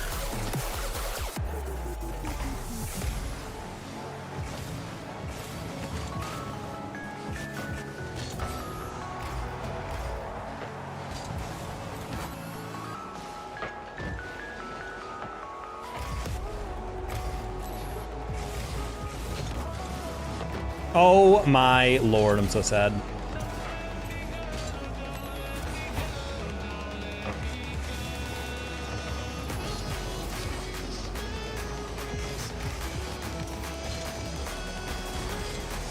Oh my lord, I'm so sad.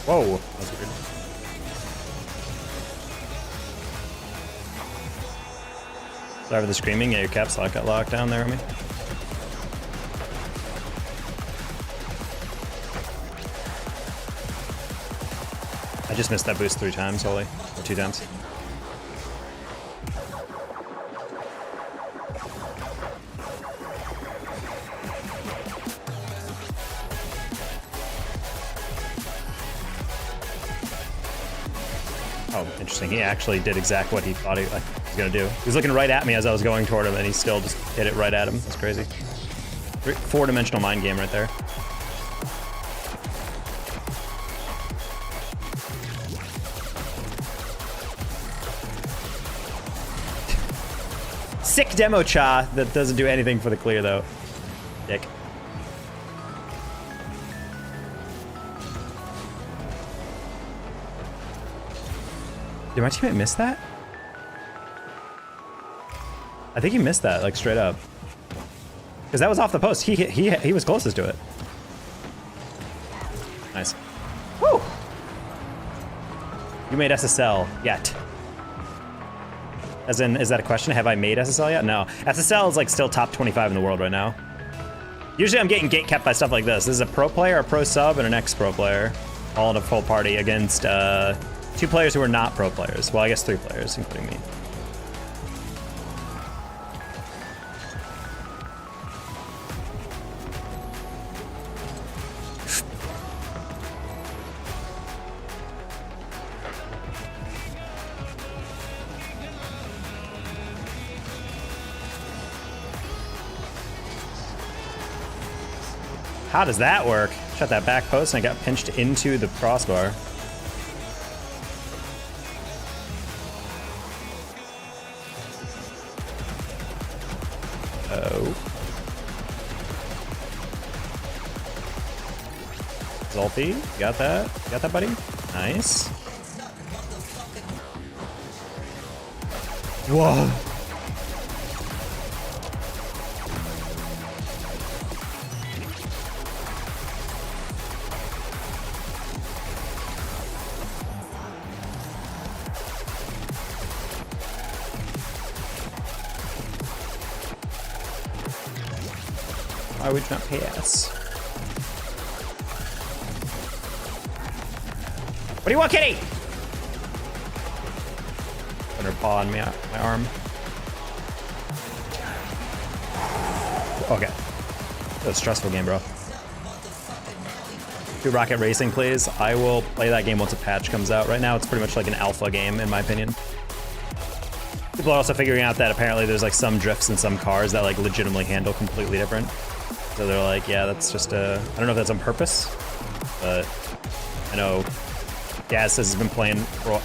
Whoa, that was weird. Sorry for the screaming. Yeah, your caps lock got locked down there on me. I just missed that boost 3 times, Holy. Or 2 times. Oh, interesting. He actually did exactly what he thought he was gonna do. He was looking right at me as I was going toward him, and he still just hit it right at him. That's crazy. 4-dimensional mind game right there. Sick demo Cha that doesn't do anything for the clear though. Dick. Did my teammate miss that? I think he missed that, like straight up. Because that was off the post. He was closest to it. Nice. Woo! You made SSL yet. As in, is that a question? Have I made SSL yet? No. SSL is like still top 25 in the world right now. Usually I'm getting gate kept by stuff like this. This is a pro player, a pro sub, and an ex-pro player. All in a full party against 2 players who are not pro players. Well, I guess 3 players, including me. How does that work? Shot that back post and I got pinched into the crossbar. Oh. Zolfi, got that? Got that, buddy? Nice. Whoa. Why would you not pay us? What do you want, kitty? Put her paw on me, my arm. Okay. That was a stressful game, bro. Do Rocket Racing, please. I will play that game once a patch comes out. Right now, it's pretty much like an alpha game, in my opinion. People are also figuring out that apparently there's like some drifts in some cars that like legitimately handle completely different. So they're like, yeah, that's just I don't know if that's on purpose, but I know Daz says he's been playing for,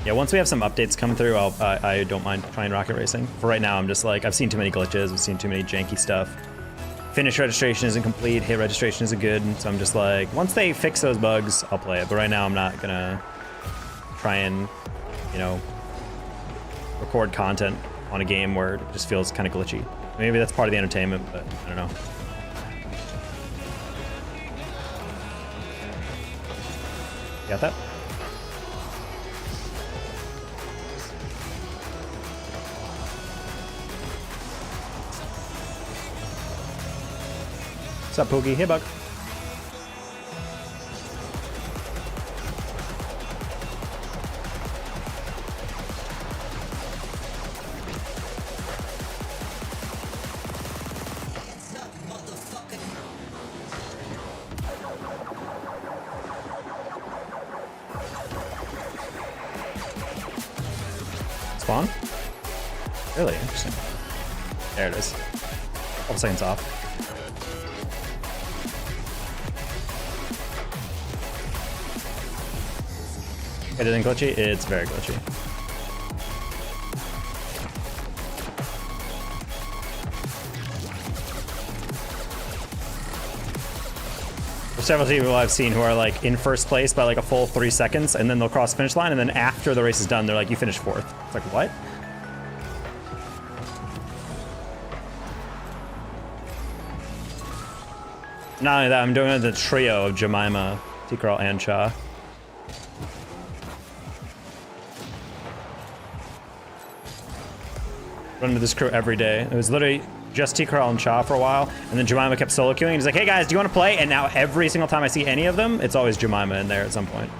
yeah, once we have some updates come through, I don't mind trying Rocket Racing. For right now, I'm just like, I've seen too many glitches, I've seen too many janky stuff. Finish registration isn't complete, hit registration isn't good, so I'm just like, once they fix those bugs, I'll play it. But right now, I'm not gonna try and, you know, record content on a game where it just feels kind of glitchy. Maybe that's part of the entertainment, but I don't know. You got that? What's up, Poogie? Hey, Bug. Spawn? Really interesting. There it is. Couple seconds off. It isn't glitchy? It's very glitchy. There's several people I've seen who are like in first place by like a full 3 seconds, and then they'll cross the finish line, and then after the race is done, they're like, you finished 4th. It's like, what? Not only that, I'm doing the trio of Jemima, T-Crawl, and Cha. Run into this crew every day. It was literally just T-Crawl and Cha for a while, and then Jemima kept solo queuing. He's like, hey guys, do you want to play? And now every single time I see any of them, it's always Jemima in there at some point.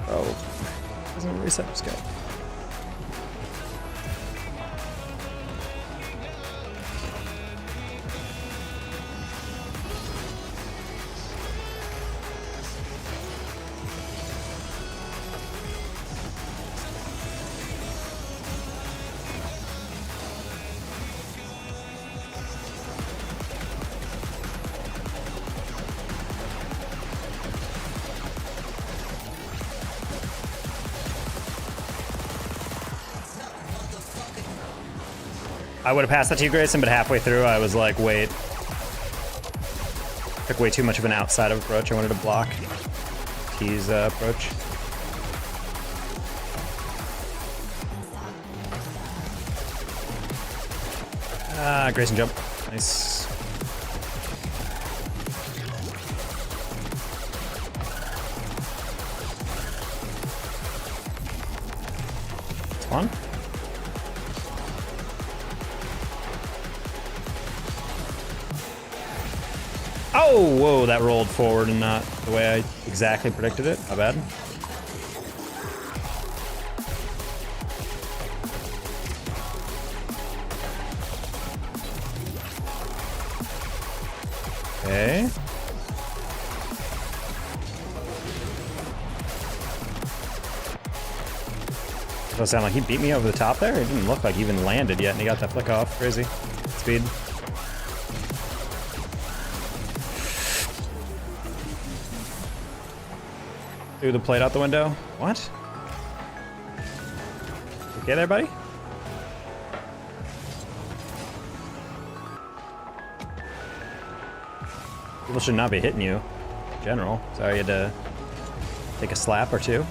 Oh, doesn't reset your skill. I would have passed that to you, Grayson, but halfway through I was like, wait. Took way too much of an outside of approach. I wanted to block T's approach. Ah, Grayson jump. Nice. Spawn. Oh, whoa, that rolled forward and not the way I exactly predicted it. How bad? Okay. Does it sound like he beat me over the top there? It didn't look like he even landed yet, and he got that flick off. Crazy. Speed. Threw the plate out the window. What? Okay there, buddy? People should not be hitting you in general. Sorry you had to take a slap or two.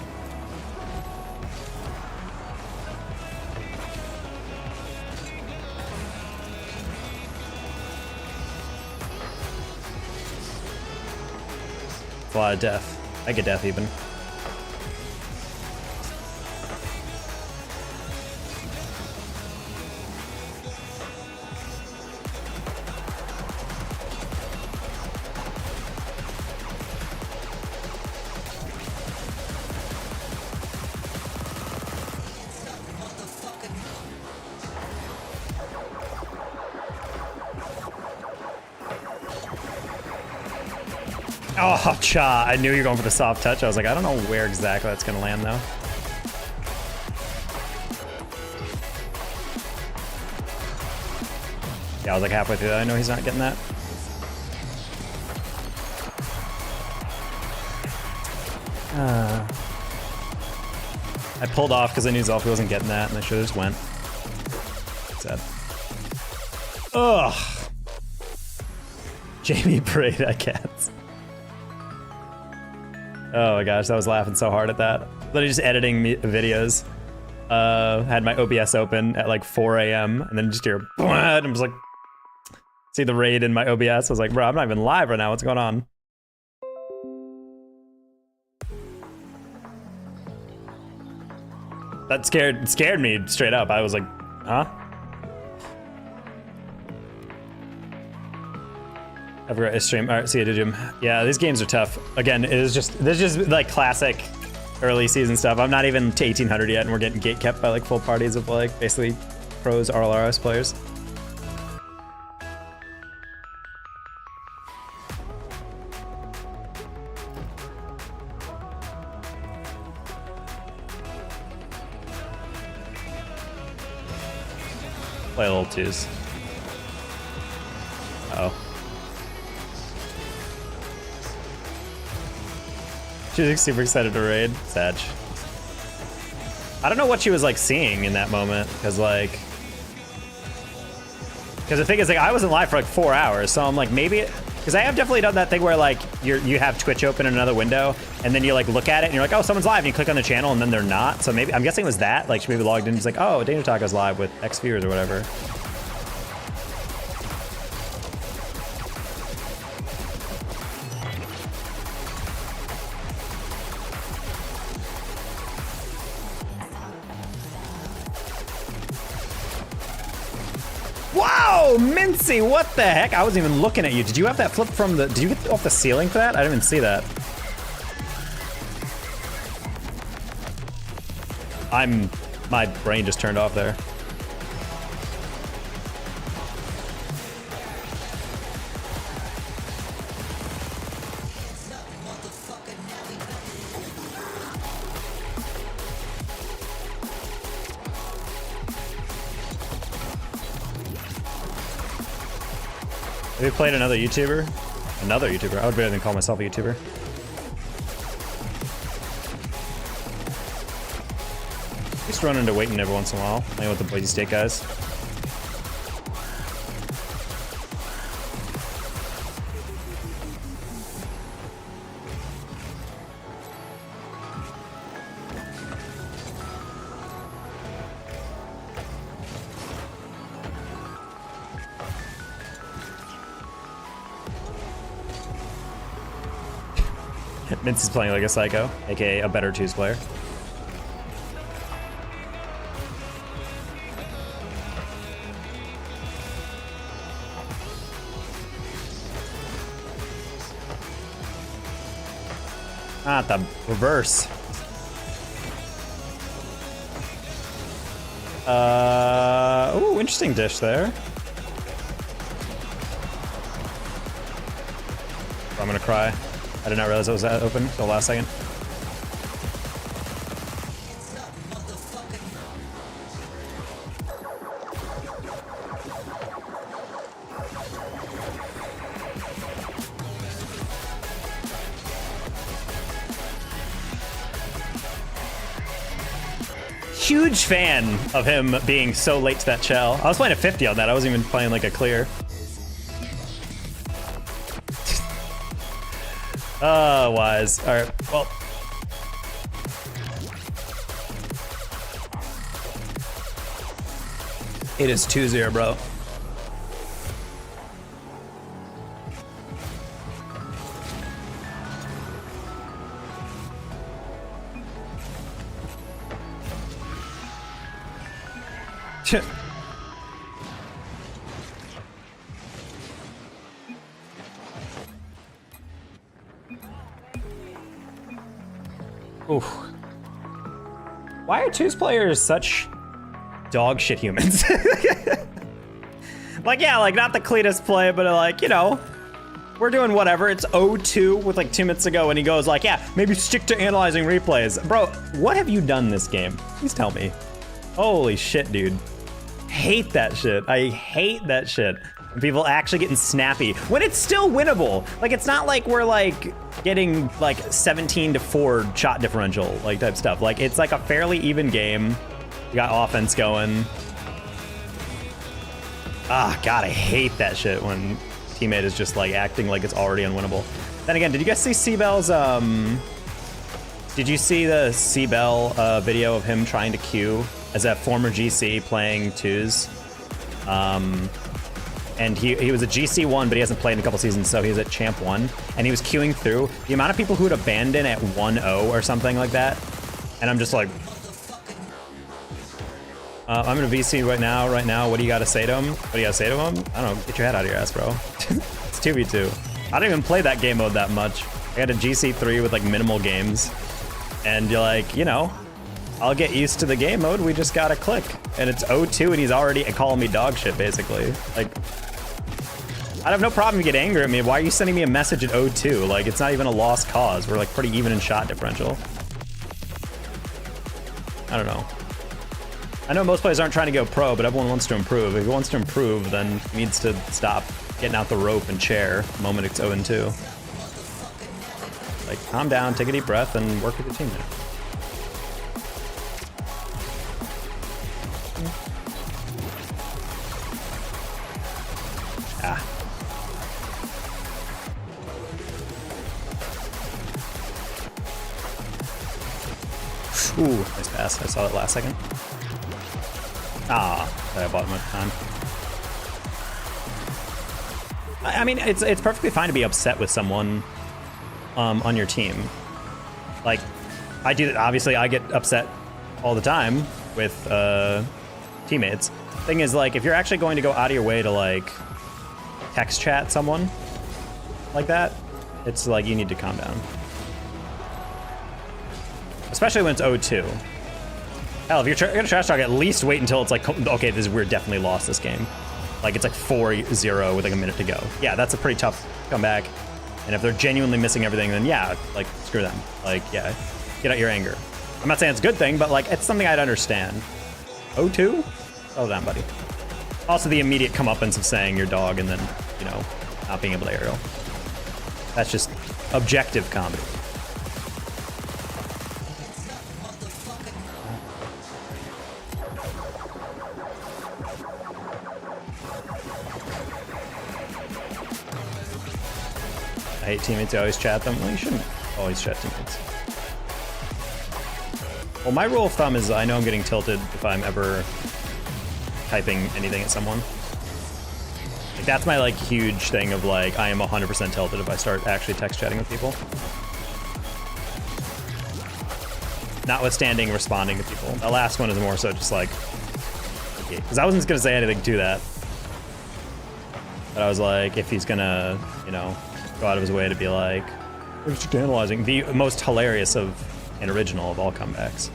It's a lot of death. I get death even. Oh, cha. I knew you were going for the soft touch. I was like, I don't know where exactly that's going to land, though. Yeah, I was like halfway through that. I know he's not getting that. I pulled off because I knew Zelfie wasn't getting that, and I should have just went. Sad. Ugh. Jamie prayed, I guess. Oh my gosh, I was laughing so hard at that. Literally just editing videos. Had my OBS open at like 4 a.m. and then just hear, and I was like, see the raid in my OBS. I was like, bro, I'm not even live right now. What's going on? That scared me straight up. I was like, huh? I forgot his stream. All right, see you, Jim. Yeah, these games are tough. Again, this is just like classic early season stuff. I'm not even to 1800 yet, and we're getting gate kept by like full parties of like basically pros RLRS players. Play a little twos. Uh-oh. She's like super excited to raid. Sag. I don't know what she was like seeing in that moment, because the thing is, like, I wasn't live for like 4 hours, so I'm like, maybe, because I have definitely done that thing where like you have Twitch open in another window, and then you like look at it and you're like, oh, someone's live, and you click on the channel and then they're not. So maybe, I'm guessing it was that, like she maybe logged in, just like, oh, Danger Taco's live with X viewers or whatever. Whoa, Mincy, what the heck? I wasn't even looking at you. Did you have that flip from the, did you get off the ceiling for that? I didn't even see that. My brain just turned off there. Have you played another YouTuber? Another YouTuber? I would rather than call myself a YouTuber. Just run into waiting every once in a while. Playing with the Boise State guys. Mince is playing like a psycho, aka a better twos player. Ah, the reverse. Ooh, interesting dish there. gonna cry. I did not realize it was that open until the last second. Huge fan of him being so late to that shell. I was playing a 50 on that. I wasn't even playing like a clear. Oh, wise. All right, well. It is 2-0, bro. Oof. Why are twos players such dog shit humans? Like, yeah, like not the cleanest play, but like, you know, we're doing whatever. It's 0-2 with like 2 minutes to go, and he goes like, yeah, maybe stick to analyzing replays. Bro, what have you done this game? Please tell me. Holy shit, dude. Hate that shit. I hate that shit. People actually getting snappy when it's still winnable. Like, it's not like we're like getting like 17-4 shot differential, like type stuff. Like, it's like a fairly even game. You got offense going. Ah, God, I hate that shit when teammate is just like acting like it's already unwinnable. Then again, did you guys see C-Bell's, did you see the C-Bell video of him trying to queue as a former GC playing twos? And he was a GC1, but he hasn't played in a couple seasons, so he was at Champ 1. And he was queuing through. The amount of people who would abandon at 1-0 or something like that. And I'm just like, I'm in a VC right now. What do you got to say to him? What do you got to say to him? I don't know. Get your head out of your ass, bro. It's 2v2. I don't even play that game mode that much. I had a GC3 with like minimal games. And you're like, you know, I'll get used to the game mode. We just got to click. And it's 0-2 and he's already calling me dog shit, basically. Like, I have no problem to get angry at me. Why are you sending me a message at 0-2? Like, it's not even a lost cause. We're like pretty even in shot differential. I don't know. I know most players aren't trying to go pro, but everyone wants to improve. If he wants to improve, then he needs to stop getting out the rope and chair the moment it's 0-2. Like, calm down, take a deep breath, and work with your teammate. Ah. Ooh, nice pass. I saw it last second. Ah, I bought him time. I mean, it's perfectly fine to be upset with someone on your team. Like, I do. Obviously, I get upset all the time with teammates. Thing is, like, if you're actually going to go out of your way to like text chat someone like that, it's like you need to calm down. Especially when it's 0-2. Hell, if you're gonna trash talk, at least wait until it's like, okay, we're definitely lost this game. Like, it's like 4-0 with like a minute to go. Yeah, that's a pretty tough comeback. And if they're genuinely missing everything, then yeah, like, screw them. Like, yeah, get out your anger. I'm not saying it's a good thing, but like, it's something I'd understand. 0-2? Slow down, buddy. Also, the immediate comeuppance of saying your dog and then, you know, not being able to aerial. That's just objective comedy. I hate teammates who always chat them. Well, you shouldn't always chat teammates. Well, my rule of thumb is I know I'm getting tilted if I'm ever typing anything at someone. Like, that's my like huge thing of like, I am 100% tilted if I start actually text chatting with people. Notwithstanding responding to people. The last one is more so just like, okay, because I wasn't gonna say anything to that. But I was like, if he's gonna, you know, go out of his way to be like, we're just analyzing. The most hilarious of and original of all comebacks.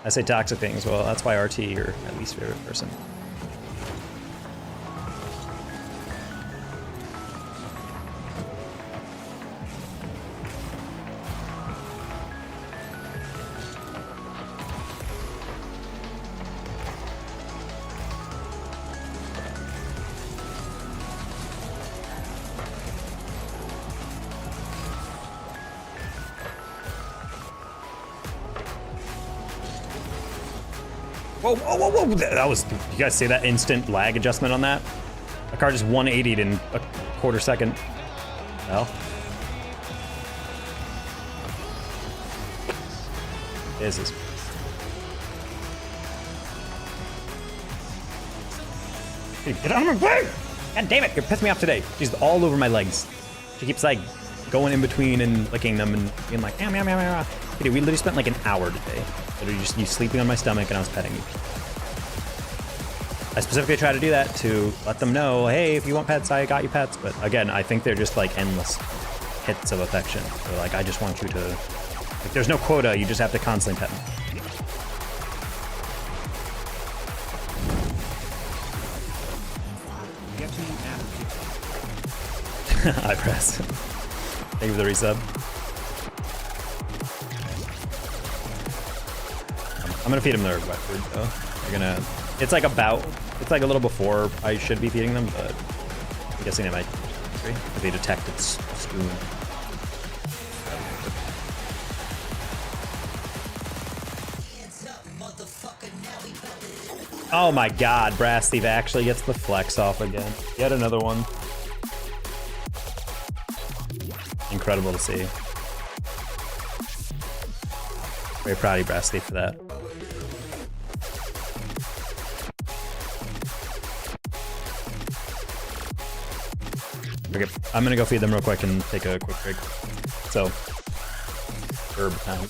I say toxic things. Well, that's why RT, you're my least favorite person. Whoa, whoa, whoa, whoa. That was, you guys see that instant lag adjustment on that? The car just 180'd in a quarter second. Well. This is. Hey, get out of my way! God damn it, you're pissing me off today. She's all over my legs. She keeps like going in between and licking them and being like, meow, meow, meow, meow. Kitty, we literally spent like an hour today. Literally just you sleeping on my stomach and I was petting you. I specifically try to do that to let them know, hey, if you want pets, I got you pets. But again, I think they're just like endless hits of affection. They're like, I just want you to, like, there's no quota, you just have to constantly pet me. I press. Thank you for the resub. I'm gonna feed them their wet food though. They're gonna. It's like a little before I should be feeding them, but I'm guessing they might. If they detect its spoon. Oh my God, Brass Thief actually gets the flex off again. Yet another one. Incredible to see. Very proud of you, Brass Thief, for that. Okay, I'm gonna go feed them real quick and take a quick break. So, herb time.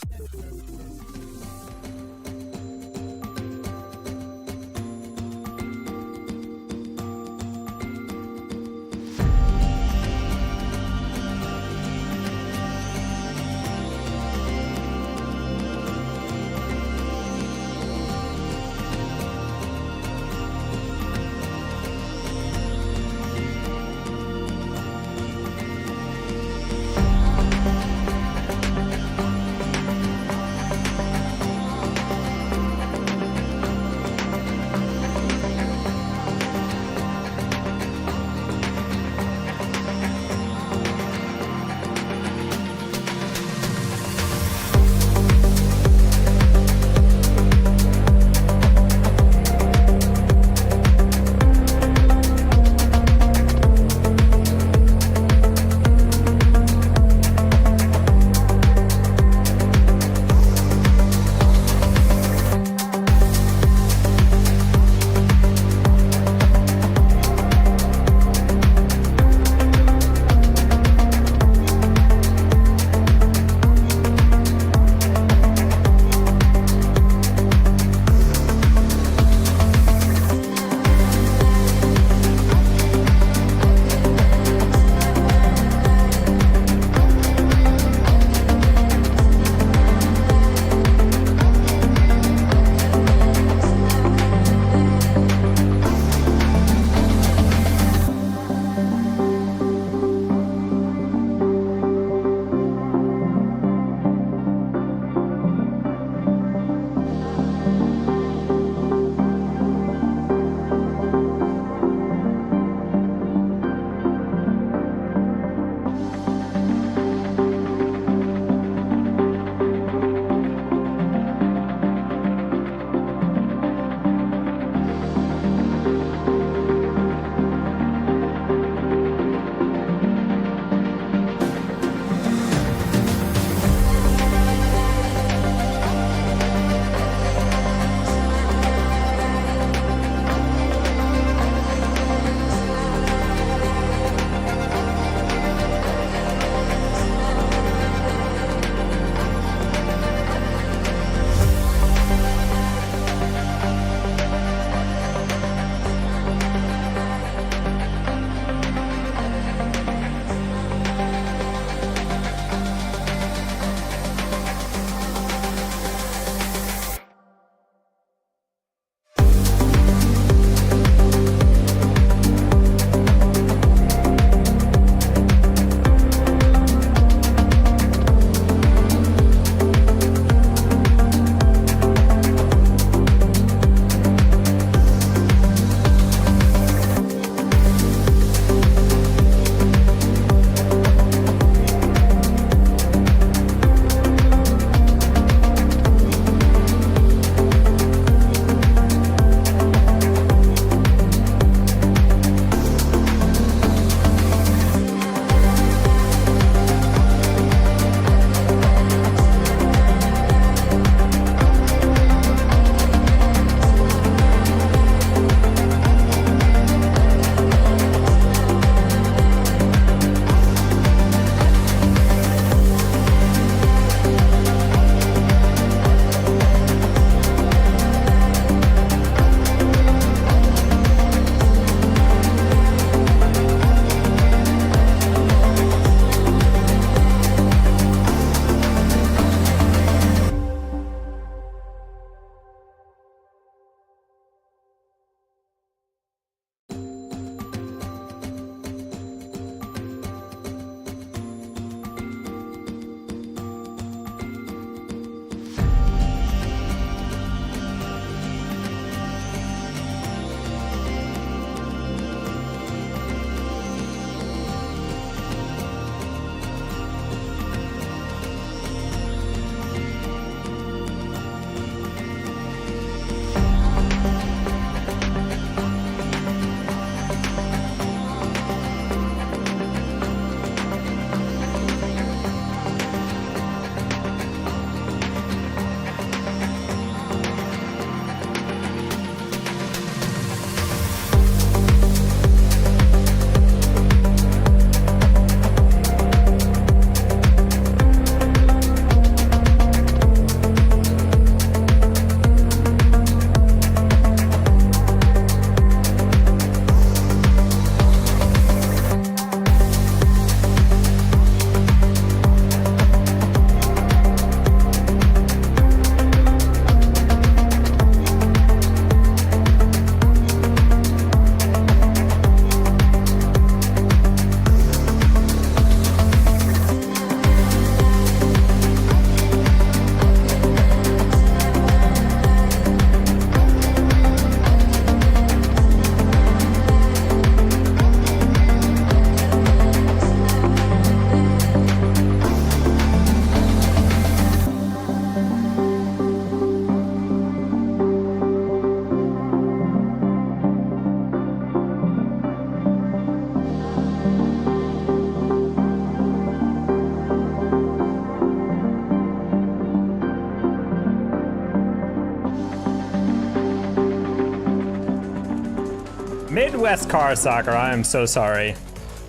Midwest Car Soccer, I am so sorry.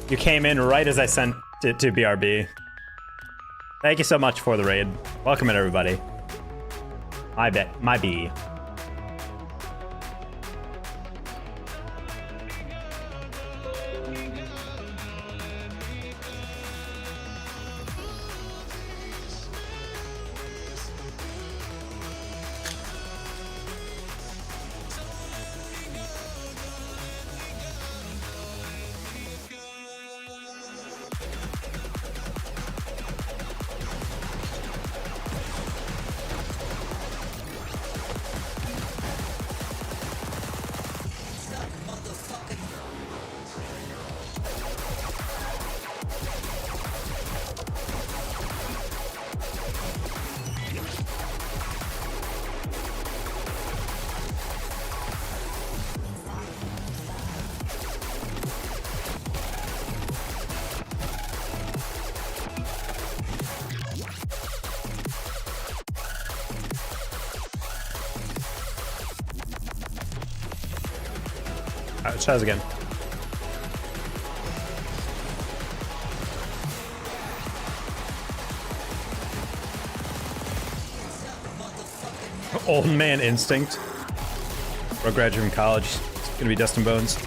You came in right as I sent it to BRB. Thank you so much for the raid. Welcome in, everybody. My B. All right, let's try this again. Old man instinct. Bro graduated from college. It's gonna be Dustin Bones.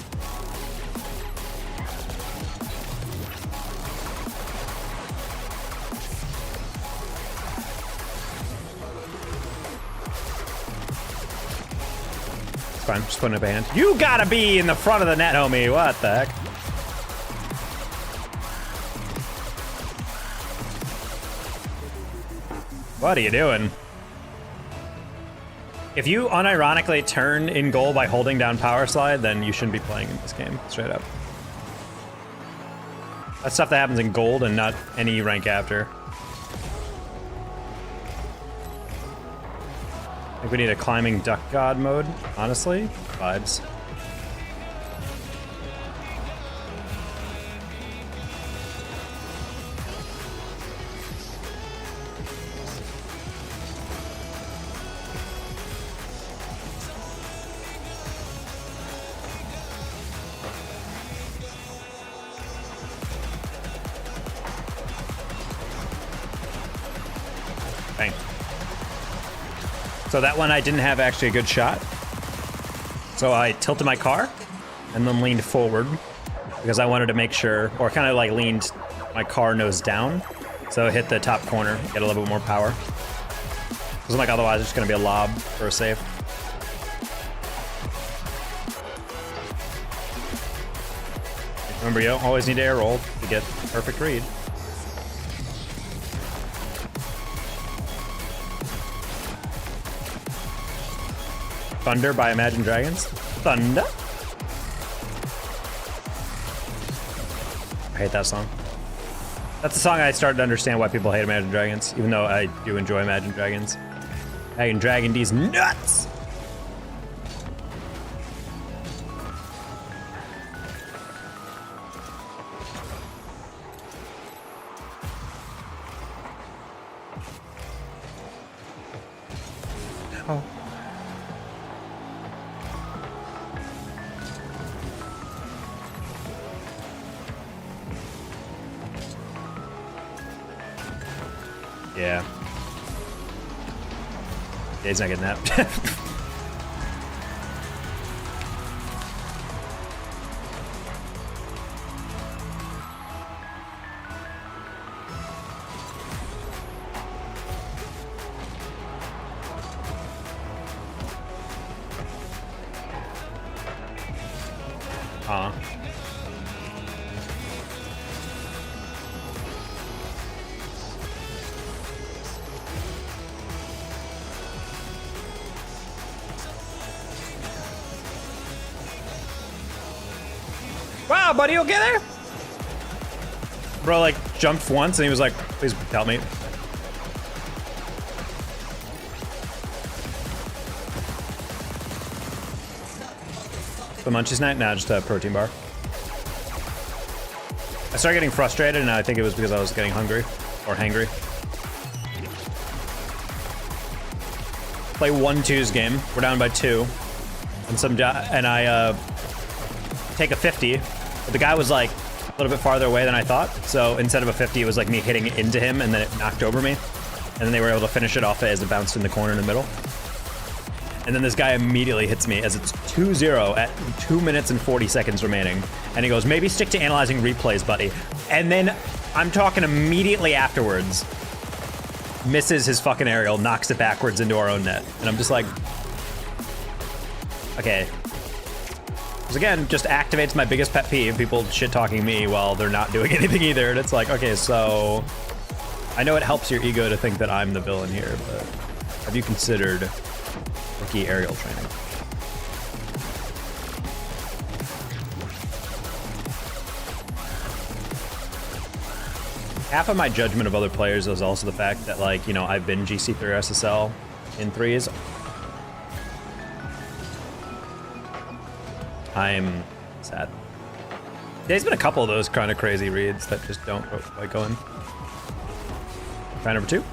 Fine, just putting up a hand. You gotta be in the front of the net, homie. What the heck? What are you doing? If you unironically turn in goal by holding down power slide, then you shouldn't be playing in this game, straight up. That's stuff that happens in gold and not any rank after. I think we need a climbing duck god mode, honestly. Vibes. Bang. So that one I didn't have actually a good shot. So I tilted my car and then leaned forward because I wanted to make sure, or kind of like leaned my car nose down. So hit the top corner, get a little bit more power. Because like otherwise it's gonna be a lob for a save. Remember, you don't always need to air roll to get perfect read. Thunder by Imagine Dragons. Thunder. I hate that song. That's the song I started to understand why people hate Imagine Dragons, even though I do enjoy Imagine Dragons. Imagine Dragon D's nuts! Oh. Yeah. Yeah, he's not getting that. Wow, buddy, you okay there? Bro, like, jumped once and he was like, please help me. The munchies night? Nah, just a protein bar. I started getting frustrated and I think it was because I was getting hungry or hangry. Play 1-2's game. We're down by 2. And I take a 50, but the guy was like a little bit farther away than I thought. So instead of a 50, it was like me hitting into him, and then it knocked over me. And then they were able to finish it off as it bounced in the corner in the middle. And then this guy immediately hits me as it's 2-0 at 2 minutes and 40 seconds remaining. And he goes, maybe stick to analyzing replays, buddy. And then I'm talking immediately afterwards, misses his fucking aerial, knocks it backwards into our own net. And I'm just like, okay. Because again, just activates my biggest pet peeve, people shit-talking me while they're not doing anything either. And it's like, okay, so I know it helps your ego to think that I'm the villain here, but have you considered rookie aerial training? Half of my judgment of other players is also the fact that, like, you know, I've been GC3 or SSL in threes. I'm sad. There's been a couple of those kind of crazy reads that just don't quite go in. Try number 2.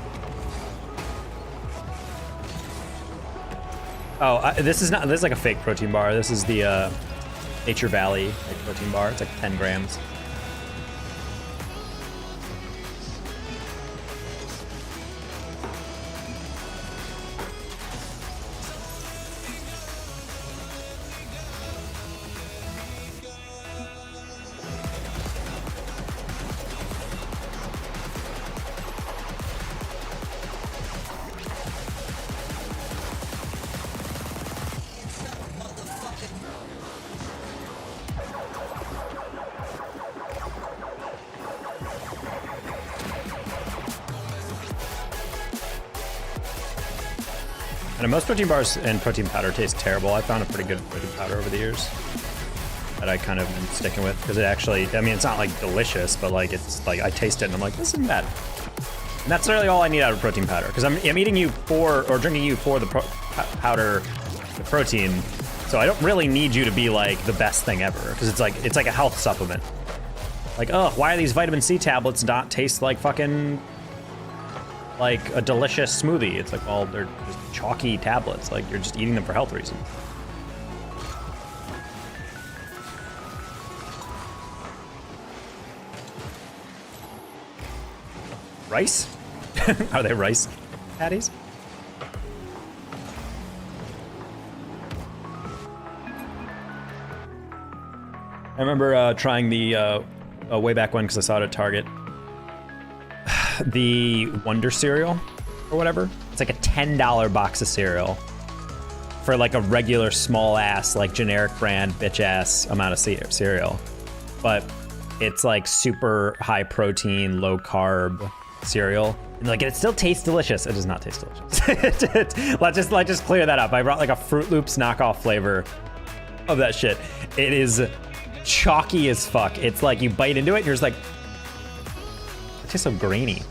Oh, this is like a fake protein bar. This is the Nature Valley like, protein bar. It's like 10 grams. And most protein bars and protein powder taste terrible. I found a pretty good protein powder over the years that I kind of been sticking with because it actually, I mean, it's not like delicious, but like it's like I taste it and I'm like, this isn't bad. And that's really all I need out of protein powder because I'm eating you for or drinking you for the powder, the protein. So I don't really need you to be like the best thing ever because it's like a health supplement. Like, oh, why are these vitamin C tablets not taste like fucking like a delicious smoothie? It's like, well, they're just chalky tablets. Like, you're just eating them for health reasons. Rice? Are they rice patties? I remember trying the way back when because I saw it at Target. The Wonder cereal or whatever. It's like a $10 box of cereal for like a regular small ass, like generic brand bitch ass amount of cereal. But it's like super high protein, low carb cereal. And like it still tastes delicious. It does not taste delicious. let's just clear that up. I brought like a Fruit Loops knockoff flavor of that shit. It is chalky as fuck. It's like you bite into it and you're just like, it tastes so grainy.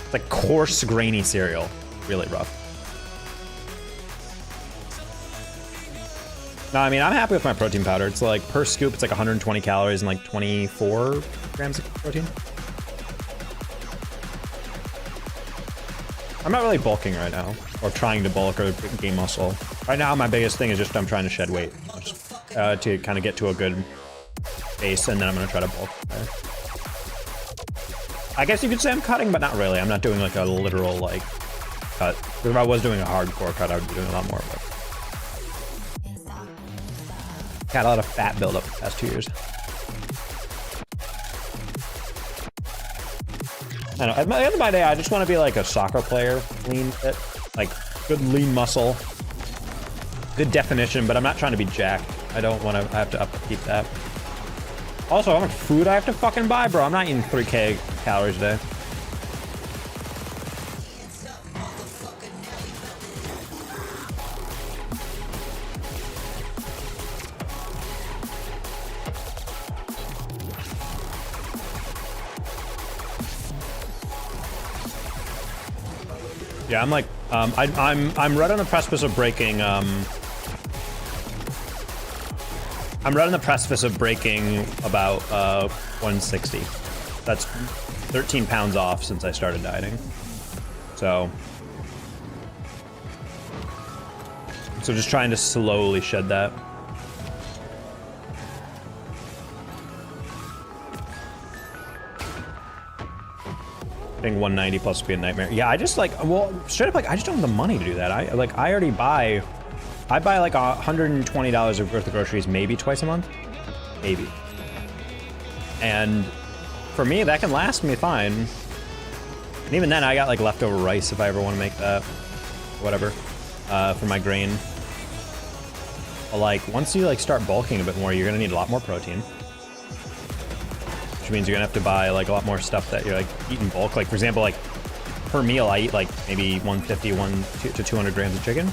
It's like coarse, grainy cereal. Really rough. No, I mean, I'm happy with my protein powder. It's like, per scoop, it's like 120 calories and like 24 grams of protein. I'm not really bulking right now, or trying to bulk or gain muscle. Right now, my biggest thing is just I'm trying to shed weight. To kind of get to a good base, and then I'm gonna try to bulk there. I guess you could say I'm cutting, but not really. I'm not doing like a literal like cut. Because if I was doing a hardcore cut, I would be doing a lot more. But got a lot of fat buildup the past 2 years. I don't know. At the end of my day, I just want to be like a soccer player, lean fit, like good lean muscle, good definition. But I'm not trying to be jacked. I don't want to. I have to upkeep that. Also, how much food I have to fucking buy, bro? I'm not eating 3K calories a day. Yeah, I'm like, I'm right on the precipice of breaking. I'm right on the precipice of breaking about 160. That's 13 pounds off since I started dieting. So just trying to slowly shed that. Hitting 190 plus would be a nightmare. Yeah, I just like, well, straight up, like, I just don't have the money to do that. I already buy, I buy like $120 worth of groceries maybe twice a month. Maybe. And for me, that can last me fine. And even then, I got like leftover rice if I ever want to make that, whatever, for my grain. But like, once you like start bulking a bit more, you're gonna need a lot more protein. Which means you're gonna have to buy like a lot more stuff that you're like eating bulk. Like for example, like per meal, I eat like maybe 150 to 200 grams of chicken.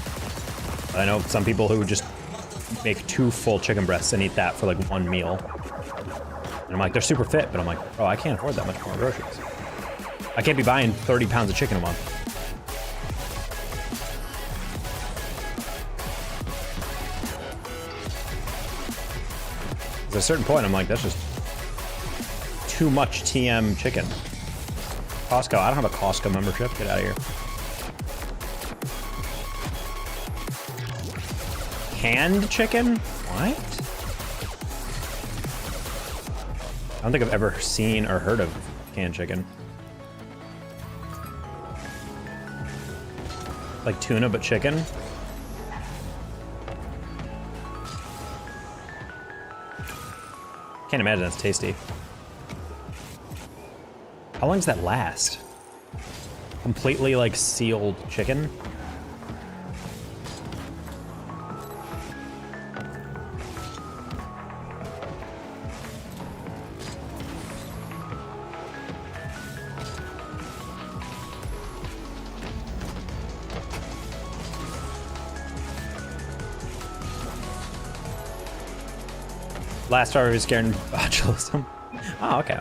But I know some people who just make 2 full chicken breasts and eat that for like 1 meal. And I'm like, they're super fit, but I'm like, oh, I can't afford that much more groceries. I can't be buying 30 pounds of chicken a month. At a certain point, I'm like, that's just too much TM chicken. Costco, I don't have a Costco membership. Get out of here. Canned chicken? What? I don't think I've ever seen or heard of canned chicken. Like tuna, but chicken? Can't imagine that's tasty. How long does that last? Completely like sealed chicken? Last story was scared botulism. Oh, okay.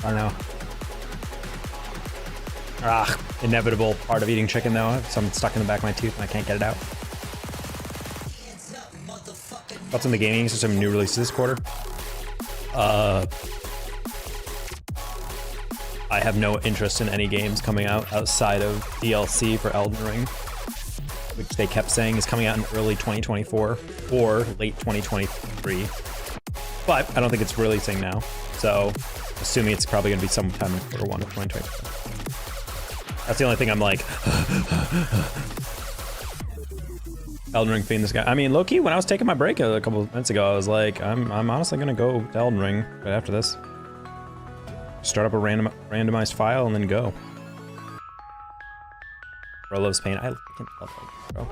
I don't know. Ah, inevitable part of eating chicken though. Something stuck in the back of my tooth and I can't get it out. What's in the gaming system? New releases this quarter? I have no interest in any games coming out outside of DLC for Elden Ring, which they kept saying is coming out in early 2024 or late 2023. But I don't think it's releasing now, so assuming it's probably going to be sometime in quarter 1 of 2024. That's the only thing I'm like, Elden Ring fiend this guy. I mean, low-key, when I was taking my break a couple of minutes ago, I was like, I'm honestly going to go to Elden Ring right after this. Start up a randomized file and then go. Bro loves pain. I can't love that, bro.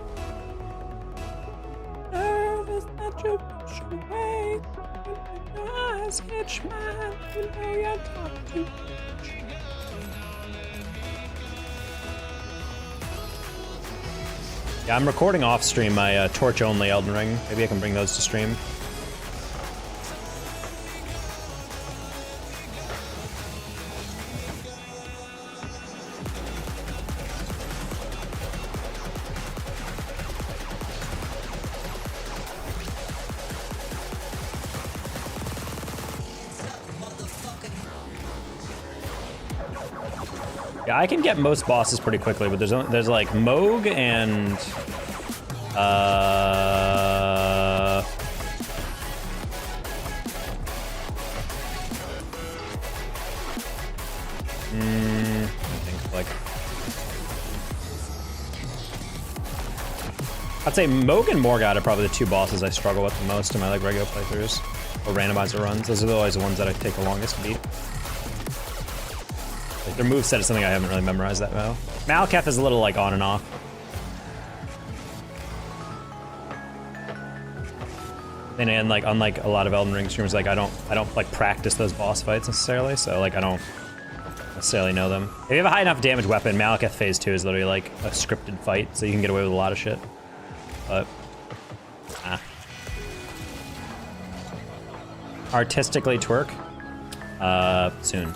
Yeah, I'm recording off stream my Torch only Elden Ring. Maybe I can bring those to stream. Yeah, I can get most bosses pretty quickly, but there's like Moog and I think like I'd say Moog and Morgott are probably the two bosses I struggle with the most in my like regular playthroughs or randomizer runs. Those are always the ones that I take the longest to beat. Like their moveset is something I haven't really memorized that well. Malekith is a little like on and off. And like unlike a lot of Elden Ring streamers, like I don't like practice those boss fights necessarily, so like I don't necessarily know them. If you have a high enough damage weapon, Malekith Phase 2 is literally like a scripted fight, so you can get away with a lot of shit. But artistically twerk? Soon.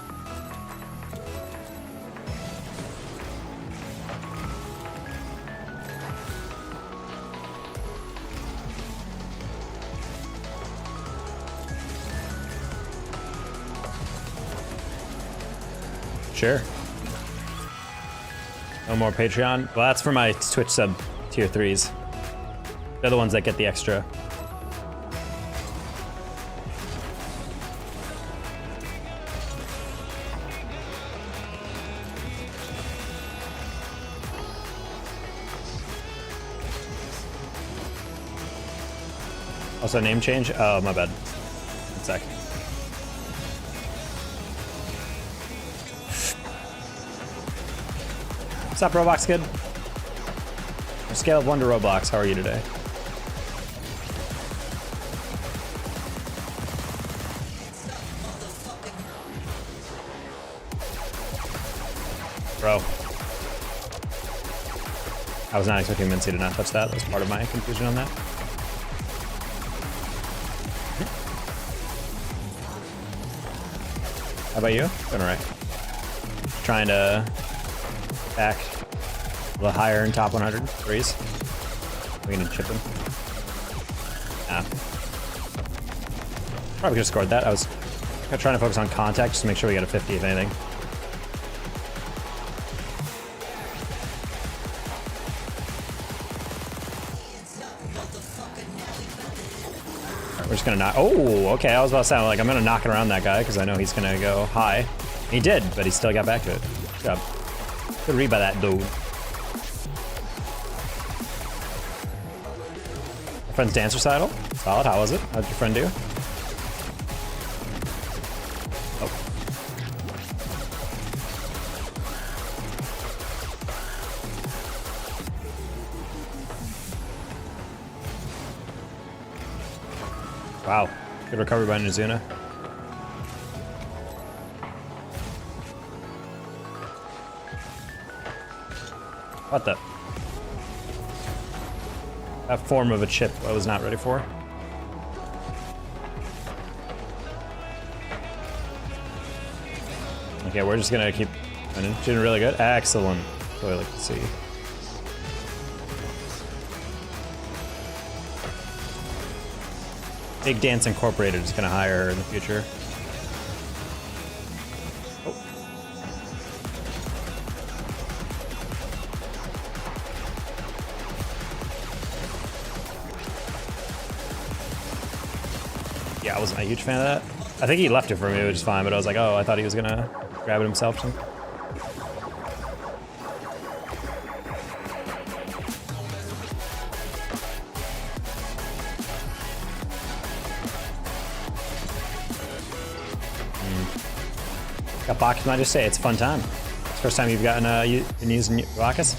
Sure. No more Patreon? Well, that's for my Twitch sub tier 3s. They're the ones that get the extra. Also, name change? Oh, my bad. 1 sec. What's up, Roblox kid? On a scale of 1 to Roblox, how are you today? Bro. I was not expecting Mincy to not touch that. That was part of my confusion on that. How about you? Doing alright. Trying to back a little higher in top 100 threes. We're gonna chip him. Ah. Probably could have scored that. I was trying to focus on contact just to make sure we get a 50 if anything. We're just gonna knock. Oh, okay. I was about to say, like, I'm gonna knock it around that guy because I know he's gonna go high. He did, but he still got back to it. Good job. Good read by that dude. My friend's dance recital. Solid. How was it? How'd your friend do? Oh. Wow. Good recovery by Nizuna. What the? That form of a chip I was not ready for. Okay, we're just gonna keep doing really good. Excellent. That's what I like to see. Big Dance Incorporated is gonna hire her in the future. Yeah, I wasn't a huge fan of that. I think he left it for me, which is fine, but I was like, oh, I thought he was gonna grab it himself or something. Got Bacchus, I just say it's a fun time. It's the first time you've gotten been using Bacchus.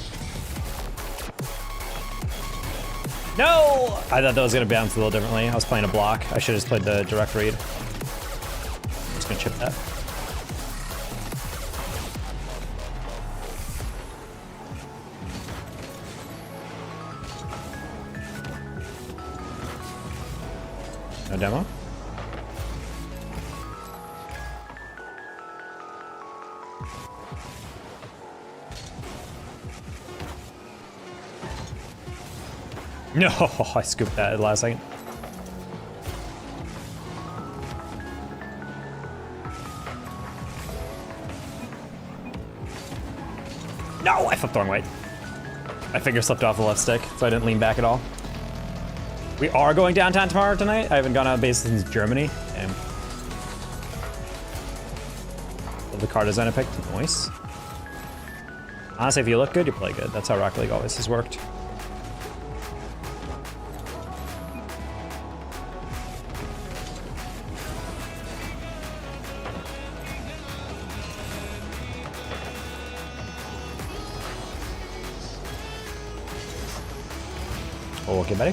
No! I thought that was gonna bounce a little differently. I was playing a block. I should have just played the direct read. I'm just gonna chip that. No demo? No, I scooped that at the last second. No, I flipped the wrong way. My finger slipped off the left stick, so I didn't lean back at all. We are going downtown tomorrow tonight. I haven't gone out of base since Germany. Damn. Love the car design I picked. Nice. Honestly, if you look good, you play good. That's how Rocket League always has worked. Okay, buddy.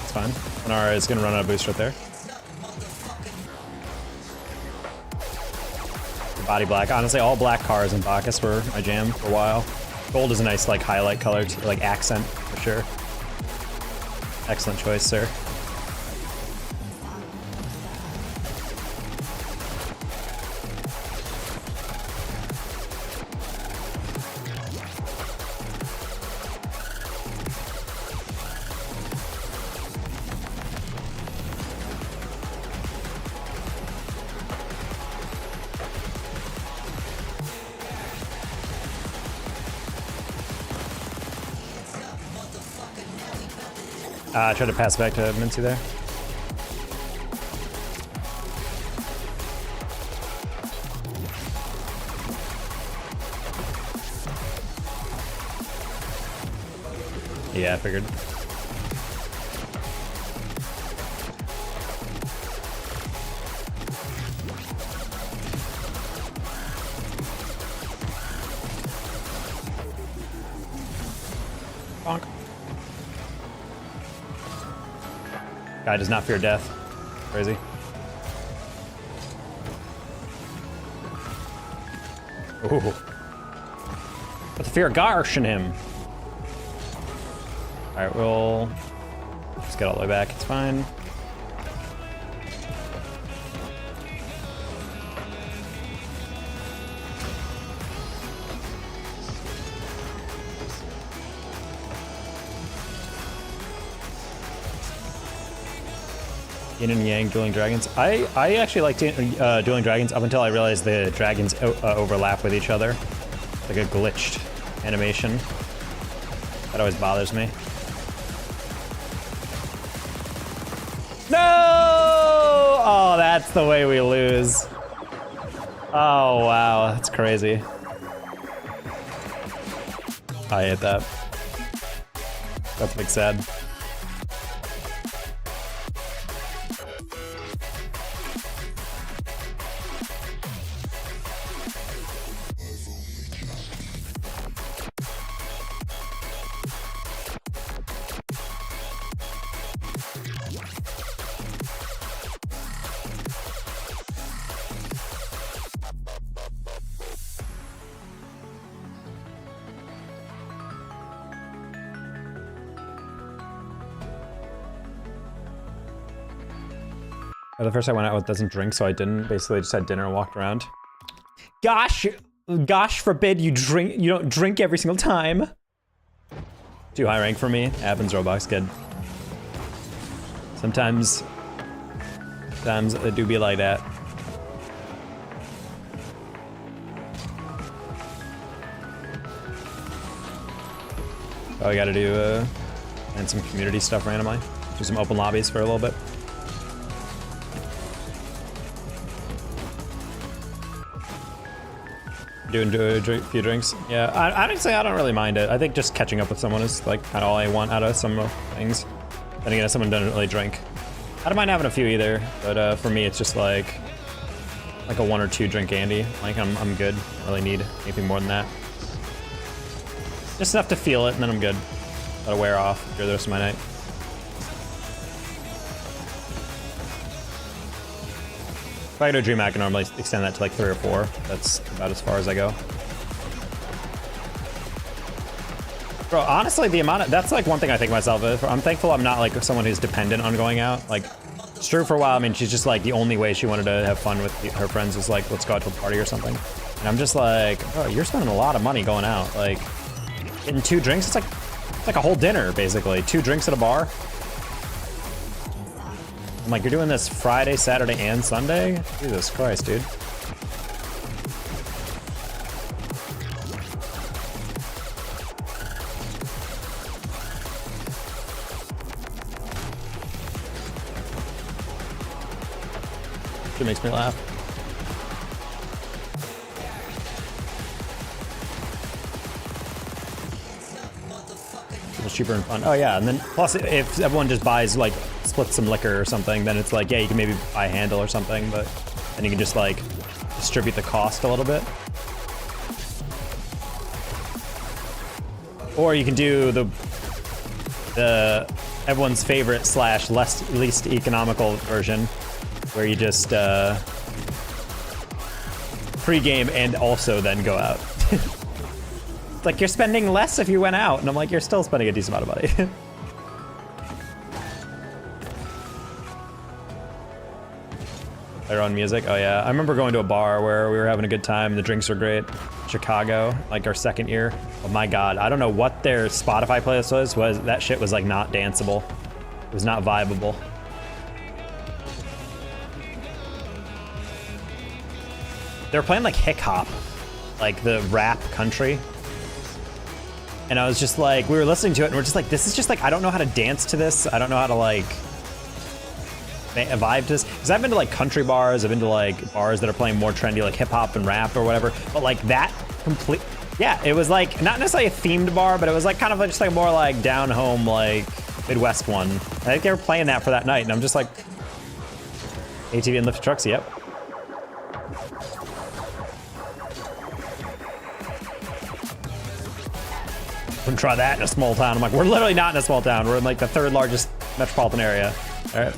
It's fine. Panara is gonna run out of boost right there. Body black. Honestly, all black cars in Bacchus were my jam for a while. Gold is a nice like highlight color, like accent for sure. Excellent choice, sir. I tried to pass back to Mincy there. Yeah, I figured. Bonk. Guy does not fear death. Crazy. Ooh. But the fear of Garsh in him. Alright, we'll just get all the way back. It's fine. Yin and Yang dueling dragons. I actually liked dueling dragons up until I realized the dragons overlap with each other. Like a glitched animation. That always bothers me. No! Oh, that's the way we lose. Oh, wow. That's crazy. I hate that. That's big sad. The first I went out with doesn't drink, so I didn't. Basically, just had dinner and walked around. Gosh forbid you drink. You don't drink every single time. Too high rank for me. Happens, Roblox kid. Sometimes it do be like that. Oh, we gotta do and some community stuff randomly. Do some open lobbies for a little bit. Doing a few drinks. Yeah, I'd say I don't really mind it. I think just catching up with someone is like kind of all I want out of some things. Then again, if someone doesn't really drink, I don't mind having a few either. But for me, it's just like a 1 or 2 drink Andy. Like I'm good. I don't really need anything more than that. Just enough to feel it, and then I'm good. That'll wear off for the rest of my night. If I go to a dream, I can normally extend that to like 3 or 4. That's about as far as I go. Bro, honestly, the amount of, that's like one thing I think myself of. I'm thankful I'm not like someone who's dependent on going out. Like, it's true for a while. I mean, she's just like the only way she wanted to have fun with her friends was like, let's go out to a party or something. And I'm just like, bro, you're spending a lot of money going out. Like, getting 2 drinks, it's like a whole dinner, basically. 2 drinks at a bar. I'm like, you're doing this Friday, Saturday, and Sunday? Jesus Christ, dude. It makes me laugh. cheaper and fun. Oh yeah, and then plus if everyone just buys like splits some liquor or something, then it's like, yeah, you can maybe buy a handle or something, but then you can just like distribute the cost a little bit. Or you can do the everyone's favorite / least economical version, where you just pre-game and also then go out. It's like you're spending less if you went out, and I'm like, you're still spending a decent amount of money. Their own music. Oh yeah, I remember going to a bar where we were having a good time. The drinks were great. Chicago, like our second year. Oh my god, I don't know what their Spotify playlist was that shit was like not danceable. It was not vibeable. They were playing like hip hop, like the rap country. And I was just like, we were listening to it and we're just like, this is just like, I don't know how to dance to this. I don't know how to like vibe to this. Because I've been to like country bars, I've been to like bars that are playing more trendy, like hip hop and rap or whatever. But like that complete, yeah, it was like not necessarily a themed bar, but it was like kind of like just like more like down home, like Midwest one. I think they were playing that for that night, and I'm just like, ATV and lift trucks, yep. Wouldn't try that in a small town. I'm like, we're literally not in a small town. We're in like the 3rd largest metropolitan area. All right.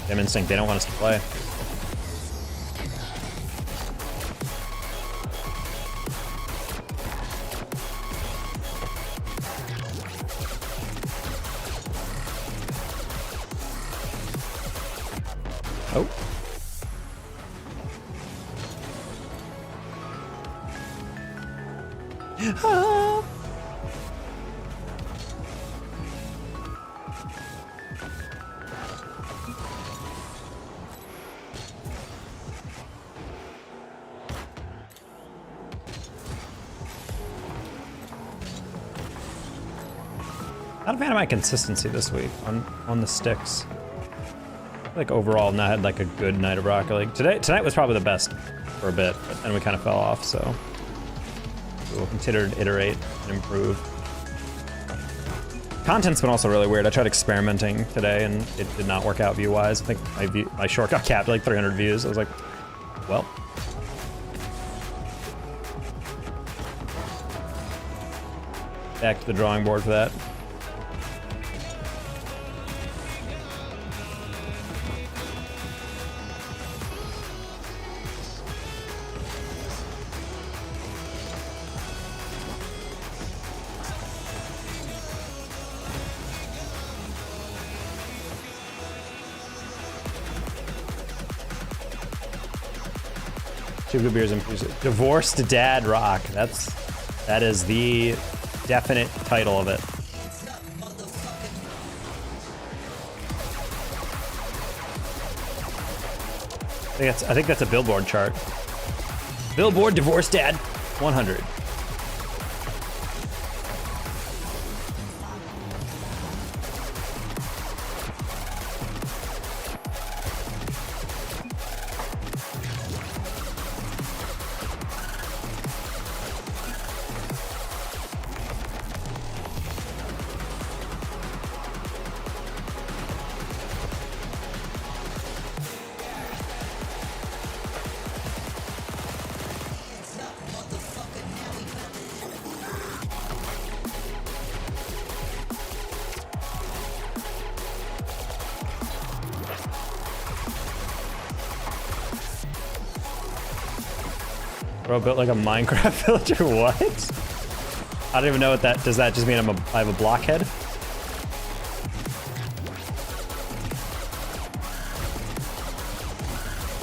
Damn instinct, they don't want us to play. Oh. Ah. Not a fan of my consistency this week on the sticks. Like overall, not had like a good night of broccoli. Tonight was probably the best for a bit, but then we kind of fell off. So we'll continue to iterate and improve. Content's been also really weird. I tried experimenting today and it did not work out view-wise. I think my short got capped at like 300 views. I was like, well. Back to the drawing board for that. Two good beers and Divorced Dad Rock. That is the definite title of it. I think that's a Billboard chart. Billboard Divorced Dad 100. Bro, built like a Minecraft villager, what? I don't even know what that, does that just mean I have a blockhead?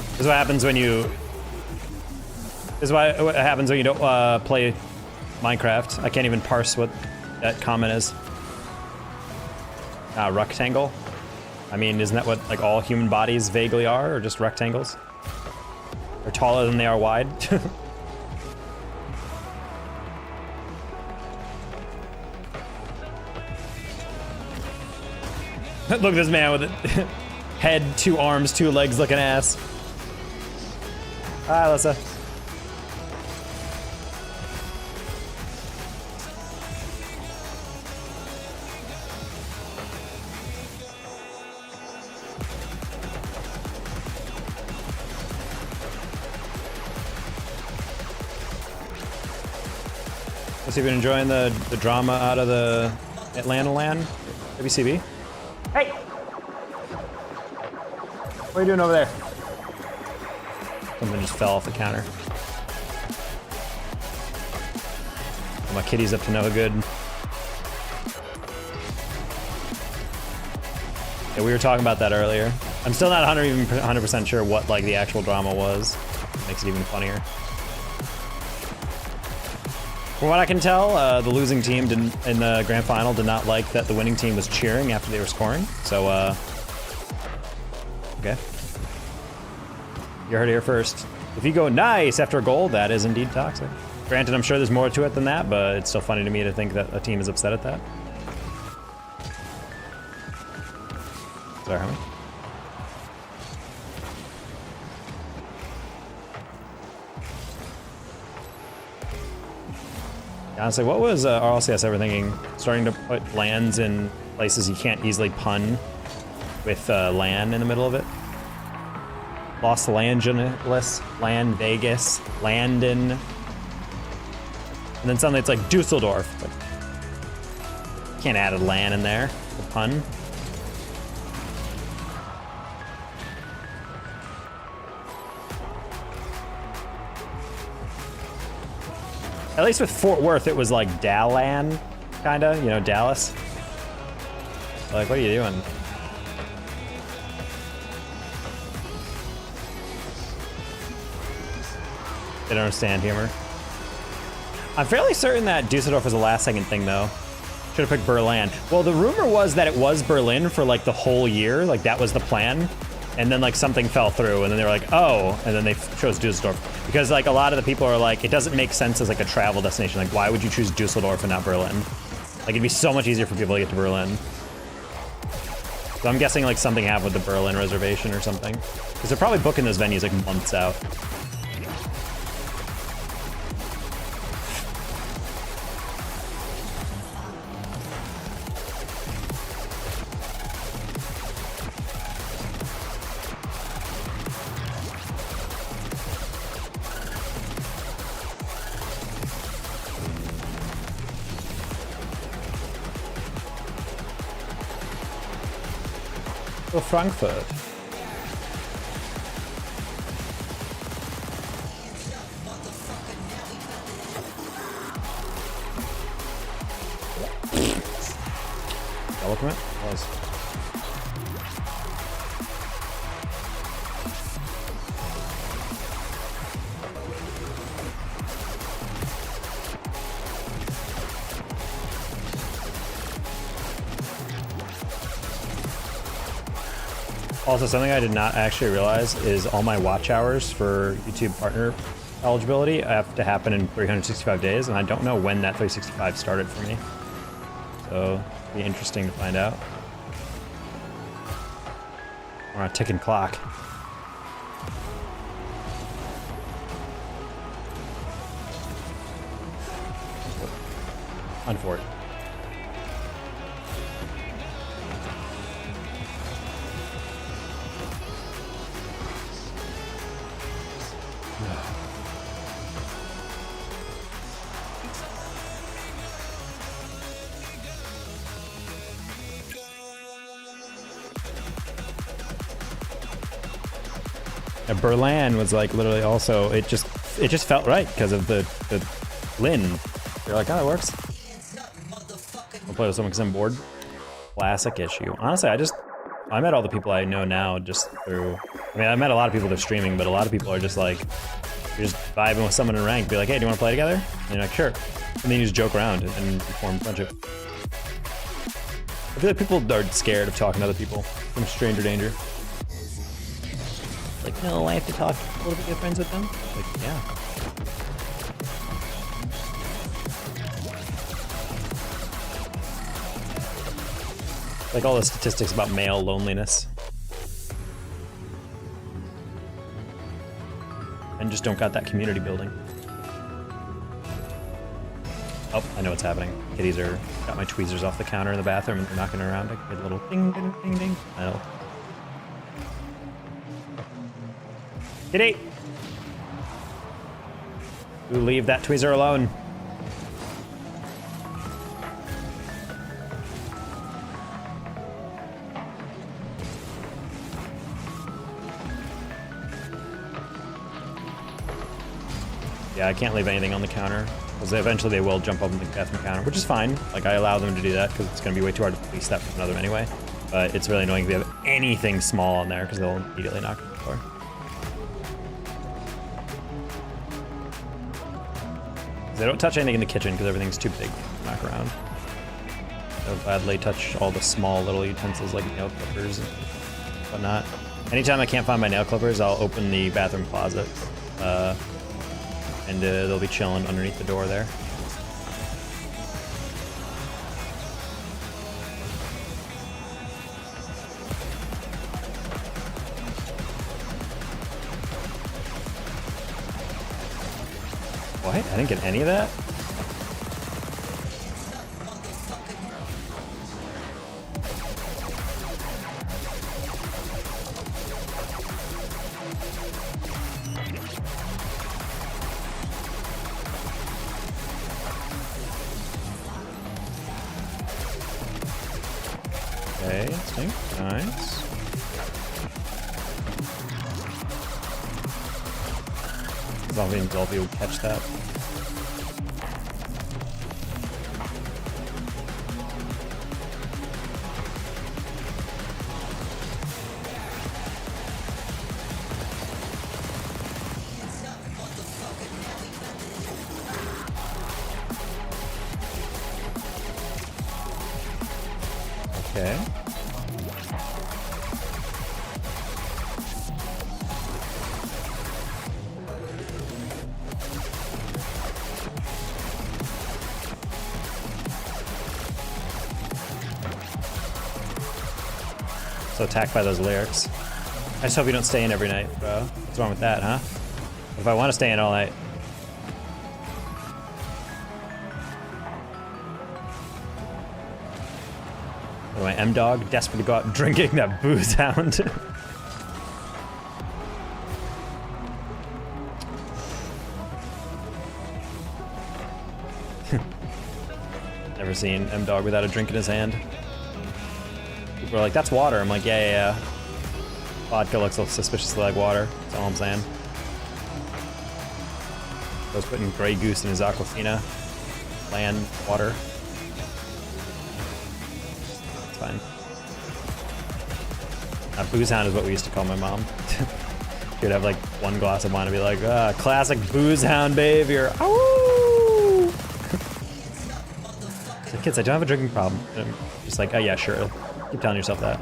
This is what happens when you, what happens when you don't play Minecraft. I can't even parse what that comment is. Rectangle? I mean, isn't that what like all human bodies vaguely are, or just rectangles? They're taller than they are wide. Look at this man with a head, 2 arms, 2 legs looking ass. Hi, Alyssa. Have you been enjoying the drama out of the Atlanta land? WCB? Hey! What are you doing over there? Something just fell off the counter. Oh, my kitty's up to no good. Yeah, we were talking about that earlier. I'm still not 100% sure what like the actual drama was. It makes it even funnier. From what I can tell, the losing team in the grand final did not like that the winning team was cheering after they were scoring. So, okay. You heard it here first. If you go nice after a goal, that is indeed toxic. Granted, I'm sure there's more to it than that, but it's still funny to me to think that a team is upset at that. Sorry, homie. Honestly, what was RLCS ever thinking? Starting to put lands in places you can't easily pun with land in the middle of it? Los Angeles, Land Vegas, Landon. And then suddenly it's like Dusseldorf. Like, can't add a land in there, the pun. At least with Fort Worth, it was like Dallan, kinda, you know, Dallas. Like, what are you doing? They don't understand humor. I'm fairly certain that Dusseldorf was a last-second thing, though. Should have picked Berlin. Well, the rumor was that it was Berlin for like the whole year, like that was the plan. And then like something fell through, and then they were like, oh, and then they chose Dusseldorf. Because like a lot of the people are like, it doesn't make sense as like a travel destination. Like, why would you choose Dusseldorf and not Berlin? Like, it'd be so much easier for people to get to Berlin. So I'm guessing like something happened with the Berlin reservation or something. Because they're probably booking those venues like months out. Or Frankfurt. Double commit? Was. Also, something I did not actually realize is all my watch hours for YouTube partner eligibility have to happen in 365 days, and I don't know when that 365 started for me. So, it'll be interesting to find out. We're on a ticking clock. Unfortunate. Berlin was like literally also it just felt right because of the Lin. You're like, oh, it works. I'll play with someone because I'm bored. Classic issue. Honestly, I met all the people I know now just through. I mean, I met a lot of people that are streaming, but a lot of people are just like, you're just vibing with someone in rank. Be like, hey, do you want to play together? And you're like, sure. And then you just joke around and you form friendship. I feel like people are scared of talking to other people from stranger danger. Like, no, I have to talk a little bit, get friends with them. Like, yeah. Like all the statistics about male loneliness. And just don't got that community building. Oh, I know what's happening. Kitties are, got my tweezers off the counter in the bathroom and they're knocking around. I get a little ding, ding, ding, ding. I know. Kitty! You leave that tweezer alone. Yeah, I can't leave anything on the counter, because eventually they will jump up on the bathroom counter, which is fine. Like, I allow them to do that, because it's going to be way too hard to police that from another anyway. But it's really annoying if they have anything small on there, because they'll immediately knock it on the floor. They don't touch anything in the kitchen, because everything's too big to knock around. They'll gladly touch all the small little utensils, like nail clippers and whatnot. Anytime I can't find my nail clippers, I'll open the bathroom closet. And they'll be chilling underneath the door there. What? I didn't get any of that? Okay, stink. Nice. Zombie and Dolphy will catch that. Okay. So attacked by those lyrics. I just hope you don't stay in every night, bro. What's wrong with that, huh? If I want to stay in all night. My M-Dog, desperate to go out drinking that booze hound. Never seen M-Dog without a drink in his hand. People are like, that's water. I'm like, yeah. Vodka looks suspiciously like water. That's all I'm saying. I was putting Grey Goose in his Aquafina. Land water. Fine. Booze hound is what we used to call my mom. She would have like one glass of wine and be like, classic booze hound behavior. Ow! So kids, I don't have a drinking problem. And I'm just like, oh yeah, sure. Keep telling yourself that.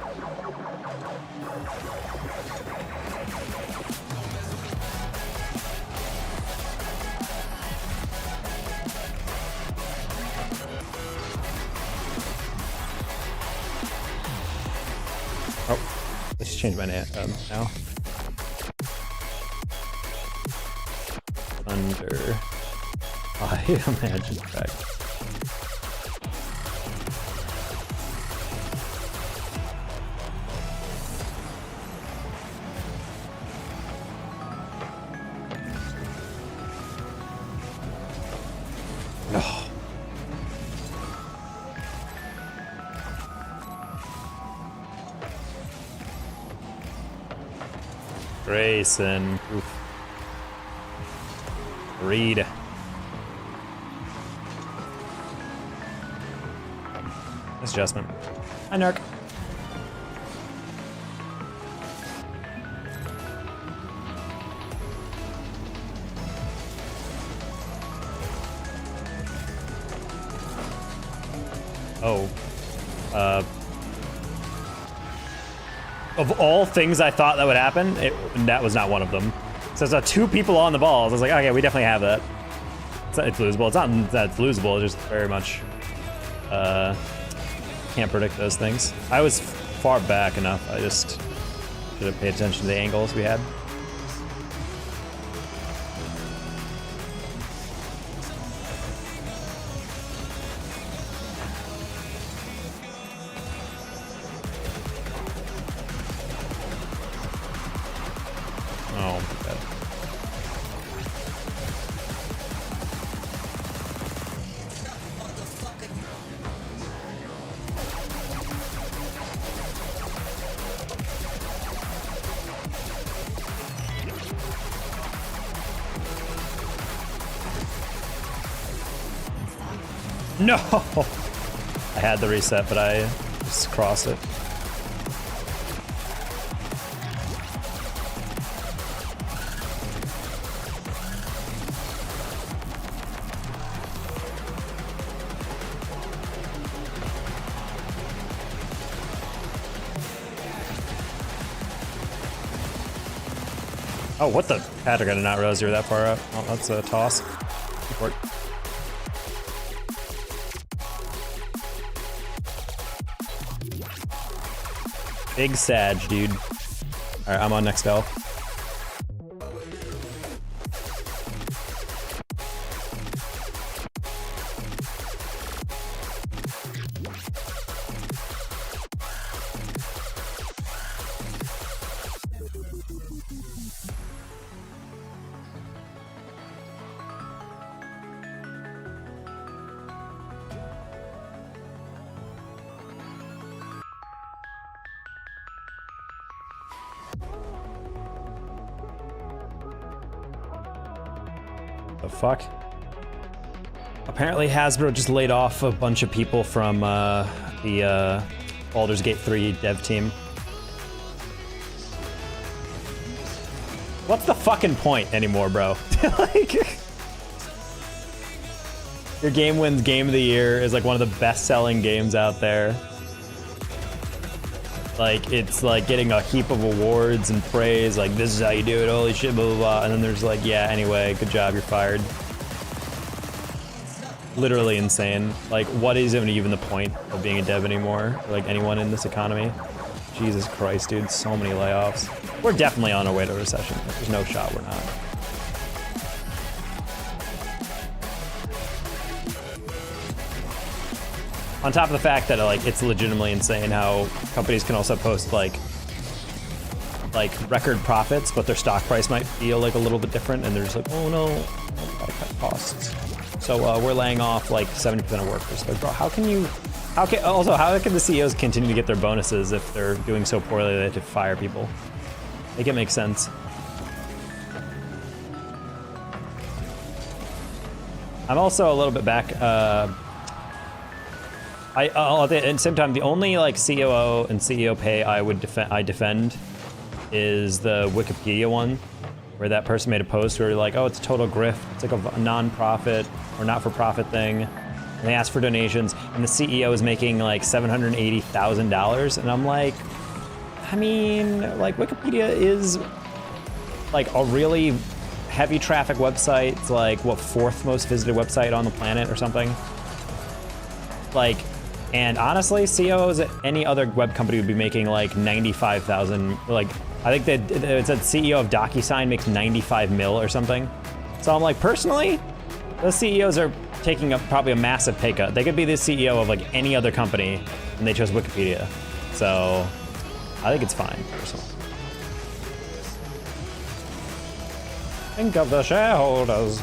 Let's change my name now. Under I imagine back. Oh. Grayson. Oof. Reed. Nice adjustment. Hi, Narc. Oh. Of all things I thought that would happen, that was not one of them. So there's two people on the balls. I was like, okay, we definitely have that. It's losable. It's not that it's losable. It's just very much can't predict those things. I was far back enough. I just should have paid attention to the angles we had. Oh, God. No! I had the reset, but I just crossed it. Oh, what the? Patrick, I did not realize you were that far up. Oh, that's a toss. Good work. Big Sag, dude. Alright, I'm on next L. The fuck? Apparently Hasbro just laid off a bunch of people from the Baldur's Gate 3 dev team. What's the fucking point anymore, bro? Like, your game wins Game of the Year, is like one of the best-selling games out there. Like, it's like getting a heap of awards and praise, like, this is how you do it, holy shit, blah, blah, blah. And then there's like, yeah, anyway, good job, you're fired. Literally insane. Like, what is even the point of being a dev anymore? Like, anyone in this economy? Jesus Christ, dude, so many layoffs. We're definitely on our way to a recession. There's no shot we're not. On top of the fact that like it's legitimately insane how companies can also post like record profits, but their stock price might feel like a little bit different, and they're just like, oh no, gotta cut costs. So we're laying off like 70% of workers. Like, bro, how can the CEOs continue to get their bonuses if they're doing so poorly they have to fire people? Make it make sense. I'm also a little bit back. At the same time, the only like COO and CEO pay I defend is the Wikipedia one, where that person made a post where like, oh, it's a total grift. It's like a non-profit or not-for-profit thing. And they asked for donations, and the CEO is making like $780,000, and I'm like, I mean, like Wikipedia is like a really heavy traffic website. It's like what, 4th most visited website on the planet or something. Like. And honestly, CEOs at any other web company would be making like 95,000. Like, I think that it said CEO of DocuSign makes 95 mil or something. So I'm like, personally, those CEOs are taking up probably a massive pay cut. They could be the CEO of like any other company, and they chose Wikipedia. So I think it's fine, personally. Think of the shareholders.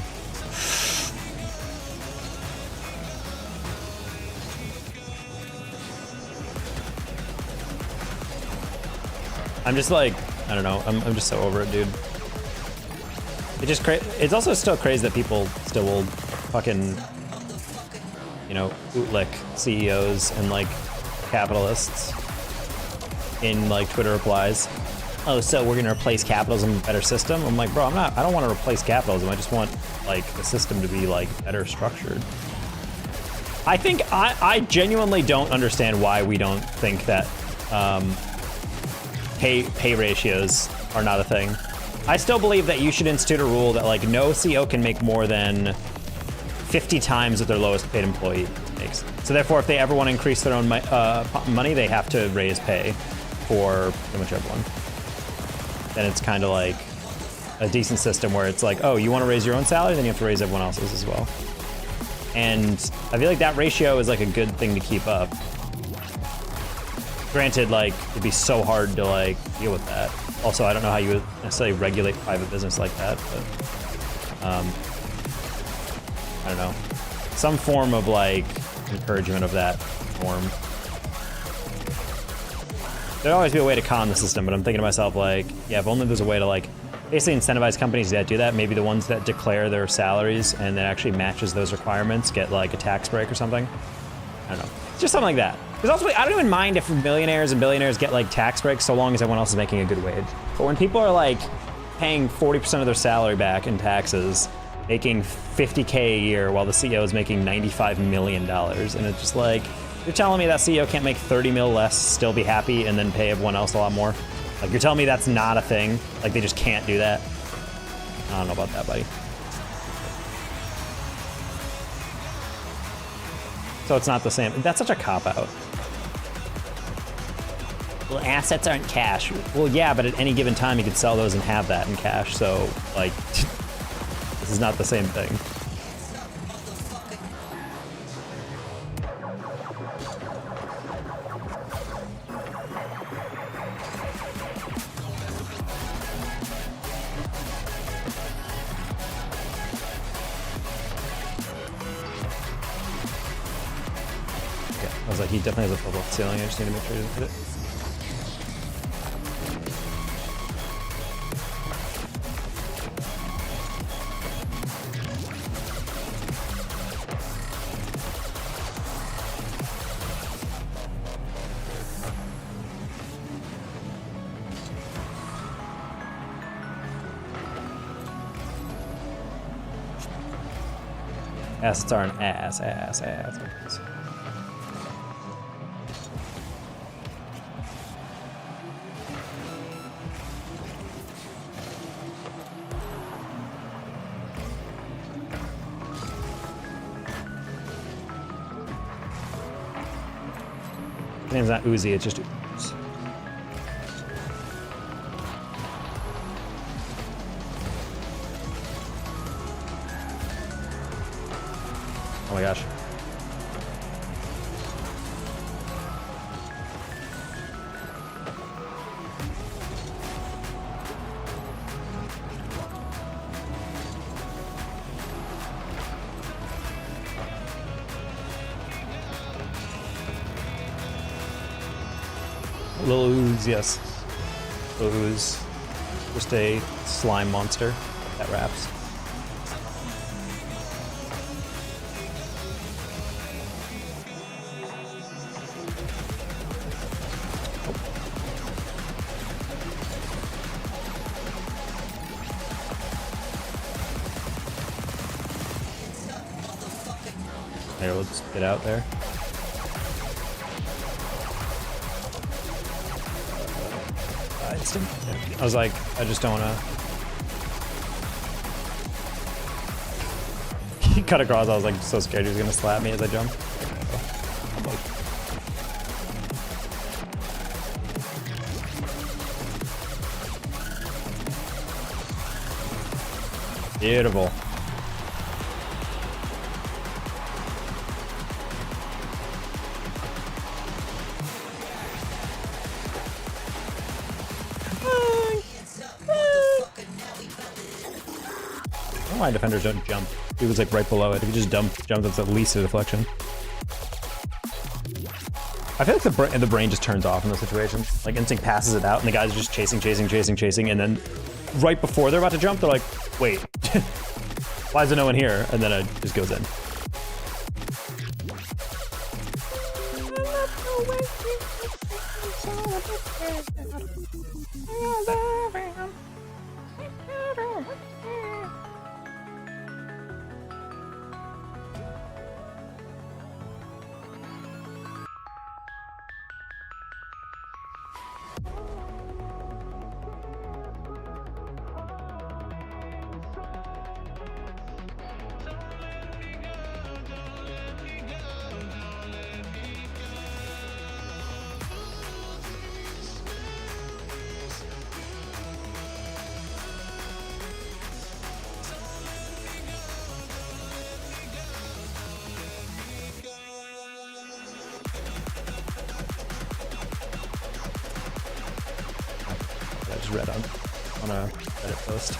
I'm just like, I don't know, I'm just so over it, dude. It's also still crazy that people still will fucking, you know, bootlick CEOs and like capitalists in like Twitter replies. Oh, so we're gonna replace capitalism with a better system? I'm like, bro, I don't want to replace capitalism. I just want like the system to be like better structured. I think, I genuinely don't understand why we don't think that pay ratios are not a thing. I still believe that you should institute a rule that like no CEO can make more than 50 times what their lowest paid employee makes. So therefore, if they ever want to increase their own money, they have to raise pay for pretty much everyone. Then it's kind of like a decent system where it's like, oh, you want to raise your own salary, then you have to raise everyone else's as well. And I feel like that ratio is like a good thing to keep up. Granted, like, it'd be so hard to, like, deal with that. Also, I don't know how you would necessarily regulate private business like that, but, I don't know. Some form of, like, encouragement of that norm. There'd always be a way to con the system, but I'm thinking to myself, like, yeah, if only there's a way to, like, basically incentivize companies that do that. Maybe the ones that declare their salaries and that actually matches those requirements get like a tax break or something. I don't know. Just something like that. Because ultimately, I don't even mind if millionaires and billionaires get like tax breaks so long as everyone else is making a good wage. But when people are like paying 40% of their salary back in taxes, making $50K a year while the CEO is making $95 million, and it's just like, you're telling me that CEO can't make 30 mil less, still be happy, and then pay everyone else a lot more? Like, you're telling me that's not a thing? Like, they just can't do that? I don't know about that, buddy. So it's not the same. That's such a cop-out. Well, assets aren't cash. Well, yeah, but at any given time, you could sell those and have that in cash. So, like, this is not the same thing. Okay, I was like, he definitely has a purple ceiling. I just need to make sure he doesn't hit it. Assets are an ass. His name's not Uzi, it's just Ooze. Oh my gosh. Little Ooze, yes. Little Ooze. Just a slime monster that raps. Here, let's get out there. I was like, I just don't wanna. He cut across, I was like so scared he was gonna slap me as I jumped. Beautiful. Why defenders don't jump? He was like right below it. If you just jump, that's at least a deflection. I feel like the brain just turns off in those situations. Like instinct passes it out, and the guy's just chasing, and then right before they're about to jump, they're like, "Wait, why is there no one here?" And then it just goes in. I just read on a Reddit post.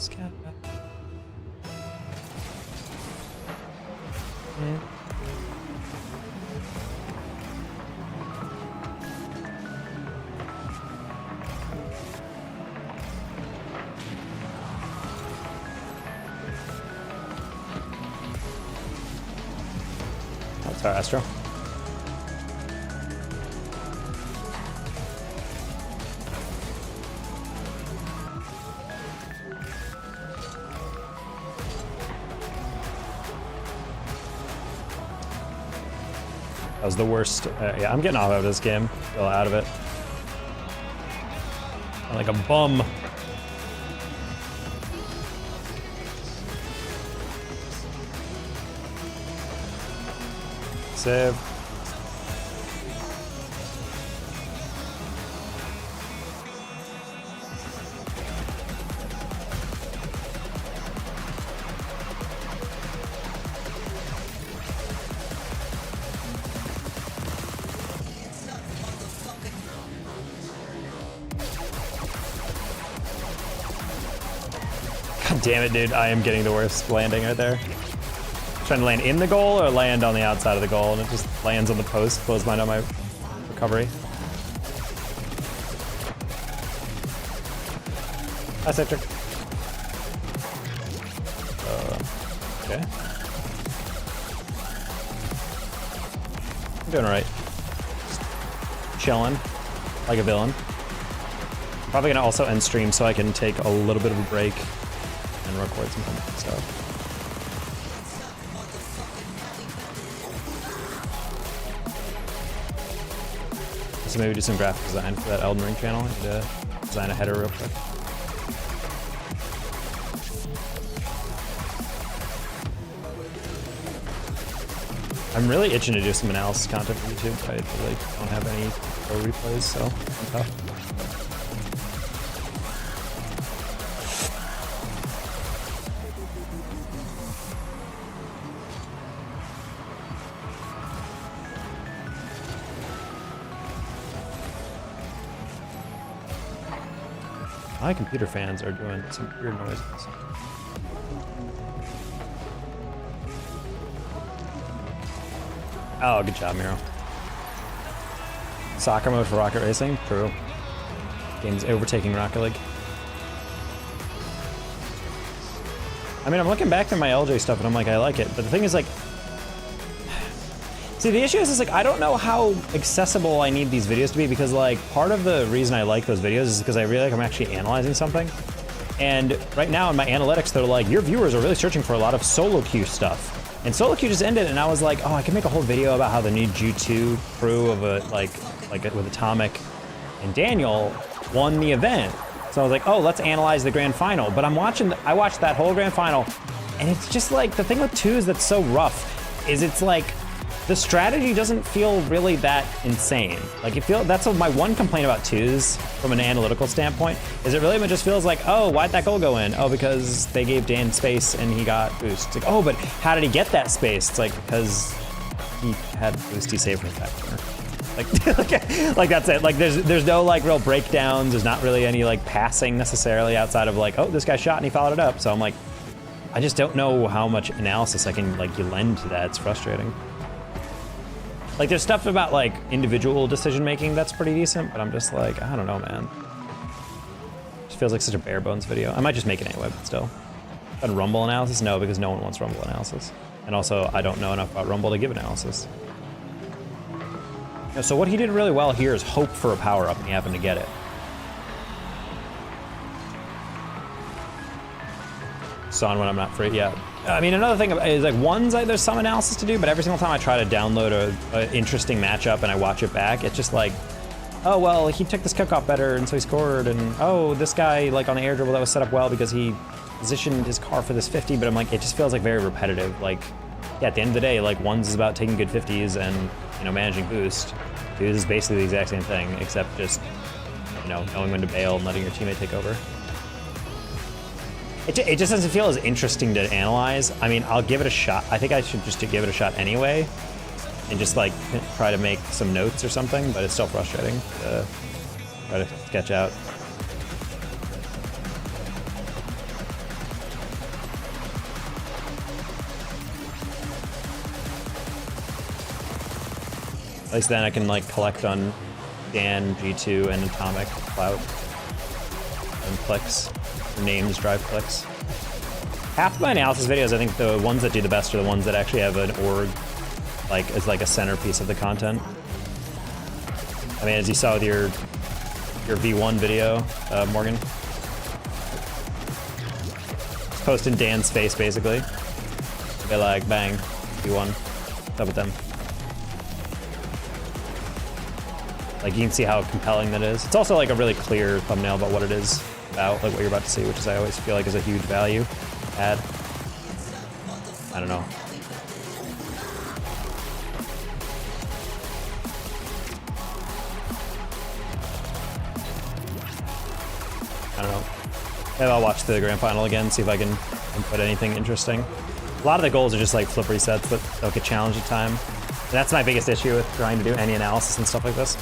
Scat. That's our Astro. That was the worst. Yeah, I'm getting off of this game. Feel out of it. I'm like a bum. Save. God damn it, dude. I am getting the worst landing right there. Trying to land in the goal or land on the outside of the goal, and it just lands on the post, blows mine on my recovery. That's it. Okay. I'm doing alright. Chilling, like a villain. Probably gonna also end stream so I can take a little bit of a break and record some stuff. So maybe do some graphic design for that Elden Ring channel and design a header real quick. I'm really itching to do some analysis content for YouTube. I really don't have any pro replays, so I'm tough. My computer fans are doing some weird noises. Oh, good job, Miro. Soccer mode for Rocket Racing? True. Game's overtaking Rocket League. I mean, I'm looking back through my LJ stuff and I'm like, I like it. But the thing is, like, see, the issue is like, I don't know how accessible I need these videos to be, because like part of the reason I like those videos is because I really like I'm actually analyzing something. And right now in my analytics, they're like, your viewers are really searching for a lot of solo queue stuff. And solo queue just ended, and I was like, oh, I can make a whole video about how the new G2 crew of a like with Atomic and Daniel won the event. So I was like, oh, let's analyze the grand final. But I watched that whole grand final, and it's just like, the thing with twos that's so rough is it's like, the strategy doesn't feel really that insane. Like, that's my one complaint about twos from an analytical standpoint, is it really just feels like, oh, why'd that goal go in? Oh, because they gave Dan space and he got boost. It's like, oh, but how did he get that space? It's like, because he had boost, he saved from that corner. Like that's it. Like there's no like real breakdowns. There's not really any like passing necessarily outside of like, oh, this guy shot and he followed it up. So I'm like, I just don't know how much analysis I can like lend to that. It's frustrating. Like, there's stuff about like individual decision making that's pretty decent, but I'm just like, I don't know, man. It just feels like such a bare bones video. I might just make it anyway, but still. And Rumble analysis? No, because no one wants Rumble analysis. And also, I don't know enough about Rumble to give analysis. You know, so what he did really well here is hope for a power up, and he happened to get it. Son when I'm not free, yeah. I mean, another thing is like there's some analysis to do, but every single time I try to download a interesting matchup and I watch it back, it's just like, oh, well, he took this kickoff better and so he scored, and oh, this guy like on the air dribble that was set up well because he positioned his car for this 50, but I'm like, it just feels like very repetitive. Like, yeah, at the end of the day, like ones is about taking good 50s and, you know, managing boost. Twos is basically the exact same thing, except just, you know, knowing when to bail and letting your teammate take over. It just doesn't feel as interesting to analyze. I mean, I'll give it a shot. I think I should just give it a shot anyway and just like try to make some notes or something, but it's still frustrating to try to sketch out. At least then I can like collect on Dan, G2, and Atomic Clout. And clicks. Or names drive clicks. Half of my analysis videos, I think the ones that do the best are the ones that actually have an org like as like a centerpiece of the content. I mean, as you saw with your V1 video, Morgan. Just posting Dan's face basically. They're like, bang, V1. What's up with them? Like you can see how compelling that is. It's also like a really clear thumbnail about what it is about, like what you're about to see, which is I always feel like is a huge value add. I don't know. I don't know. Maybe I'll watch the grand final again, see if I can input anything interesting. A lot of the goals are just like flip resets that they'll get challenged at time. And that's my biggest issue with trying to do any analysis and stuff like this.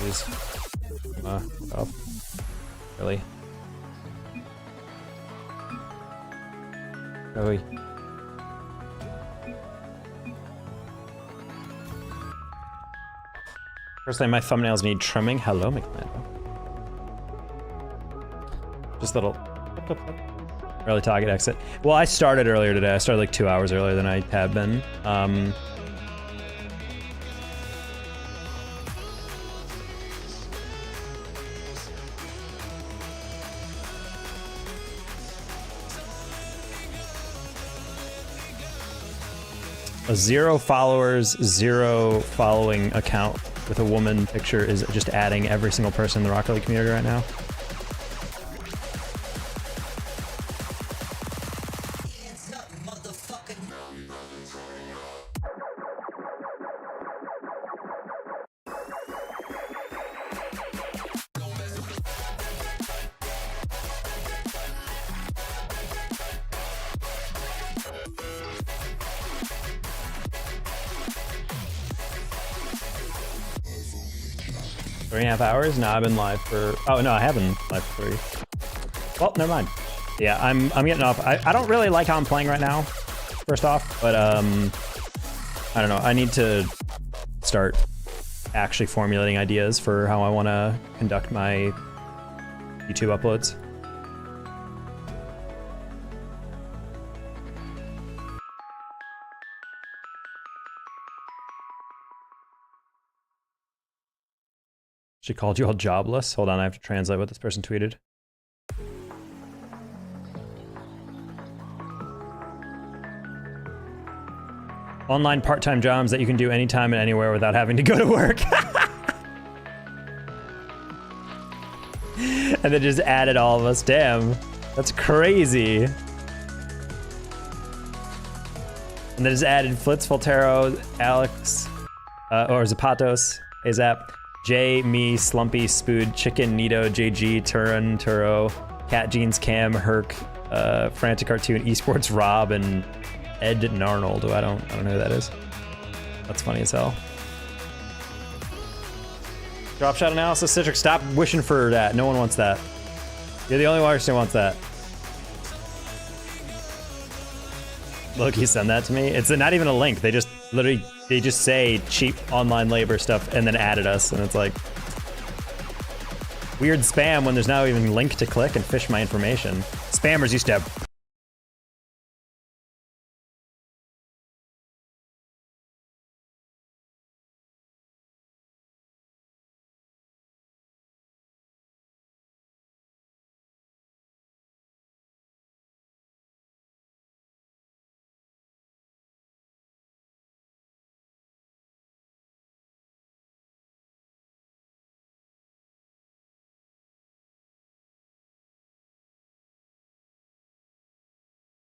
Jeez. Oh. Really? Really? Personally, my thumbnails need trimming. Hello, McMahon. Just a little early target exit. Well, I started earlier today. I started like 2 hours earlier than I have been. A 0 followers, 0 following account with a woman picture is just adding every single person in the Rocket League community right now. Three and a half hours? No, I've been live for... Oh, no, I have been live for 3. Well, never mind. Yeah, I'm getting off. I don't really like how I'm playing right now, first off, but I don't know. I need to start actually formulating ideas for how I want to conduct my YouTube uploads. She called you all jobless? Hold on, I have to translate what this person tweeted. Online part-time jobs that you can do anytime and anywhere without having to go to work. And they just added all of us. Damn, that's crazy. And they just added Flitz, Voltero, Alex, or Zapatos, Azap. Jay, me, Slumpy, Spood, Chicken, Nito, JG, Turin, Turo, Cat Jeans, Cam, Herc, Frantic Cartoon, Esports, Rob, and Ed Narnold. I don't know who that is. That's funny as hell. Drop shot analysis, Citrix. Stop wishing for that. No one wants that. You're the only one who wants that. Loki send that to me. It's not even a link. They just literally say cheap online labor stuff and then added us, and it's like weird spam when there's not even a link to click and fish my information. Spammers used to have